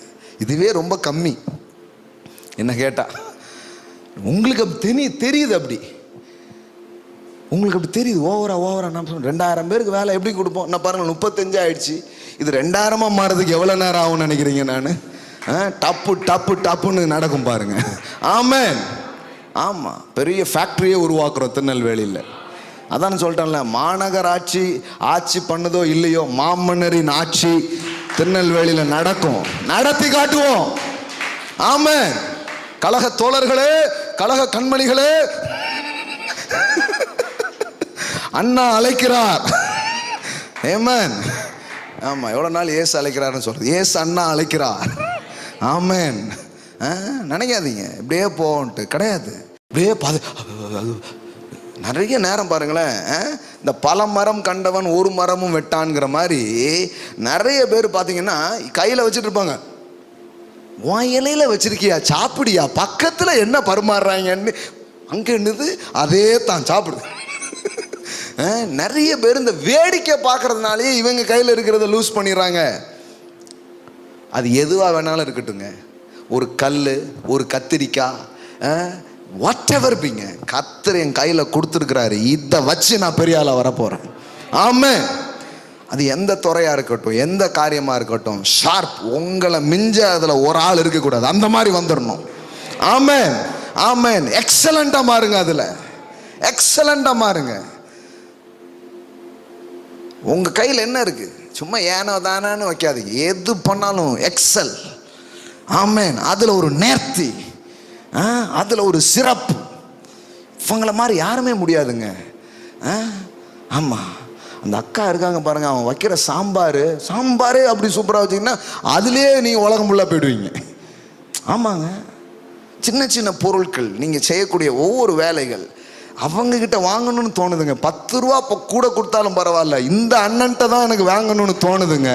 இதுவே ரொம்ப கம்மி. என்ன கேட்டால் உங்களுக்கு அப்படி தெரியுது, அப்படி உங்களுக்கு அப்படி தெரியுது. ஓவரா நான் சொல்றேன், 2000 பேருக்கு வேலை எப்படி கொடுப்போம்? நான் பாருங்க 35 ஆயிடுச்சு. இது 2000 மாறதுக்கு எவ்வளோ நேரம் ஆகும்னு நினைக்கிறீங்க? நான் டப்புன்னு நடக்கும் பாருங்க. ஆமென். ஆமாம், பெரிய ஃபேக்ட்ரியே உருவாக்குறோம் திருநெல்வேலியில். அதான் சொல்லிட்டேன்ல, மாநகராட்சி ஆட்சி பண்ணுதோ இல்லையோ, மாமன்னரின் ஆட்சி திருநெல்வேலியில் நடக்கும், நடத்தி காட்டுவோம். ஆமென். கழக தோழர்களே, கழக கண்மணிகளே, அண்ணா அழைக்கிறார். ஆமென். ஆமாம், எவ்வளோ நாள் ஏசு அழைக்கிறாருன்னு சொல்கிறது, ஏசு அண்ணா அழைக்கிறார். ஆமென். நினைக்காதீங்க இப்படியே போன்ட்டு, கிடையாது. இப்படியே நிறைய நேரம் பாருங்களேன், இந்த பல மரம் கண்டவன் ஒரு மரமும் வெட்டான்ங்கிற மாதிரி நிறைய பேர் பார்த்தீங்கன்னா கையில் வச்சுட்டு இருப்பாங்க. உன் இலையில வச்சிருக்கியா, சாப்பிடியா, பக்கத்தில் என்ன பரிமாறுறாங்கன்னு அங்கே என்னது அதே தான் சாப்பிடுது. நிறைய பேர் இந்த வேடிக்கை பார்க்கறதுனாலே இவங்க கையில் இருக்கிறத லூஸ் பண்ணிடுறாங்க. அது எதுவாக வேணாலும் இருக்கட்டுங்க, ஒரு கல், ஒரு கத்திரிக்காய், வாட் எவர் பீங்க, கத்தர் என் கையில் கொடுத்துருக்கிறாரு, இதை வச்சு நான் பெரிய ஆளாக வரப்போகிறேன். ஆமென். அது எந்த துறையாக இருக்கட்டும், எந்த காரியமாக இருக்கட்டும், ஷார்ப், உங்களை மிஞ்ச அதில் ஒரு ஆள் இருக்கக்கூடாது, அந்த மாதிரி வந்துடணும். ஆமென். ஆமென். எக்ஸலண்ட்டாக மாறுங்க, அதில் எக்ஸலண்ட்டாக மாறுங்க. உங்கள் கையில் என்ன இருக்குது, சும்மா ஏனோ தானான்னு வைக்காதீங்க, எது பண்ணாலும் எக்ஸல். ஆமென். அதில் ஒரு நேர்த்தி, அதில் ஒரு சிறப்பு, இவங்கள மாதிரி யாருமே முடியாதுங்க. ஆமாம், அந்த அக்கா இருக்காங்க பாருங்க, அவன் வைக்கிற சாம்பாரே அப்படி சூப்பராக வச்சிங்கன்னா அதுலேயே நீங்கள் உலகம் ஃபுல்லாக போயிடுவீங்க. ஆமாங்க. சின்ன சின்ன பொருட்கள், நீங்கள் செய்யக்கூடிய ஒவ்வொரு வேலைகள் அவங்கக்கிட்ட வாங்கணும்னு தோணுதுங்க. 10 ரூபா இப்போ கூட கொடுத்தாலும் பரவாயில்ல, இந்த அண்ணன்ட்ட தான் எனக்கு வாங்கணும்னு தோணுதுங்க.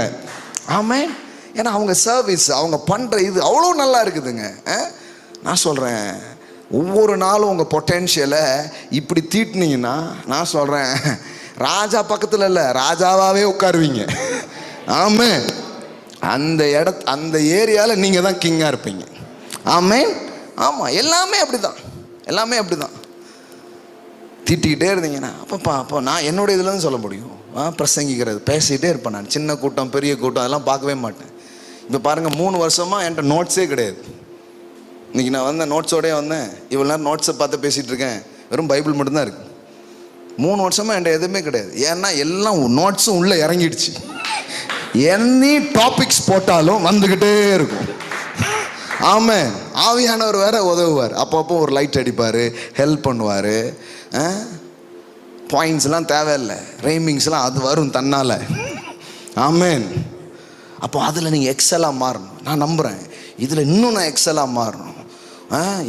ஆமென். ஏன்னா அவங்க சர்வீஸ், அவங்க பண்ணுற இது அவ்வளோ நல்லா இருக்குதுங்க. நான் சொல்கிறேன், ஒவ்வொரு நாளும் உங்கள் பொட்டென்ஷியலை இப்படி தீட்டினீங்கன்னா நான் சொல்கிறேன், ராஜா பக்கத்தில் இல்லை, ராஜாவாகவே உட்காருவீங்க. ஆமென். அந்த ஏரியாவில் நீங்கள் தான் கிங்காக இருப்பீங்க. ஆமென். ஆமாம், எல்லாமே அப்படி தான், எல்லாமே அப்படி தான். திட்டிக்கிட்டே இருந்தீங்கன்னா அப்போ நான் என்னோட இதுலேருந்து சொல்ல முடியும். பிரசங்கிக்கிறது, பேசிக்கிட்டே இருப்பேன் நான். சின்ன கூட்டம் பெரிய கூட்டம் அதெல்லாம் பார்க்கவே மாட்டேன். இப்போ பாருங்கள், 3 வருஷமாக என்கிட்ட நோட்ஸே கிடையாது. இன்றைக்கி நான் வந்தேன், நோட்ஸோடய வந்தேன். இவ்வளோ நேரம் நோட்ஸை பார்த்து பேசிகிட்டு இருக்கேன். வெறும் பைபிள் மட்டும்தான் இருக்குது. 3 வருஷமாக என்கிட்ட எதுவுமே கிடையாது. ஏன்னா எல்லாம் நோட்ஸும் உள்ளே இறங்கிடுச்சு. எனி டாபிக்ஸ் போட்டாலும் வந்துக்கிட்டே இருக்கும். ஆமாம், ஆவியானவர் வேற உதவுவார். அப்பப்போ ஒரு லைட் அடிப்பார், ஹெல்ப் பண்ணுவார். பாயிண்ட்ஸ்லாம் தேவையில்லை, ரைமிங்ஸ்லாம் அது வரும் தன்னால். ஆமென். அப்போ அதில் நீங்கள் எக்ஸலாக மாறணும். நான் நம்புகிறேன் இதில் இன்னும் நான் எக்ஸலாக மாறணும்.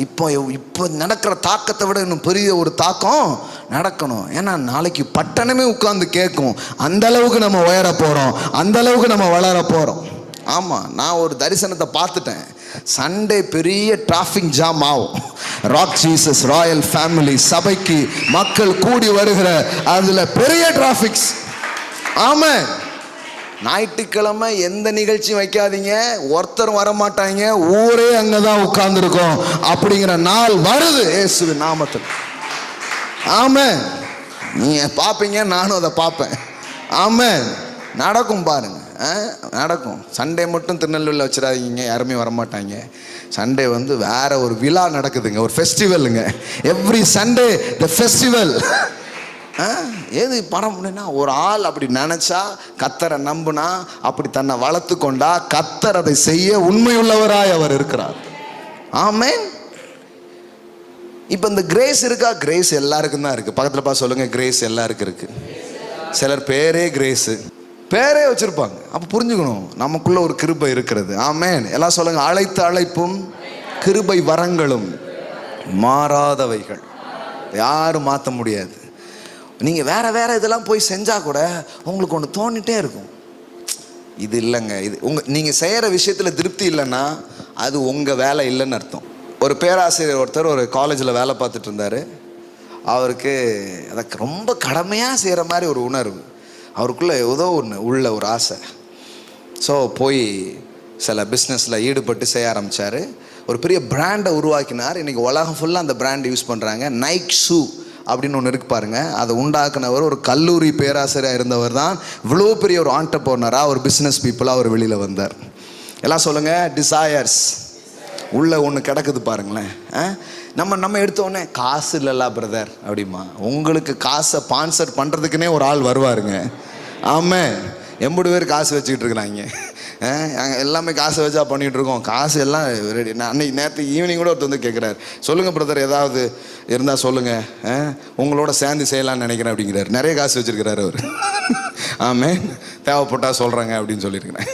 இப்போ நடக்கிற தாக்கத்தை விட இன்னும் பெரிய ஒரு தாக்கம் நடக்கணும். ஏன்னா நாளைக்கு பட்டணமே உட்கார்ந்து கேட்கும். அந்த அளவுக்கு நம்ம உயர போகிறோம், அந்த அளவுக்கு நம்ம வளர போகிறோம். ஆமாம், நான் ஒரு தரிசனத்தை பார்த்துட்டேன். சண்டே பெரிய டிராஃபிக் ஜாம் ஆகும். ராக் ஜீசஸ் ராயல் ஃபேமிலி சபைக்கு மக்கள் கூடி வருகிற அதில் பெரிய டிராஃபிக்ஸ். ஆமாம், ஞாயிற்றுக்கிழமை எந்த நிகழ்ச்சியும் வைக்காதீங்க, ஒருத்தரும் வரமாட்டாங்க, ஊரே அங்கே தான் உட்கார்ந்துருக்கோம் அப்படிங்கிற நாள் வருது இயேசுவின் நாமத்தில். ஆமாம், நீங்கள் பார்ப்பீங்க, நானும் அதை பார்ப்பேன். ஆமாம், நடக்கும் பாருங்க, நடக்கும். சண்டே மட்டும் திருநெல்வேலியில் வச்சிடாதீங்க, யாருமே வரமாட்டாங்க. சண்டே வேற ஒரு விழா நடக்குதுங்க, ஒரு ஃபெஸ்டிவலுங்க. Every Sunday the festival. ஏது பணம் அப்படின்னா, ஒரு ஆள் அப்படி நினைச்சா, கத்தரை நம்புனா, அப்படி தன்னை வளர்த்து கொண்டா, கத்தர் அதை செய்ய உண்மையுள்ளவராய் அவர் இருக்கிறார். ஆமென். இப்போ இந்த கிரேஸ் இருக்கா? கிரேஸ் எல்லாருக்கும் தான் இருக்கு. பக்கத்தில் பார்த்து சொல்லுங்க, கிரேஸ் எல்லாருக்கும் இருக்கு. சிலர் பேரே கிரேஸு, பேரே வச்சிருப்பாங்க. அப்போ புரிஞ்சுக்கணும், நமக்குள்ள ஒரு கிருபை இருக்கிறது. ஆமென். எல்லாம் சொல்லுங்க, அழைத்த அழைப்பும் கிருபை வரங்களும் மாறாதவைகள், யாரும் மாற்ற முடியாது. நீங்கள் வேற வேற இதெல்லாம் போய் செஞ்சால் கூட உங்களுக்கு ஒன்று தோணிட்டே இருக்கும், இது இல்லைங்க, இது நீங்கள் செய்கிற விஷயத்தில் திருப்தி இல்லைன்னா அது உங்கள் வேலை இல்லைன்னு அர்த்தம். ஒரு பேராசிரியர் ஒருத்தர் ஒரு காலேஜில் வேலை பார்த்துட்டு இருந்தார். அவருக்கு அதை ரொம்ப கடமையாக செய்கிற மாதிரி ஒரு உணர்வு, அவருக்குள்ளே ஏதோ ஒன்று உள்ள ஒரு ஆசை. ஸோ போய் சில பிஸ்னஸில் ஈடுபட்டு செய்ய ஆரம்பித்தார். ஒரு பெரிய பிராண்டை உருவாக்கினார். இன்றைக்கி உலகம் ஃபுல்லாக அந்த பிராண்ட் யூஸ் பண்ணுறாங்க. நைக் ஷூ அப்படின்னு ஒன்று இருக்கு பாருங்க. அதை உண்டாக்குனவர் ஒரு கல்லூரி பேராசிரியராக இருந்தவர் தான் இவ்வளோ பெரிய ஒரு ஆண்டர்ப்ரனராக, ஒரு பிஸ்னஸ் பீப்புளாக அவர் வெளியில் வந்தார். எல்லாம் சொல்லுங்கள், டிசையர்ஸ் உள்ள ஒன்று கிடக்குது பாருங்களேன். நம்ம எடுத்தோடனே காசு இல்லைல்ல பிரதர் அப்படிமா, உங்களுக்கு காசை ஸ்பான்சர் பண்ணுறதுக்குன்னே ஒரு ஆள் வருவாருங்க. ஆமாம், 80 பேர் காசு வச்சுக்கிட்டு இருக்கிறாங்க. எல்லாமே காசை வச்சா பண்ணிகிட்டு இருக்கோம். காசு எல்லாம் ரெடி. நான் அன்றைக்கி நேற்று ஈவினிங் கூட ஒருத்தர் கேட்குறாரு, சொல்லுங்கள் பிரதர் ஏதாவது இருந்தால் சொல்லுங்கள், உங்களோட சேர்ந்து செய்யலான்னு நினைக்கிறேன் அப்படிங்கிறார். நிறைய காசு வச்சுருக்கிறாரு அவர். ஆமாம், தேவைப்பட்டால் சொல்கிறாங்க அப்படின்னு சொல்லியிருக்கிறேன்.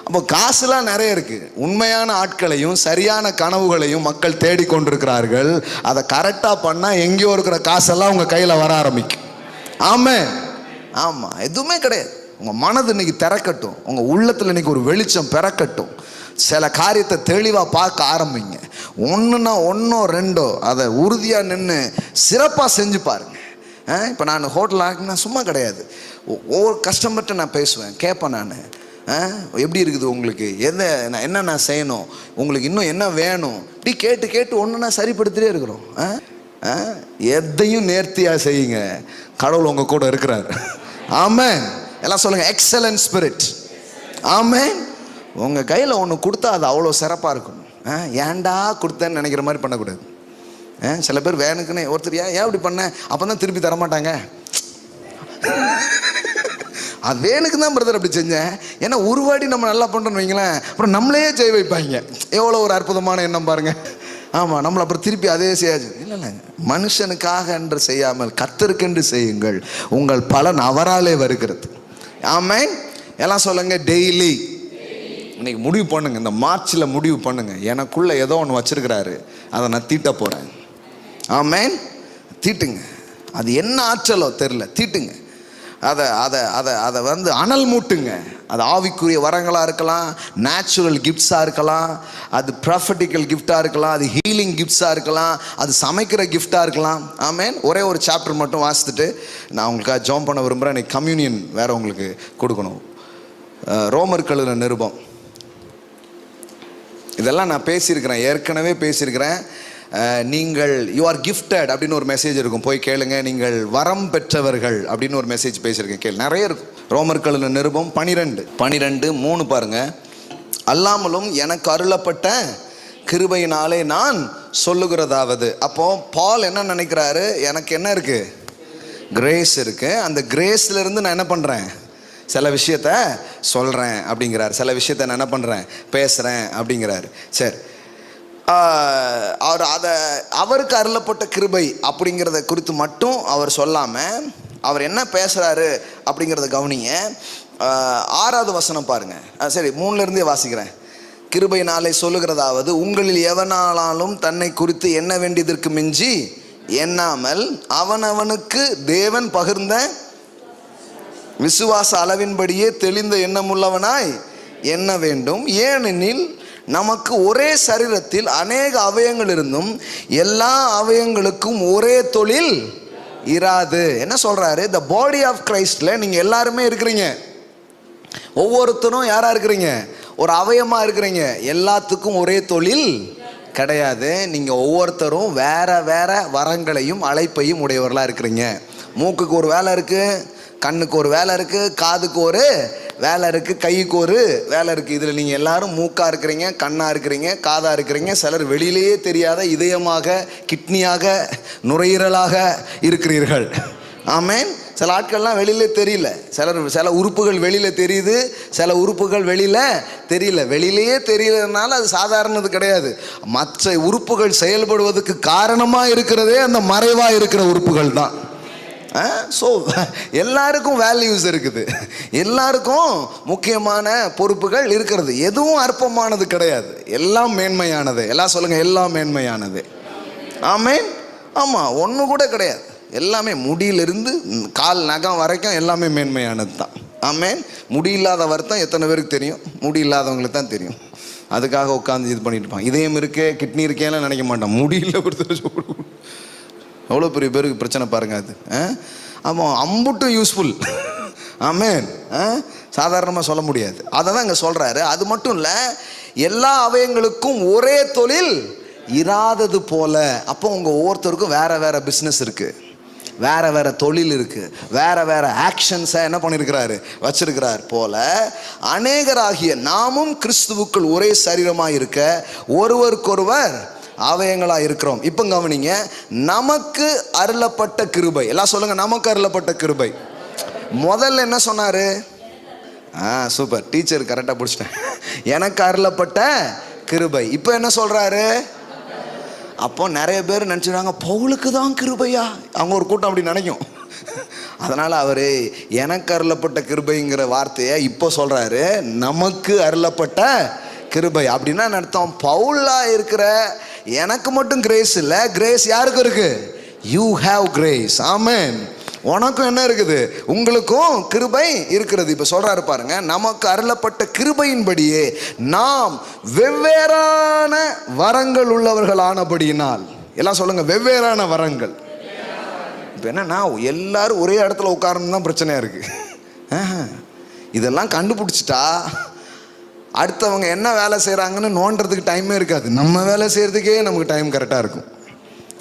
அப்போ காசுலாம் நிறைய இருக்குது. உண்மையான ஆட்களையும் சரியான கனவுகளையும் மக்கள் தேடிக்கொண்டிருக்கிறார்கள். அதை கரெக்டாக பண்ணால் எங்கேயோ இருக்கிற காசெல்லாம் உங்கள் கையில் வர ஆரம்பிக்கும். ஆமாம். ஆமாம், எதுவுமே கிடையாது. உங்கள் மனது இன்னைக்கு திறக்கட்டும், உங்கள் உள்ளத்தில் இன்னைக்கு ஒரு வெளிச்சம் பிறக்கட்டும். சில காரியத்தை தெளிவாக பார்க்க ஆரம்பிங்க. ஒன்றுனா ஒன்றோ ரெண்டோ அதை உறுதியாக நின்று சிறப்பாக செஞ்சு பாருங்க. இப்போ நான் ஹோட்டல் ஆகினா சும்மா கிடையாது, ஒவ்வொரு கஸ்டமர்கிட்ட நான் பேசுவேன், கேட்பேன். நான் எப்படி இருக்குது உங்களுக்கு, என்ன நான் செய்யணும், உங்களுக்கு இன்னும் என்ன வேணும், இப்படி கேட்டு கேட்டு ஒன்றுனா சரிப்படுத்திட்டே இருக்கிறோம். எதையும் நேர்த்தியாக செய்யுங்க, கடவுள் உங்கள் கூட இருக்கிறார். ஆமென். எல்லாம் சொல்லுங்க, எக்ஸலன்ட் ஸ்பிரிட். ஆமென். உங்கள் கையில் ஒன்று கொடுத்தா அது அவ்வளோ சிறப்பாக இருக்கணும். ஏன்டா கொடுத்தேன்னு நினைக்கிற மாதிரி பண்ணக்கூடாது. சில பேர் வேணுக்குன்னு ஒருத்தர் ஏன் இப்படி பண்ண, அப்போ தான் திருப்பி தரமாட்டாங்க. அது வேணுக்கு தான் பிரதர் அப்படி செஞ்சேன், ஏன்னா ஒரு வாட்டி நம்ம நல்லா பண்ணுறோன்னு வைங்களேன், அப்புறம் நம்மளே செய்ய வைப்பாங்க. எவ்வளோ ஒரு அற்புதமான எண்ணம் பாருங்க. ஆமாம், நம்மளை அப்புறம் திருப்பி அதே செய்யாது. இல்லைங்க, மனுஷனுக்காக என்று செய்யாமல் கர்த்தருக்கென்று செய்யுங்கள், உங்கள் பலன் அவராலே வருகிறது. ஆமென். எல்லாம் சொல்லுங்க, டெய்லி இன்னைக்கு முடிவு பண்ணுங்க, இந்த மார்ச்சில் முடிவு பண்ணுங்க, எனக்குள்ள ஏதோ ஒன்று வச்சிருக்கிறாரு, அதை நான் தீட்ட போகிறேன். ஆமென். தீட்டுங்க, அது என்ன ஆற்றலோ தெரில, தீட்டுங்க. அதை அதை அதை அதை வந்து அனல் மூட்டுங்க. அது ஆவிக்குரிய வரங்களாக இருக்கலாம், நேச்சுரல் கிஃப்ட்ஸாக இருக்கலாம், அது ப்ராஃபட்டிக்கல் கிஃப்டாக இருக்கலாம், அது ஹீலிங் கிஃப்ட்ஸாக இருக்கலாம், அது சமைக்கிற கிஃப்டாக இருக்கலாம். ஆமேன். ஒரே ஒரு சாப்டர் மட்டும் வாசித்துட்டு நான் உங்களுக்காக ஜெபம் பண்ண விரும்புகிறேன். எனக்கு கம்யூனியன் வேறு உங்களுக்கு கொடுக்கணும். ரோமர்கள் நிருபம். இதெல்லாம் நான் பேசியிருக்கிறேன், ஏற்கனவே பேசியிருக்கிறேன். நீங்கள் யூ ஆர் கிஃப்டட் அப்படின்னு ஒரு மெசேஜ் இருக்கும், போய் கேளுங்க. நீங்கள் வரம் பெற்றவர்கள் அப்படின்னு ஒரு மெசேஜ் பேசியிருக்கேன், கேளு. நிறைய இருக்கும். ரோமர்கள் நிருபம் 12:3 பாருங்க. அல்லாமலும் எனக்கு அருளப்பட்ட கிருபையினாலே நான் சொல்லுகிறதாவது. அப்போ பால் என்ன நினைக்கிறாரு? எனக்கு என்ன இருக்கு? கிரேஸ் இருக்கு. அந்த கிரேஸ்ல இருந்து நான் என்ன பண்றேன்? சில விஷயத்த சொல்றேன் அப்படிங்கிறார். சில விஷயத்த நான் என்ன பண்றேன்? பேசுறேன் அப்படிங்கிறாரு. சரி, அவர் அதை அவருக்கு அருளப்பட்ட கிருபை அப்படிங்கிறத குறித்து மட்டும் அவர் சொல்லாமல் அவர் என்ன பேசுகிறாரு அப்படிங்கிறத கவனிங்க. 6வது வசனம் பாருங்க. சரி, 3லேருந்தே வாசிக்கிறேன். கிருபையினாலே சொல்லுகிறதாவது, உங்களில் எவனாலும் தன்னை குறித்து எண்ண வேண்டியதற்கு மிஞ்சி எண்ணாமல் அவனவனுக்கு தேவன் பகிர்ந்த விசுவாச அளவின்படியே தெளிந்த எண்ணமுள்ளவனாய் எண்ண வேண்டும். ஏனெனில் நமக்கு ஒரே சரீரத்தில் அநேக அவயங்கள் இருந்தும் எல்லா அவயங்களுக்கும் ஒரே தொழில் இராது. என்ன சொல்றாரு? த பாடி ஆஃப் கிரைஸ்ட்ல நீங்க எல்லாருமே இருக்கிறீங்க. ஒவ்வொருத்தரும் யாரா இருக்கிறீங்க? ஒரு அவயமா இருக்கிறீங்க. எல்லாத்துக்கும் ஒரே தொழில் கிடையாது. நீங்க ஒவ்வொருத்தரும் வேற வேற வரங்களையும் அழைப்பையும் உடையவர்களா இருக்கிறீங்க. மூக்குக்கு ஒரு வேலை இருக்கு, கண்ணுக்கு ஒரு வேலை இருக்கு, காதுக்கு ஒரு வேலை இருக்கு, கைக்கு ஒரு வேலை இருக்கு. இதில் நீங்கள் எல்லாரும் மூக்கா இருக்கிறீங்க, கண்ணா இருக்கிறீங்க, காதா இருக்கிறீங்க. சிலர் வெளியிலேயே தெரியாத இதயமாக, கிட்னியாக, நுரையீரலாக இருக்கிறீர்கள். ஆமேன். சில ஆட்கள்லாம் வெளியிலே தெரியல. சில உறுப்புகள் வெளியில தெரியுது, சில உறுப்புகள் வெளியில தெரியல. வெளியிலேயே தெரியலனால அது சாதாரணது கிடையாது. மற்ற உறுப்புகள் செயல்படுவதற்கு காரணமாக இருக்கிறதே அந்த மறைவாக இருக்கிற உறுப்புகள் தான். ஸோ எல்லாருக்கும் வேல்யூஸ் இருக்குது, எல்லாருக்கும் முக்கியமான பொறுப்புகள் இருக்கிறது. எதுவும் அற்பமானது கிடையாது, எல்லாம் மேன்மையானது. எல்லாம் சொல்லுங்க, எல்லாம் மேன்மையானது. ஆமேன். ஆமாம், ஒன்று கூட கிடையாது. எல்லாமே முடியிலிருந்து கால் நகம் வரைக்கும் எல்லாமே மேன்மையானது தான். ஆமேன். முடி இல்லாத வருத்தம் எத்தனை பேருக்கு தெரியும்? முடி இல்லாதவங்களுக்கு தான் தெரியும். அதுக்காக உட்காந்து இது பண்ணிட்டு இருப்பாங்க. இதயம் இருக்கே, கிட்னி இருக்கேன்னு நினைக்க மாட்டான். முடியல கொடுத்து எவ்வளோ பெரிய பேருக்கு பிரச்சனை பாருங்க அது. ஆமாம், அம்புட்டும் யூஸ்ஃபுல். ஆமேன். சாதாரணமாக சொல்ல முடியாது. அதை தான் இங்கே சொல்கிறாரு. அது மட்டும் இல்லை, எல்லா அவயங்களுக்கும் ஒரே தொழில் இராதது போல. அப்போ உங்கள் ஒவ்வொருத்தருக்கும் வேற வேற பிஸ்னஸ் இருக்குது, வேற வேற தொழில் இருக்குது, வேற வேற ஆக்ஷன்ஸை என்ன பண்ணியிருக்கிறாரு? வச்சிருக்கிறார் போல அநேகராகிய நாமும் கிறிஸ்துவுக்குள் ஒரே சரீரமாக இருக்க ஒருவருக்கொருவர் அவயங்களாக இருக்கிறோம். இப்போ கவனிங்க, நமக்கு அருளப்பட்ட கிருபை. எல்லாம் சொல்லுங்க, நமக்கு அருளப்பட்ட கிருபை. முதல்ல என்ன சொன்னாரு? சூப்பர், டீச்சர் கரெக்டாக பிடிச்சிட்டேன். எனக்கு அருளப்பட்ட கிருபை. இப்போ என்ன சொல்றாரு? அப்போ நிறைய பேர் நினச்சிடுறாங்க, பவுலுக்கு தான் கிருபையா? அவங்க ஒரு கூட்டம் அப்படி நினைக்கும். அதனால அவரு எனக்கு அருளப்பட்ட கிருபைங்கிற வார்த்தையை இப்போ சொல்றாரு, நமக்கு அருளப்பட்ட கிருபை. அப்படின்னா அர்த்தம், பவுலா இருக்கிற எனக்கு மட்டும் கிரேஸ் இல்லை, கிரேஸ் யாருக்கும் இருக்கு? You have grace. ஆமென். உனக்கும் என்ன இருக்குது? உங்களுக்கும் கிருபை இருக்கிறது. இப்ப சொல்றாரு பாருங்க, நமக்கு அருளப்பட்ட கிருபையின்படியே நாம் வெவ்வேறான வரங்கள் உள்ளவர்களானபடியினால். எல்லாம் சொல்லுங்க, வெவ்வேறான வரங்கள். இப்ப என்னன்னா, எல்லாரும் ஒரே இடத்துல உட்காரணும் தான் பிரச்சனையா இருக்கு. இதெல்லாம் கண்டுபிடிச்சிட்டா அடுத்தவங்க என்ன வேலை செய்கிறாங்கன்னு நோண்டுறதுக்கு டைமே இருக்காது. நம்ம வேலை செய்கிறதுக்கே நமக்கு டைம் கரெக்டாக இருக்கும்.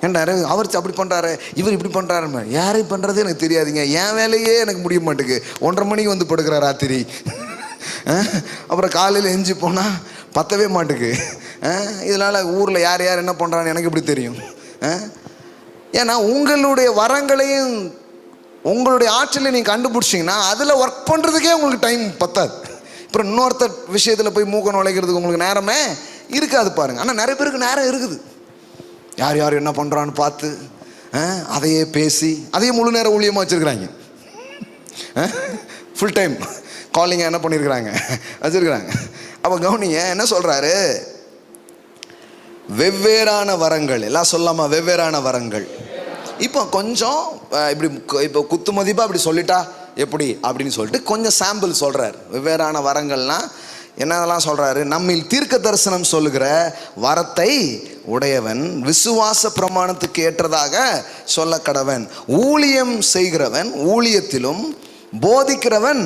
ஏன்டா அவர் அப்படி பண்ணுறாரு, இவர் இப்படி பண்ணுறாரு, யாரையும் பண்ணுறது எனக்கு தெரியாதுங்க, என் வேலையே எனக்கு முடிய மாட்டேங்குது. 1:30 மணிக்கு வந்து படுக்கிற ராத்திரி, அப்புறம் காலையில் எஞ்சி போனால் பத்தவே மாட்டுக்கு. இதனால் ஊரில் யார் யார் என்ன பண்ணுறான்னு எனக்கு எப்படி தெரியும்? ஏன்னா உங்களுடைய வரங்களையும் உங்களுடைய ஆற்றலையும் நீங்கள் கண்டுபிடிச்சிங்கன்னா அதில் ஒர்க் பண்ணுறதுக்கே உங்களுக்கு டைம் பத்தாது. அப்புறம் இன்னொருத்த விஷயத்தில் போய் மூக்க நுழைக்கிறதுக்கு உங்களுக்கு நேரமே இருக்காது பாருங்க. ஆனால் நிறைய பேருக்கு நேரம் இருக்குது. யார் யார் என்ன பண்ணுறான்னு பார்த்து அதையே பேசி அதையே முழு நேரம் ஊழியமாக வச்சுருக்கிறாங்க. ஃபுல் டைம் காலிங்க என்ன பண்ணியிருக்கிறாங்க, வச்சுருக்கிறாங்க. அப்போ கவனிங்க, என்ன சொல்கிறாரு? வெவ்வேறான வரங்கள். எல்லாம் சொல்லாமா? வெவ்வேறான வரங்கள். இப்போ கொஞ்சம் இப்படி இப்போ குத்து மதிப்பாக அப்படி சொல்லிட்டா எப்படி அப்படின்னு சொல்லிட்டு கொஞ்சம் சாம்பிள் சொல்கிறார். வெவ்வேறான வரங்கள்னா என்னதெல்லாம் சொல்கிறாரு? நம்மில் தீர்க்க தரிசனம் சொல்லுகிற வரத்தை உடையவன் விசுவாச பிரமாணத்துக்கு ஏற்றதாக சொல்ல கடவன், ஊழியம் செய்கிறவன் ஊழியத்திலும், போதிக்கிறவன்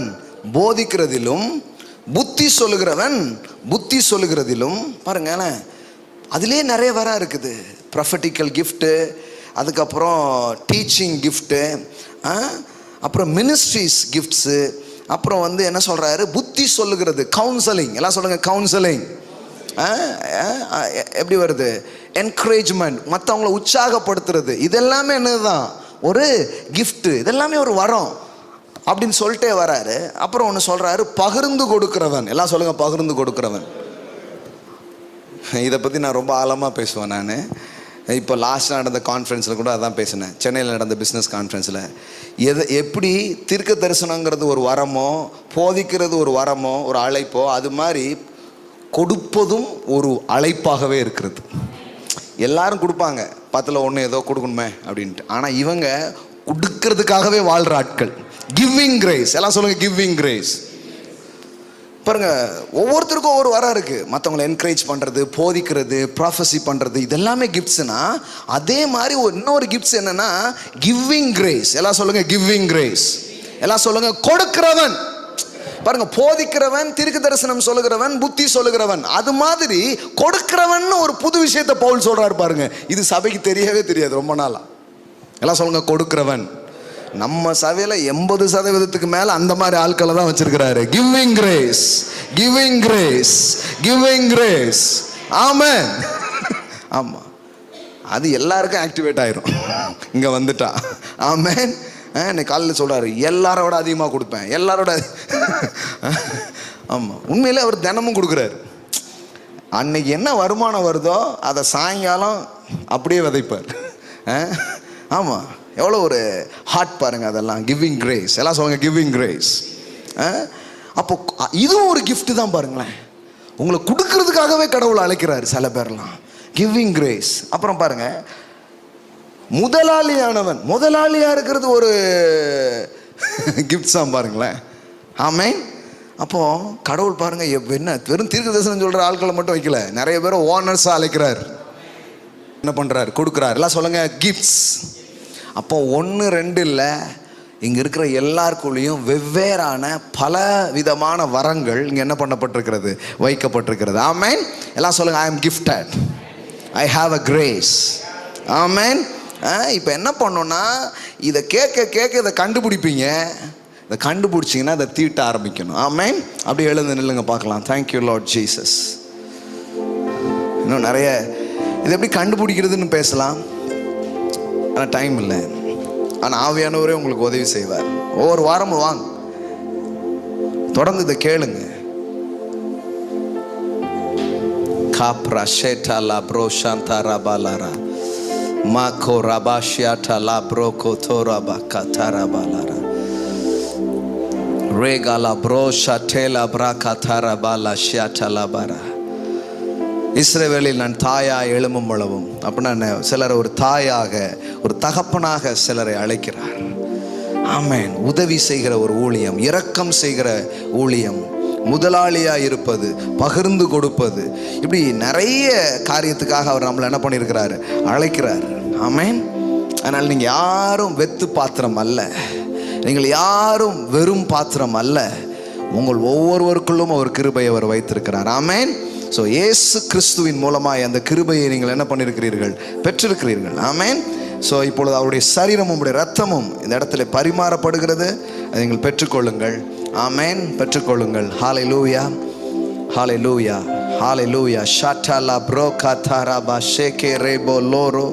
போதிக்கிறதிலும், புத்தி சொல்லுகிறவன் புத்தி சொல்லுகிறதிலும். பாருங்களேன், அதுலேயே நிறைய வரம் இருக்குது. ப்ரொஃபட்டிக்கல் கிஃப்ட்டு, அதுக்கப்புறம் டீச்சிங் கிஃப்ட்டு, அப்புறம் மினிஸ்ட்ரிஸ் கிஃப்ட்ஸு, அப்புறம் வந்து என்ன சொல்கிறாரு? புத்தி சொல்லுகிறது, கவுன்சலிங். எல்லாம் சொல்லுங்கள், கவுன்சலிங். எப்படி வருது? என்கரேஜ்மெண்ட், மற்றவங்கள உற்சாகப்படுத்துறது. இதெல்லாமே என்னதுதான்? ஒரு கிஃப்ட்டு. இதெல்லாமே ஒரு வரம் அப்படின்னு சொல்லிட்டே வராரு. அப்புறம் ஒன்று சொல்கிறாரு, பகிர்ந்து கொடுக்கிறவன். எல்லாம் சொல்லுங்கள், பகிர்ந்து கொடுக்கிறவன். இதை பற்றி நான் ரொம்ப ஆழமாக பேசுவேன். நான் இப்போ லாஸ்ட் நடந்த கான்ஃபரன்ஸில் கூட அதான் பேசினேன். சென்னையில் நடந்த பிஸ்னஸ் கான்ஃபரன்ஸில் எப்படி தீர்க்க தரிசனங்கிறது ஒரு வரமோ, போதிக்கிறது ஒரு வரமோ, ஒரு அழைப்போ, அது மாதிரி கொடுப்பதும் ஒரு அழைப்பாகவே இருக்கிறது. எல்லாரும் கொடுப்பாங்க, 10ல் 1 ஏதோ கொடுக்கணுமே அப்படின்ட்டு. ஆனால் இவங்க கொடுக்கறதுக்காகவே வாழ்கிற ஆட்கள். Giving grace. எல்லாம் சொல்லுங்கள், கிவிங் கிரேஸ். பாருங்க, ஒவ்வொருத்தருக்கும் ஒவ்வொரு வரம் இருக்கு. மற்றவங்களை என்கரேஜ் பண்ணுறது, போதிக்கிறது, ப்ராஃபஸி பண்ணுறது, இதெல்லாமே கிஃப்ட்ஸ்னா, அதே மாதிரி இன்னொரு கிஃப்ட்ஸ் என்னன்னா கிவிங் கிரேஸ். எல்லாம் சொல்லுங்க, கிவிங் கிரேஸ். எல்லாம் சொல்லுங்க, கொடுக்கிறவன். பாருங்க, போதிக்கிறவன், தீர்க்க தரிசனம் சொல்லுகிறவன், புத்தி சொல்லுகிறவன், அது மாதிரி கொடுக்கிறவன் ஒரு புது விஷயத்தை பவுல் சொல்றாரு. பாருங்க, இது சபைக்கு தெரியவே தெரியாது ரொம்ப நாளா. எல்லாம் சொல்லுங்க, கொடுக்கிறவன். நம்ம சபையில் 80% மேலே அந்த மாதிரி ஆட்களை தான் வச்சிருக்கிறாரு. Giving grace, giving grace, giving grace. Amen. ஆமாம், அது எல்லாருக்கும் ஆக்டிவேட் ஆயிரும் இங்கே வந்துட்டா. ஆமென். இன்னைக்கு காலையில் சொல்கிறாரு, எல்லாரோட அதிகமாக கொடுப்பேன், எல்லாரோட. ஆமாம், உண்மையிலே அவர் தினமும் கொடுக்குறாரு. அன்னைக்கு என்ன வருமானம் வருதோ அதை சாயங்காலம் அப்படியே விதைப்பார். ஆமாம், எவ்வளோ ஒரு ஹார்ட் பாருங்க அதெல்லாம். Giving grace. எல்லாம் சொல்லுங்க, கிவிங் கிரேஸ். அப்போ இதுவும் ஒரு கிஃப்ட் தான் பாருங்களேன். உங்களை கொடுக்கறதுக்காகவே கடவுள் அழைக்கிறாரு சில பேர்லாம். Giving grace. அப்புறம் பாருங்க, முதலாளியானவன். முதலாளியா இருக்கிறது ஒரு கிஃப்ட் தான் பாருங்களேன். ஆமென். அப்போ கடவுள் பாருங்க, என்ன வெறும் தீர்க்க தரிசனம் சொல்ற ஆட்களை மட்டும் வைக்கல, நிறைய பேரை ஓனர்ஸா அழைக்கிறார். என்ன பண்றாரு? கொடுக்குறாரு. எல்லாம் சொல்லுங்க, கிஃப்ட்ஸ். அப்போ 1 2 இல்லை, இங்கே இருக்கிற எல்லாருக்குள்ளேயும் வெவ்வேறான பல விதமான வரங்கள் இங்கே என்ன பண்ணப்பட்டிருக்கிறது? வைக்கப்பட்டிருக்கிறது. ஆமென். எல்லாம் சொல்லுங்க, I am gifted, I have a grace. Amen. இப்போ என்ன பண்ணோன்னா, இதை கேட்க கேட்க இதை கண்டுபிடிப்பீங்க. இதை கண்டுபிடிச்சிங்கன்னா அதை தீட்ட ஆரம்பிக்கணும். ஆமென். அப்படி எழுந்து நில்லுங்க பார்க்கலாம். Thank you Lord Jesus. இன்னும் நிறைய இதை எப்படி கண்டுபிடிக்கிறதுன்னு பேசலாம், ஆனால் டைம் இல்லை. ஆனால் ஆவியானவரே உங்களுக்கு உதவி செய்வார். ஒவ்வொரு வாரமும் வாங்க, தொடர்ந்து இதை கேளுங்க. காப்ரா ஷேட்டா லாப்ரோ ஷாந்தா ரபாலாரா மாக்கோ ரபாஷியாட்டா லாப்ரோகோ தோராபா கத்தாரபாலாரா ரேகாலா ப்ரோ ஷட்டேலா பிரா கத்தாரபாலா ஷியாட்டா லாபாரா. இஸ்ரவேலில் நான் தாயாக எழும்பும் அளவும் அப்படின்னா சிலரை ஒரு தாயாக, ஒரு தகப்பனாக சிலரை அழைக்கிறார். ஆமென். உதவி செய்கிற ஒரு ஊழியம், இரக்கம் செய்கிற ஊழியம், முதலாளியாக இருப்பது, பகிர்ந்து கொடுப்பது, இப்படி நிறைய காரியத்துக்காக அவர் நம்மளை என்ன பண்ணியிருக்கிறாரு? அழைக்கிறார். ஆமென். அதனால் நீங்கள் யாரும் வெத்து பாத்திரம் அல்ல, நீங்கள் யாரும் வெறும் பாத்திரம் அல்ல. உங்கள் ஒவ்வொருவருக்குள்ளும் அவர் கிருபையை அவர் வைத்திருக்கிறார். ஆமென். ஸோ இயேசு கிறிஸ்துவின் மூலமாக அந்த கிருபையை நீங்கள் என்ன பண்ணியிருக்கிறீர்கள்? பெற்றிருக்கிறீர்கள். ஆமென். ஸோ இப்பொழுது அவருடைய சரீரமும் உடைய ரத்தமும் இந்த இடத்துல பரிமாறப்படுகிறது. அதை நீங்கள் பெற்றுக்கொள்ளுங்கள். ஆமென். பெற்றுக்கொள்ளுங்கள். ஹல்லேலூயா, ஹல்லேலூயா, ஹல்லேலூயா. ஷாட்டலா ப்ரோகா தாராபா ஷேகே ரேபோ லோரோ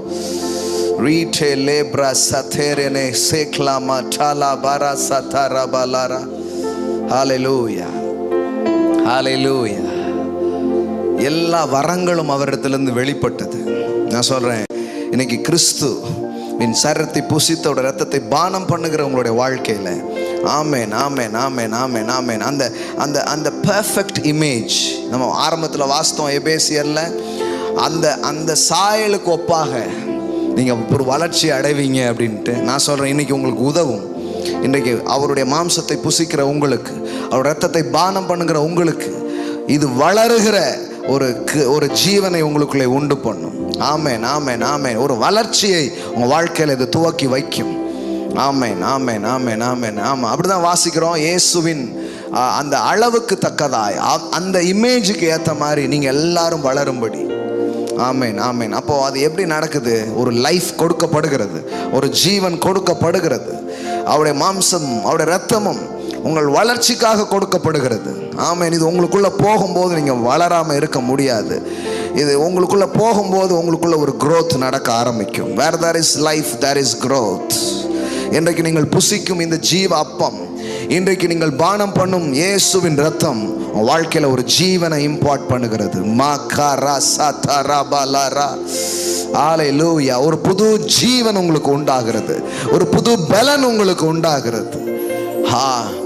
ரீட்டே லேப்ரா சதேரனே சேக்லாமா டாலா பாரா சதாராபாலாரா. ஹல்லேலூயா, ஹல்லேலூயா. எல்லா வரங்களும் அவரிடத்திலிருந்து வெளிப்பட்டது. நான் சொல்கிறேன், இன்னைக்கு கிறிஸ்து சரீரத்தை புசித்தோட ரத்தத்தை பானம் பண்ணுகிற உங்களுடைய வாழ்க்கையில், ஆமேன், ஆமேன், ஆமேன், ஆமேன், ஆமேன். அந்த அந்த அந்த பெர்ஃபெக்ட் இமேஜ் நம்ம ஆரம்பத்தில் வாஸ்தவம் எபேசியரில் அந்த அந்த சாயலுக்கு ஒப்பாக நீங்கள் ஒரு வளர்ச்சி அடைவீங்க அப்படின்ட்டு நான் சொல்கிறேன். இன்றைக்கி உங்களுக்கு உதவும். இன்றைக்கு அவருடைய மாம்சத்தை புசிக்கிற உங்களுக்கு, அவர் இரத்தத்தை பானம் பண்ணுகிற உங்களுக்கு, இது வளருகிற ஒரு ஜீவனை உங்களுக்குள்ளே உண்டு பண்ணும். ஆமென், ஆமென், ஆமென். ஒரு வளர்ச்சியை உங்கள் வாழ்க்கையில் இது துவக்கி வைக்கும். ஆமென், ஆமென், ஆமென், ஆமென். ஆமாம், அப்படிதான் வாசிக்கிறோம். இயேசுவின் அந்த அளவுக்கு தக்கதாய், அந்த இமேஜுக்கு ஏற்ற மாதிரி நீங்கள் எல்லாரும் வளரும்படி. ஆமென், ஆமென். அப்போ அது எப்படி நடக்குது? ஒரு லைஃப் கொடுக்கப்படுகிறது, ஒரு ஜீவன் கொடுக்கப்படுகிறது. அவருடைய மாம்சம், அவருடைய இரத்தமும் உங்கள் வளர்ச்சிக்காக கொடுக்கப்படுகிறது. ஆமென். இது உங்களுக்குள்ள போகும்போது நீங்கள் வளராமல் இருக்க முடியாது. இது உங்களுக்குள்ள போகும்போது உங்களுக்குள்ள ஒரு growth நடக்க ஆரம்பிக்கும். Where there is life, there is growth. இன்றைக்கு நீங்கள் புசிக்கும் இந்த ஜீவ அப்பம், இன்றைக்கு நீங்கள் பானம் பண்ணும் இயேசுவின் இரத்தம் வாழ்க்கையில் ஒரு ஜீவனை இம்பார்ட் பண்ணுகிறது. ஹல்லேலூயா. ஒரு புது ஜீவன் உங்களுக்கு உண்டாகிறது, ஒரு புது பலன் உங்களுக்கு உண்டாகிறது.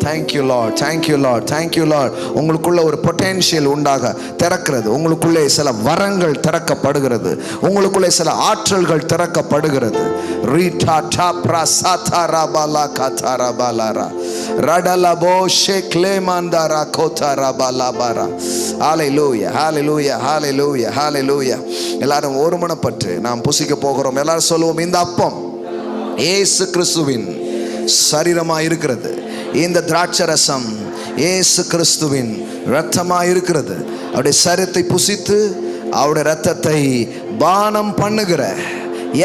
Thank you Lord, thank you Lord, thank you Lord. உங்களுக்குள்ள ஒரு பொட்டென்ஷியல் உண்டாக திறக்கிறது. உங்களுக்குள்ளே சில வரங்கள் திறக்கப்படுகிறது. உங்களுக்குள்ளே சில ஆற்றல்கள் திறக்கப்படுகிறது. ரீடா டாப்ரா சாதாராபாலா காதாராபாலாரா ரடலபோ ஷேக்லேமாந்தாரா கோதாராபாலாபாரா. ஹல்லேலூயா, ஹல்லேலூயா, ஹல்லேலூயா, ஹல்லேலூயா. எல்லாரும் ஒருமனப்பட்டு நாம் புசிக்க போகிறோம். எல்லாரும் சொல்லுவோம், இந்த அப்பம் இயேசு கிறிஸ்துவின் சரீரமாக இருக்கிறது. இந்த திராட்சரசம் இயேசு கிறிஸ்துவின் இரத்தமாக இருக்கிறது. அவருடைய சரீரத்தை புசித்து அவருடைய இரத்தத்தை பானம் பண்ணுகிற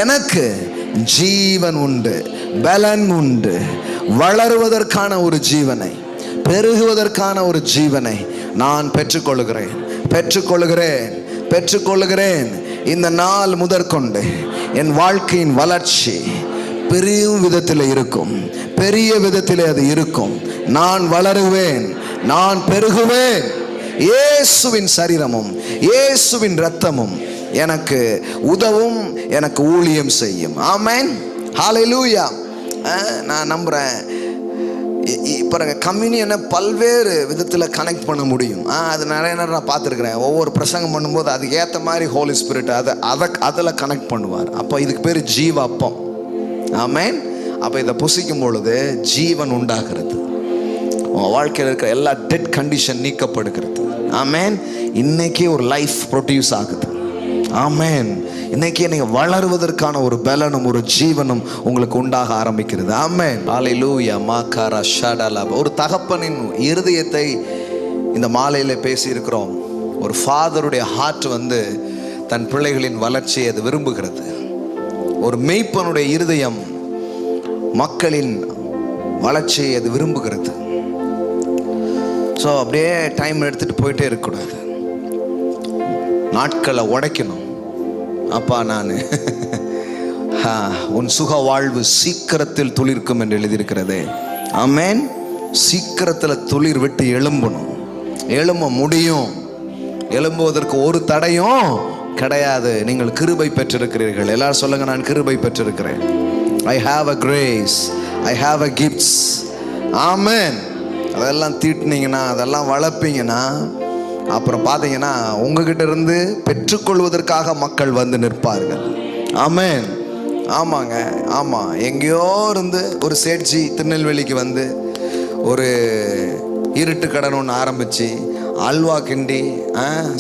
எனக்கு ஜீவன் உண்டு, பலன் உண்டு. வளருவதற்கான ஒரு ஜீவனை, பெருகுவதற்கான ஒரு ஜீவனை நான் பெற்றுக்கொள்கிறேன், பெற்றுக்கொள்கிறேன், பெற்றுக்கொள்கிறேன். இந்த நாள் முதற்கொண்டு என் வாழ்க்கையின் வளர்ச்சி பெரிய விதத்தில் இருக்கும், பெரிய விதத்தில் அது இருக்கும். நான் வளருவேன், நான் பெருகுவேன். இயேசுவின் சரீரமும் இயேசுவின் இரத்தமும் எனக்கு உதவும், எனக்கு ஊழியம் செய்யும். ஆமென், ஹல்லேலூயா. நான் நம்புகிறேன். இப்போ கம்யூனியனை பல்வேறு விதத்தில் கனெக்ட் பண்ண முடியும். அது நிறைய நேரம் நான் பார்த்துருக்குறேன். ஒவ்வொரு பிரசங்கம் பண்ணும்போது அதுக்கு ஏற்ற மாதிரி ஹோலி ஸ்பிரிட் அதில் கனெக்ட் பண்ணுவார். அப்போ இதுக்கு பேர் ஜீவ அப்பம். ஆமென். அப்போ இதை புசிக்கும் பொழுது ஜீவன் உண்டாகிறது. உங்கள் வாழ்க்கையில் இருக்கிற எல்லா டெட் கண்டிஷன் நீக்கப்படுகிறது. ஆமென். இன்னைக்கு ஒரு லைஃப் ப்ரொடியூஸ் ஆகுது. ஆமென். இன்னைக்கு நீங்கள் வளருவதற்கான ஒரு பலனும் ஒரு ஜீவனும் உங்களுக்கு உண்டாக ஆரம்பிக்கிறது. ஆமென். ஹல்லேலூயா. மாகாரா ஷடலா. ஒரு தகப்பனின் இருதயத்தை இந்த மாலையில் பேசியிருக்கிறோம். ஒரு ஃபாதருடைய ஹார்ட் தன் பிள்ளைகளின் வளர்ச்சியை அது விரும்புகிறது. ஒரு மெய்ப்பனுடைய இருதயம் மக்களின் வளர்ச்சியை அது விரும்புகிறது. ஸோ அப்படியே டைம் எடுத்துகிட்டு போயிட்டே இருக்கக்கூடாது, நாட்களை உடைக்கணும். அப்பா நான் உன் சுக வாழ்வு சீக்கிரத்தில் துளிர்க்கும் என்று எழுதியிருக்கிறதே. ஆமென். சீக்கிரத்தில் துளிர் விட்டு எழும்பணும், எழும்ப முடியும். எழும்புவதற்கு ஒரு தடையும் கிடையாது. நீங்கள் கிருபை பெற்றிருக்கிறீர்கள். எல்லாரும் சொல்லுங்க, நான் கிருபை பெற்றிருக்கிறேன். I have a grace, I have a gifts. ஆமென். அதெல்லாம் தீட்டினீங்கன்னா, அதெல்லாம் வளர்ப்பீங்கன்னா, அப்புறம் பார்த்தீங்கன்னா உங்ககிட்ட இருந்து பெற்றுக்கொள்வதற்காக மக்கள் நிற்பார்கள். ஆமென். ஆமாங்க, ஆமாம். எங்கேயோ இருந்து ஒரு சேட்ஜி திருநெல்வேலிக்கு ஒரு இருட்டு கடன் ஒன்று ஆரம்பித்து அல்வா கிண்டி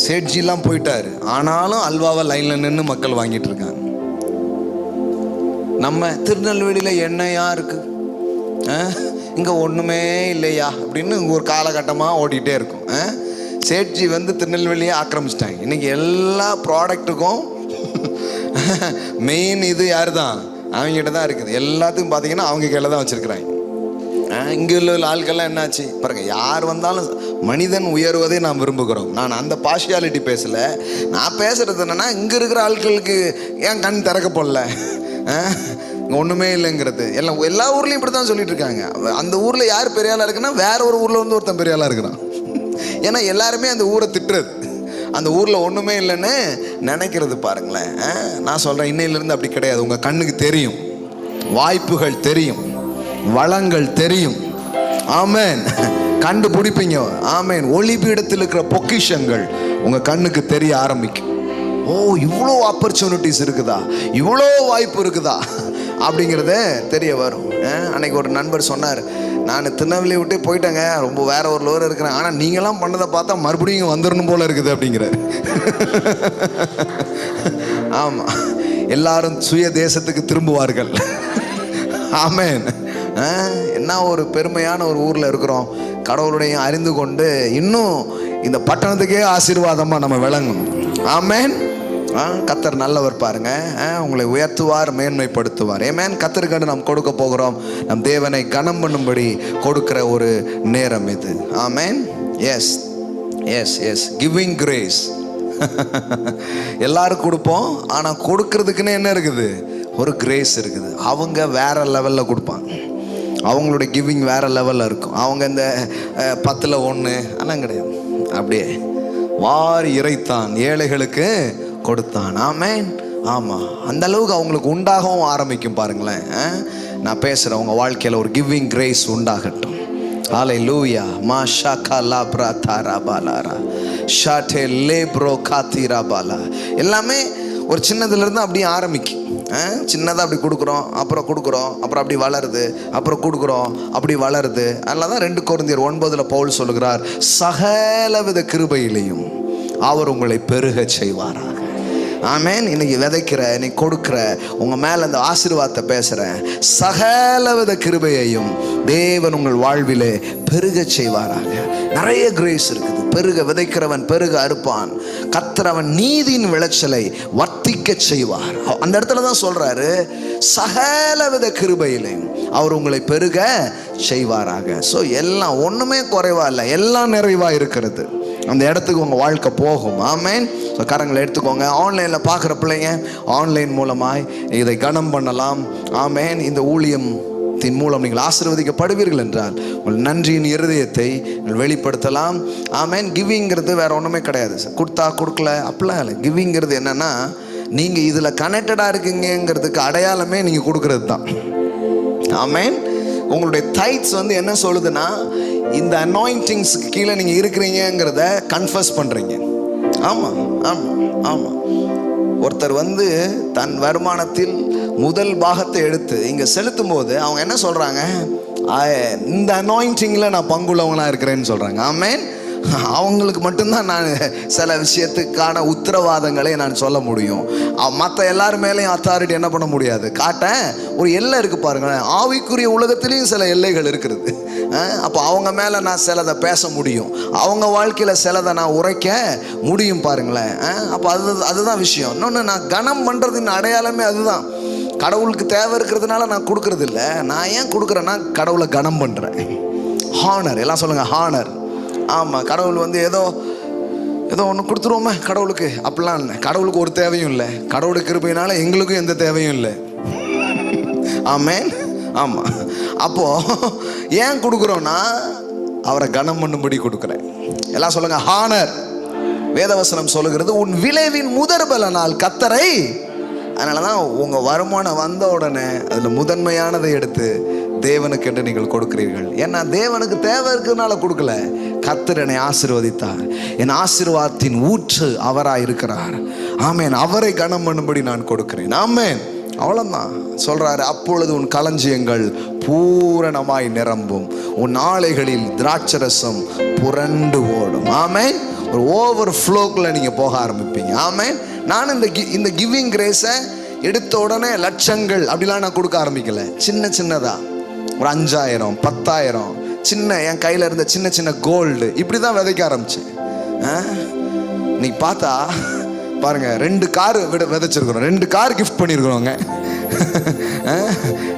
சேட்ஜிலாம் போயிட்டாரு. ஆனாலும் அல்வாவை லைனில் நின்று மக்கள் வாங்கிட்டு இருக்காங்க. நம்ம திருநெல்வேலியில் என்னையா இருக்கு, இங்கே ஒன்றுமே இல்லையா அப்படின்னு இங்கே ஒரு காலகட்டமாக ஓடிட்டே இருக்கும். சேட்ஜி திருநெல்வேலியை ஆக்கிரமிச்சிட்டாங்க. இன்னைக்கு எல்லா ப்ராடக்ட்டுக்கும் மெயின் இது யார் தான்? அவங்ககிட்ட தான் இருக்குது. எல்லாத்துக்கும் பார்த்தீங்கன்னா அவங்க கையில் தான் வச்சுருக்குறாங்க. இங்கே உள்ள ஆட்கள்லாம் என்னாச்சு பாருங்க. யார் வந்தாலும் மனிதன் உயர்வதை நாம் விரும்புகிறோம். நான் அந்த பார்ஷியாலிட்டி பேசலை. நான் பேசுகிறது என்னென்னா, இங்கே இருக்கிற ஆட்களுக்கு ஏன் கண் திறக்கப்படல, இங்கே ஒன்றுமே இல்லைங்கிறது. எல்லா ஊர்லேயும் இப்படி தான் சொல்லிட்டு இருக்காங்க. அந்த ஊரில் யார் பெரிய ஆளாக இருக்குன்னா வேற ஒரு ஊரில் ஒருத்தன் பெரிய ஆளாக இருக்கிறான். ஏன்னா எல்லாருமே அந்த ஊரை திட்டுறது, அந்த ஊரில் ஒன்றுமே இல்லைன்னு நினைக்கிறது. பாருங்களேன், நான் சொல்கிறேன், இன்னையிலேருந்து அப்படி கிடையாது. உங்கள் கண்ணுக்கு தெரியும், வாய்ப்புகள் தெரியும், வளங்கள் தெரியும். ஆமென். கண்டுபிடிப்பீங்க. ஆமென். ஒளிபீடத்தில் இருக்கிற பொக்கிஷங்கள் உங்கள் கண்ணுக்கு தெரிய ஆரம்பிக்கும். ஓ, இவ்வளோ ஆப்பர்ச்சுனிட்டிஸ் இருக்குதா, இவ்வளோ வாய்ப்பு இருக்குதா. அப்படிங்கிறத தெரிய வரும். அன்னைக்கு ஒரு நண்பர் சொன்னார், நான் திருநெல்வேலியை விட்டு போயிட்டேங்க, ரொம்ப வேற ஒரு லோர் இருக்கிறேன், ஆனால் நீங்களாம் பண்ணதை பார்த்தா மறுபடியும் வந்துடணும் போல இருக்குது அப்படிங்கிறார். ஆமாம், எல்லாரும் சுய தேசத்துக்கு திரும்புவார்கள். ஆமென். என்ன ஒரு பெருமையான ஒரு ஊரில் இருக்கிறோம். கடவுளுடைய அறிந்து கொண்டு இன்னும் இந்த பட்டணத்துக்கே ஆசீர்வாதமாக நம்ம விளங்கணும். ஆமென். கர்த்தர் நல்லவர் பாருங்க, உங்களை உயர்த்துவார், மேன்மைப்படுத்துவார். ஆமென். கர்த்தருக்கு நாம் கொடுக்க போகிறோம். நம் தேவனை கனம் பண்ணும்படி கொடுக்கிற ஒரு நேரம் இது. Amen. Yes yes yes giving grace. எல்லாரும் கொடுப்போம், ஆனால் கொடுக்கறதுக்குன்னு என்ன இருக்குது? ஒரு கிரேஸ் இருக்குது. அவங்க வேற லெவலில் கொடுப்பாங்க. அவங்களுடைய கிவிங் வேற லெவலில் இருக்கும். அவங்க இந்த 10ல் 1 ஆனால் கிடையாது. அப்படியே வாரி இறைத்தான், ஏழைகளுக்கு கொடுத்தான். ஆமென். ஆமாம், அந்த அளவுக்கு அவங்களுக்கு உண்டாகவும் ஆரம்பிக்கும். பாருங்களேன், நான் பேசுகிறேன், உங்கள் வாழ்க்கையில் ஒரு கிவிங் கிரேஸ் உண்டாகட்டும். ஹல்லேலூயா. மாஷா கலா பிரதாரா பாலாரா ஷாட்டே லேப்ரோ காத்திரா பாலா. எல்லாமே ஒரு சின்னதுலேருந்து அப்படியே ஆரம்பிக்கும். சின்னதாக அப்படி கொடுக்குறோம், அப்புறம் கொடுக்குறோம், அப்புறம் அப்படி வளருது, அப்புறம் கொடுக்குறோம், அப்படி வளருது. அதனால தான் 2 கொரிந்தியர் 9 பவுல் சொல்லுகிறார், சகலவித கிருபையிலையும் அவர் உங்களை பெருக செய்வாராக. ஆமென். இன்னைக்கு விதைக்கிற, இன்னைக்கு கொடுக்குற, உங்கள் மேலே அந்த ஆசீர்வாதத்தை பேசுகிறேன். சகலவித கிருபையையும் தேவன் உங்கள் வாழ்விலே பெருக செய்வாராக. நிறைய கிரேஸ் இருக்குது. பெருக விதைக்கிறவன் பெருக அறுப்பான். கர்த்தர் அவன் நீதியின் விளைச்சலை வர்த்திக்க செய்வார். அந்த இடத்துல தான் சொல்றாரு, சகலவித கிருபையிலையும் அவர் உங்களை பெருக செய்வாராக. ஸோ எல்லாம் ஒன்றுமே குறைவா இல்லை, எல்லாம் நிறைவா இருக்கிறது. அந்த இடத்துக்கு உங்கள் வாழ்க்கை போகும். ஆமென். கரங்களை எடுத்துக்கோங்க. ஆன்லைனில் பார்க்குற பிள்ளைங்க ஆன்லைன் மூலமாய் இதை கனம் பண்ணலாம். ஆமென். இந்த ஊழியத்தின் மூலம் நீங்கள் ஆசீர்வதிக்கப்படுவீர்கள் என்றால் உங்கள் நன்றியின் இருதயத்தை வெளிப்படுத்தலாம். ஆமென். கிவிங்கிறது வேற ஒன்றுமே கிடையாது. கொடுத்தா கொடுக்கல அப்படிலாம் இல்லை. கிவிங்கிறது என்னன்னா, நீங்கள் இதில் கனெக்டடாக இருக்கீங்கிறதுக்கு அடையாளமே நீங்கள் கொடுக்கறது தான். ஆமென். உங்களுடைய டைட்ஸ் என்ன சொல்லுதுன்னா, இந்த அனாயிண்டிங்ஸ்க்கு கீழே நீங்கள் இருக்கிறீங்கிறத கன்ஃபஸ் பண்ணுறீங்க. ஆமாம் ஆமாம் ஆமாம். ஒருத்தர் தன் வருமானத்தில் முதல் பாகத்தை எடுத்து இங்கே செலுத்தும் போது அவங்க என்ன சொல்கிறாங்க? இந்த அனாயிண்டிங்கில் நான் பங்குள்ளவங்களாக இருக்கிறேன்னு சொல்கிறாங்க. ஆமென். அவங்களுக்கு மட்டும்தான் நான் சில விஷயத்துக்கான உத்தரவாதங்களை நான் சொல்ல முடியும். மற்ற எல்லாரும் மேலேயும் அத்தாரிட்டி என்ன பண்ண முடியாது, காட்ட ஒரு எல்லை இருக்குது. பாருங்களேன், ஆவிக்குரிய உலகத்திலையும் சில எல்லைகள் இருக்கிறது. அப்போ அவங்க மேலே நான் சிலதை பேச முடியும், அவங்க வாழ்க்கையில் சிலதை நான் உரைக்க முடியும். பாருங்களேன், அப்போ அதுதான் விஷயம். இன்னொன்று, நான் கனம் பண்ணுறதின் அடையாளமே அதுதான். கடவுளுக்கு தேவை இருக்கிறதுனால நான் கொடுக்கறது இல்லை. நான் ஏன் கொடுக்குறேன்னா கடவுளை கனம் பண்ணுறேன். ஹானர். எல்லாம் சொல்லுங்கள், ஹானர். ஆமாம். கடவுள் ஏதோ ஒன்று கொடுத்துருவோமே கடவுளுக்கு, அப்படிலாம் இல்லை. கடவுளுக்கு ஒரு தேவையும் இல்லை. கடவுளுக்கு கிருபையினால எங்களுக்கும் எந்த தேவையும் இல்லை. ஆமென். ஆமாம். அப்போது ஏன் கொடுக்குறோன்னா அவரை கனம் பண்ணும்படி கொடுக்குறேன். எல்லாம் சொல்லுங்கள், ஹானர். வேதவசனம் சொல்லுகிறது, உன் விளைவின் முதற்பலனால் கர்த்தரை. அதனால தான் உங்கள் வருமானம் வந்த உடனே அதில் முதன்மையானதை எடுத்து தேவனுக்கு என்று நீங்கள் கொடுக்கிறீர்கள். ஏன்னா தேவனுக்கு தேவை இருக்கிறதுனால கொடுக்கல. கர்த்தர் என்னை ஆசீர்வதித்தார், என் ஆசீர்வாதத்தின் ஊற்று அவராய் இருக்கிறார். ஆமென். அவரை கனம் பண்ணும்படி நான் கொடுக்கிறேன். ஆமென். அவ்வளோதான் சொல்றாரு. அப்பொழுது உன் களஞ்சியங்கள் பூரணமாய் நிரம்பும், உன் ஆலைகளில் திராட்சரசம் புரண்டு ஓடும். ஆமென். ஒரு ஓவர் ஃப்ளோக்குள்ள நீங்க போக ஆரம்பிப்பீங்க. ஆமென். நான் இந்த கிவிங் கிரேஸை எடுத்த உடனே லட்சங்கள் அப்படிலாம் நான் கொடுக்க ஆரம்பிக்கல. சின்னதா ஒரு 5000 10,000 சின்ன என் கையில் இருந்த சின்ன கோல்டு இப்படி தான் விதைக்க ஆரம்பிச்சேன். நீ பார்த்தா பாருங்க, 2 கார் விதைச்சிருக்கிறோம், 2 கார் கிஃப்ட் பண்ணியிருக்கிறோங்க.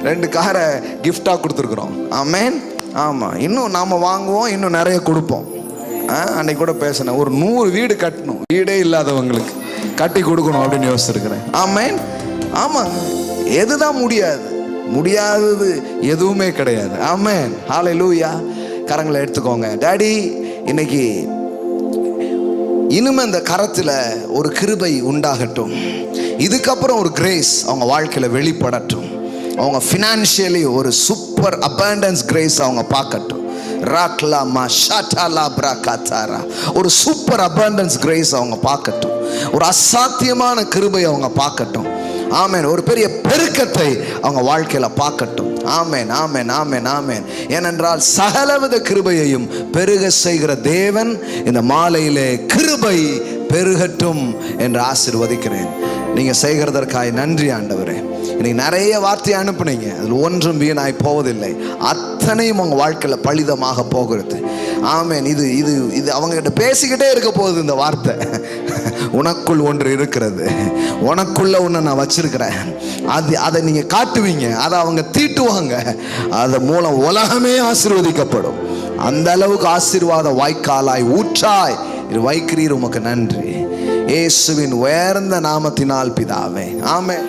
2 காரை கிஃப்டாக கொடுத்துருக்குறோம். ஆமென். ஆமாம். இன்னும் நாம் வாங்குவோம், இன்னும் நிறைய கொடுப்போம். அன்னைக்கு கூட பேசினேன், ஒரு 100 வீடு கட்டணும், வீடே இல்லாதவங்களுக்கு கட்டி கொடுக்கணும் அப்படின்னு யோசிச்சிருக்கிறேன். ஆமென். ஆமாங்க. எதுதான் முடியாதது எதுவுமே கிடையாது. ஆமென். ஹல்லேலூயா. கரங்களை எடுத்துக்கோங்க. டாடி, இன்னைக்கு இனிமே இந்த கரத்தில் ஒரு கிருபை உண்டாகட்டும். இதுக்கப்புறம் ஒரு கிரேஸ் அவங்க வாழ்க்கையில் வெளிப்படட்டும். அவங்க ஃபினான்ஷியலி ஒரு சூப்பர் அபண்டன்ஸ் கிரேஸ் அவங்க பார்க்கட்டும். ஒரு சூப்பர் அபண்டன்ஸ் கிரேஸ் அவங்க பார்க்கட்டும். ஒரு அசாத்தியமான கிருபை அவங்க பார்க்கட்டும். ஆமென். ஒரு பெரிய பெருக்கத்தை அவங்க வாழ்க்கையில பார்க்கட்டும். ஆமென், ஆமென், ஆமென், ஆமென். ஏனென்றால் சகலவித கிருபையையும் பெருக செய்கிற தேவன் இந்த மாலையிலே கிருபை பெருகட்டும் என்று ஆசீர்வதிக்கிறேன். நீங்க செய்கிறதற்காய் நன்றி ஆண்டவரே. இன்னைக்கு நிறைய வார்த்தையை அனுப்புனீங்க, அதில் ஒன்றும் வீணாய் போவதில்லை. அத்தனையும் உங்க வாழ்க்கையில பலிதமாக போகிறது. ஆமென். இது இது இது அவங்ககிட்ட பேசிக்கிட்டே இருக்க போகுது இந்த வார்த்தை. உனக்குள் ஒன்று இருக்கிறது, உனக்குள்ள ஒன்று நான் வச்சிருக்கிறேன், அதை நீங்க காட்டுவீங்க, அதை அவங்க தீட்டுவாங்க, அது மூலம் உலகமே ஆசீர்வதிக்கப்படும். அந்த அளவுக்கு ஆசீர்வாத வாய்க்காலாய் ஊற்றாய் வைக்கிறீர். உமக்கு நன்றி. இயேசுவின் உயர்ந்த நாமத்தினால் பிதாவே, ஆமென்.